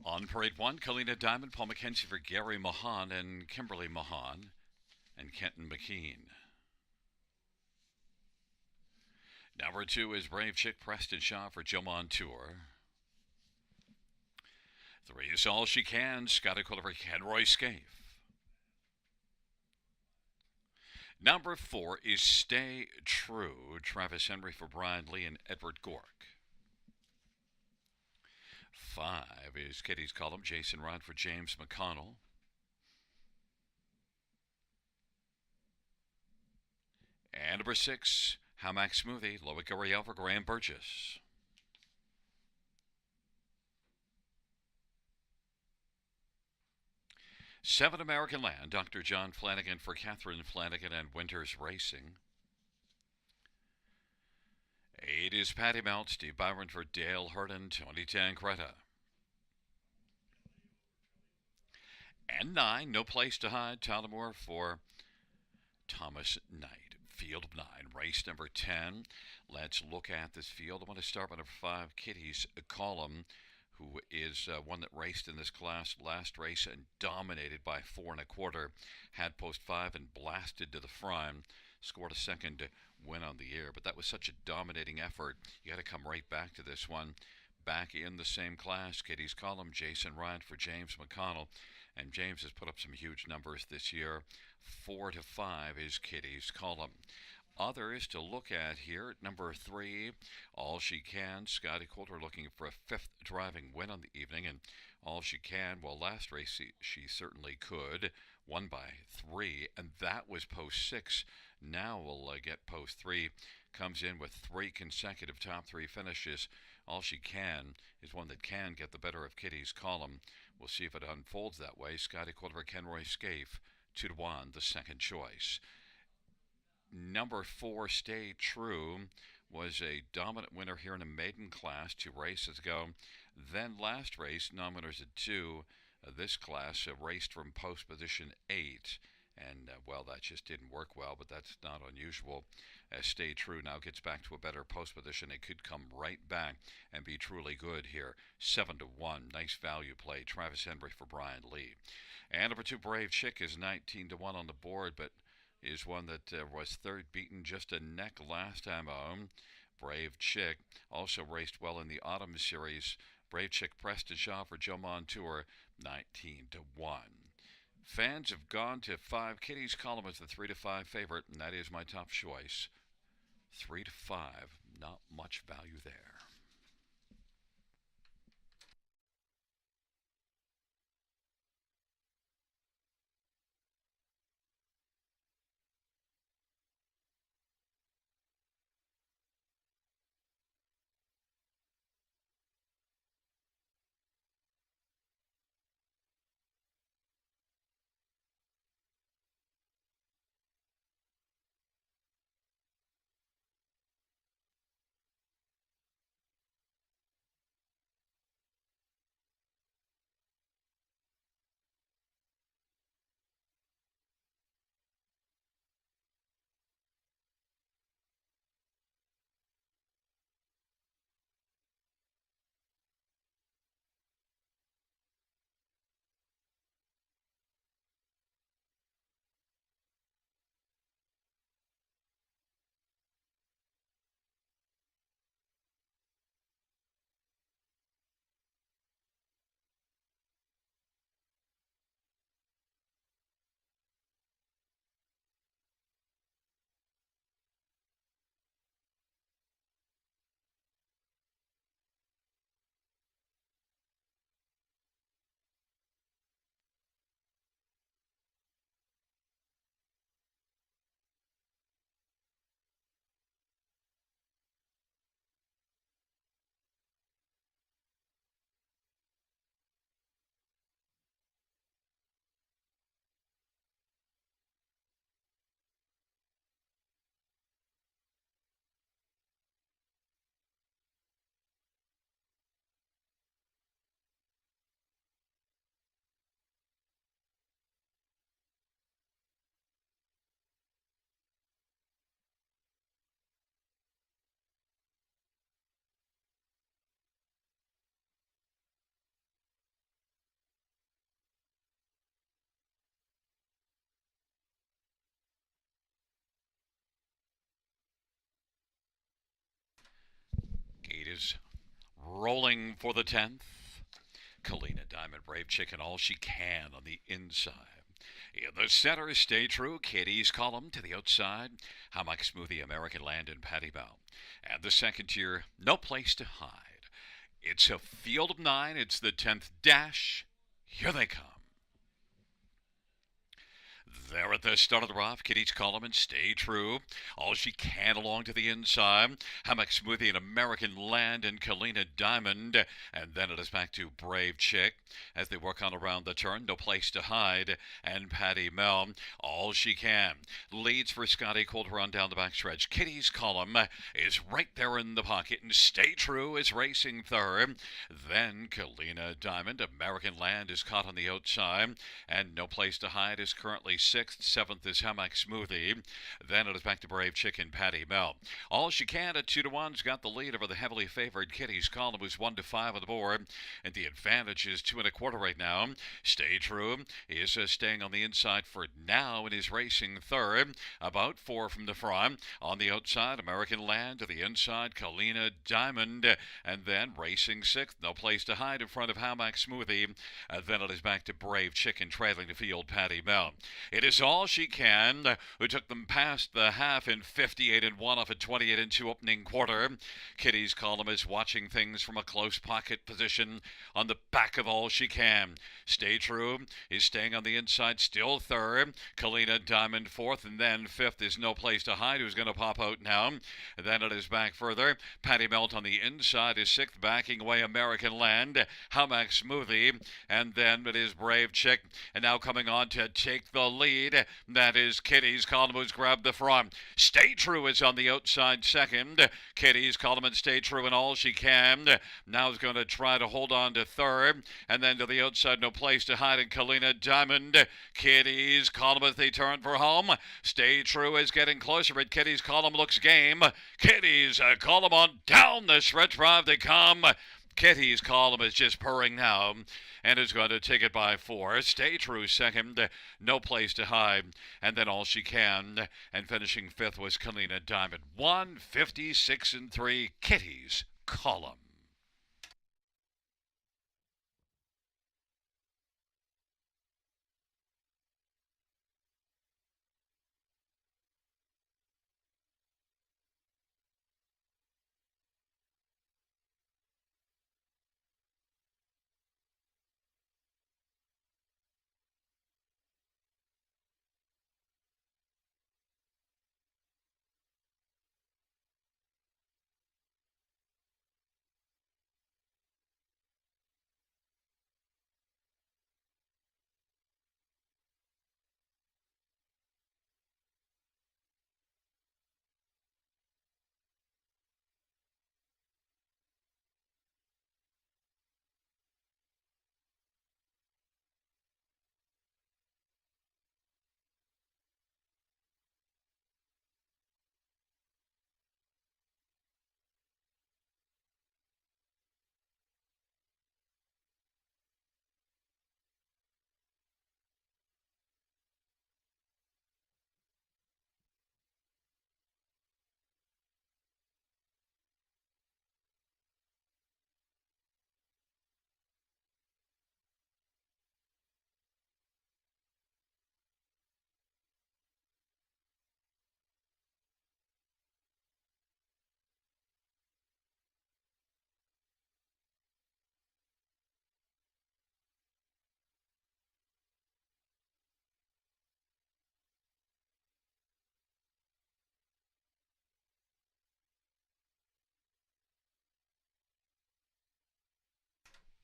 on parade 1, Kalina Diamond, Paul McKenzie for Gary Mahan and Kimberly Mahan and Kenton McKean. Number 2 is Brave Chick Preston Shaw for Joe Montour. 3 is All She Can, Scotty Quilliver, Kenroy Scaife. Number 4 is Stay True, Travis Henry for Brian Lee and Edward Gork. 5 is Kitty's Column, Jason Rod for James McConnell. And number 6, Hamac Smoothie, Loic Ariel for Graham Burgess. Seven American Land, Dr. John Flanagan for Catherine Flanagan and Winters Racing. 8 is Patty Mount, Steve Byron for Dale Hurden, Tony Tancreta. And 9, No Place to Hide, Tullamore for Thomas Knight. Field of 9, race number 10. Let's look at this field. I want to start with number 5, Kitty's Column, who is one that raced in this class last race and dominated by 4 1/4. Had post 5 and blasted to the front. Scored a second win on the year, but that was such a dominating effort. You got to come right back to this one. Back in the same class, Kitty's Column, Jason Ryan for James McConnell. And James has put up some huge numbers this year. 4 to 5 is Kitty's Column. Others to look at here, number 3, All She Can, Scotty Coulter looking for a 5th driving win on the evening, and All She Can, well, last race she certainly could, won by 3, and that was post 6. Now we'll get post 3, comes in with 3 consecutive top 3 finishes. All She Can is one that can get the better of Kitty's Column. We'll see if it unfolds that way. Scotty Coulter, Kenroy Scaife, 2 to 1, the second choice. Number 4, Stay True, was a dominant winner here in a maiden class 2 races ago. Then last race, non-winners at 2. This class raced from post position 8. And, well, that just didn't work well, but that's not unusual. As Stay True now gets back to a better post position, it could come right back and be truly good here. 7 to 1, nice value play. Travis Henry for Brian Lee. And number 2, Brave Chick is 19 to 1 on the board, but is one that was third beaten just a neck last time on. Brave Chick also raced well in the Autumn Series. Brave Chick Preston Shaw for Joe Montour, 19 to 1. Fans have gone to 5. Kitty's Column is the 3 to 5 favorite, and that is my top choice. 3 to 5, not much value there. is rolling for the 10th. Kalina Diamond Brave Chicken all she can on the inside. In the center, Stay True, Katie's Column to the outside, Hammock Smoothie, American Land, and Patty Bell. And the second tier, No Place to Hide. It's a field of 9. It's the 10th dash. Here they come. There at the start of the rough, Kitty's Column and Stay True. All she can along to the inside. Hammock Smoothie and American Land and Kalina Diamond. And then it is back to Brave Chick as they work on around the turn. No Place to Hide. And Patty Mel. All she can. Leads for Scotty Coulter on down the backstretch. Kitty's Column is right there in the pocket. And Stay True is racing third. Then Kalina Diamond. American Land is caught on the outside. And No Place to Hide is currently sixth. Seventh is Hammock Smoothie. Then it is back to Brave Chicken, Patty Mel. All she can at 2-1's got the lead over the heavily favored Kitty's Column, who's 1-5 on the board. And the advantage is 2 1/4 right now. Stay True is staying on the inside for now and is racing third. About 4 from the front. On the outside, American Land to the inside, Kalina Diamond. And then racing sixth. No Place to Hide in front of Hammock Smoothie. Then it is back to Brave Chicken trailing the field, Patty Mel. It is All She Can, who took them past the half in 58-1 off a 28-2 opening quarter. Kitty's Column is watching things from a close pocket position on the back of All She Can. Stay True is staying on the inside, still third. Kalina Diamond fourth, and then fifth is No Place to Hide, who's going to pop out now. Then it is back further. Patty Melt on the inside is sixth, backing away American Land. Hammock Smoothie, and then it is Brave Chick, and now coming on to take the lead. That is Kitty's Column, who's grabbed the front. Stay True is on the outside second. Kitty's Column and Stay True and All She Can. Now is going to try to hold on to third. And then to the outside, No Place to Hide and Kalina Diamond. Kitty's Column as they turn for home. Stay True is getting closer, but Kitty's Column looks game. Kitty's Column on down the stretch drive they come. Kitty's Column is just purring now and is going to take it by 4. Stay True second, No Place to Hide, and then All She Can. And finishing fifth was Kalina Diamond. 156-3, Kitty's Column.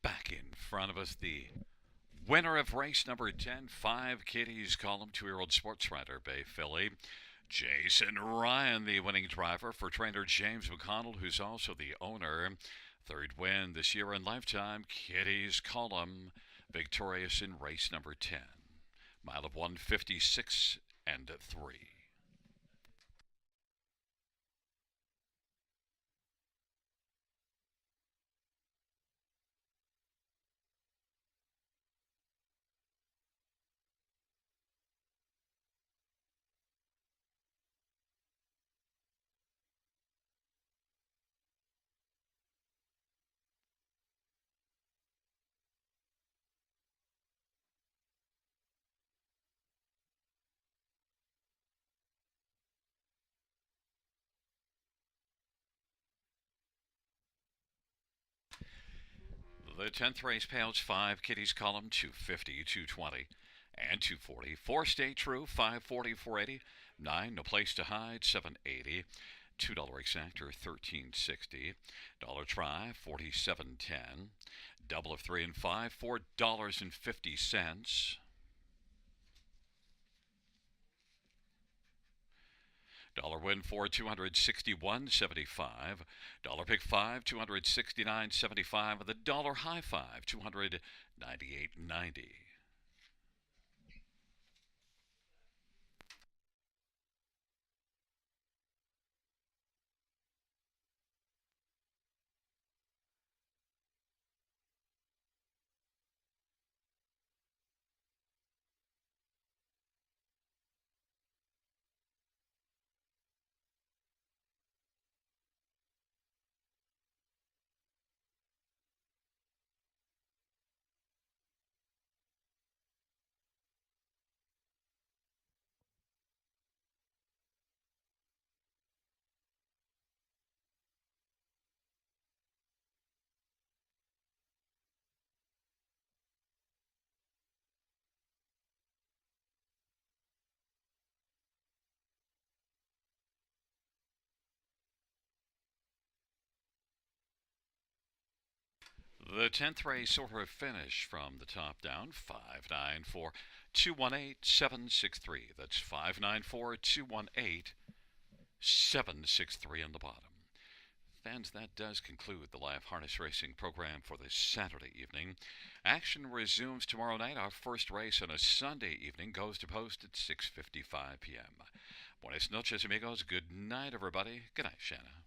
Back in front of us, the winner of race number 10, 5 Kitty's Column, 2-year-old sports rider, Bay Filly. Jason Ryan, the winning driver for trainer James McConnell, who's also the owner. Third win this year in lifetime, Kitty's Column, victorious in race number 10. Mile of 156 and 3. The 10th race pales 5, Kitty's Column 250, 220, and 240. 4 Stay True 540, 480. 9 No Place to Hide 780. $2 exactor 1360. Dollar try 47.10. Double of 3 and 5 $4.50. Dollar win for 261.75. Dollar pick 5 269.75. The dollar high 5 298.90. The 10th race order of finish from the top down 594 218 763. That's 594 218 763 on the bottom. Fans, that does conclude the live harness racing program for this Saturday evening. Action resumes tomorrow night. Our first race on a Sunday evening goes to post at 6:55 p.m. Buenas noches, amigos. Good night, everybody. Good night, Shanna.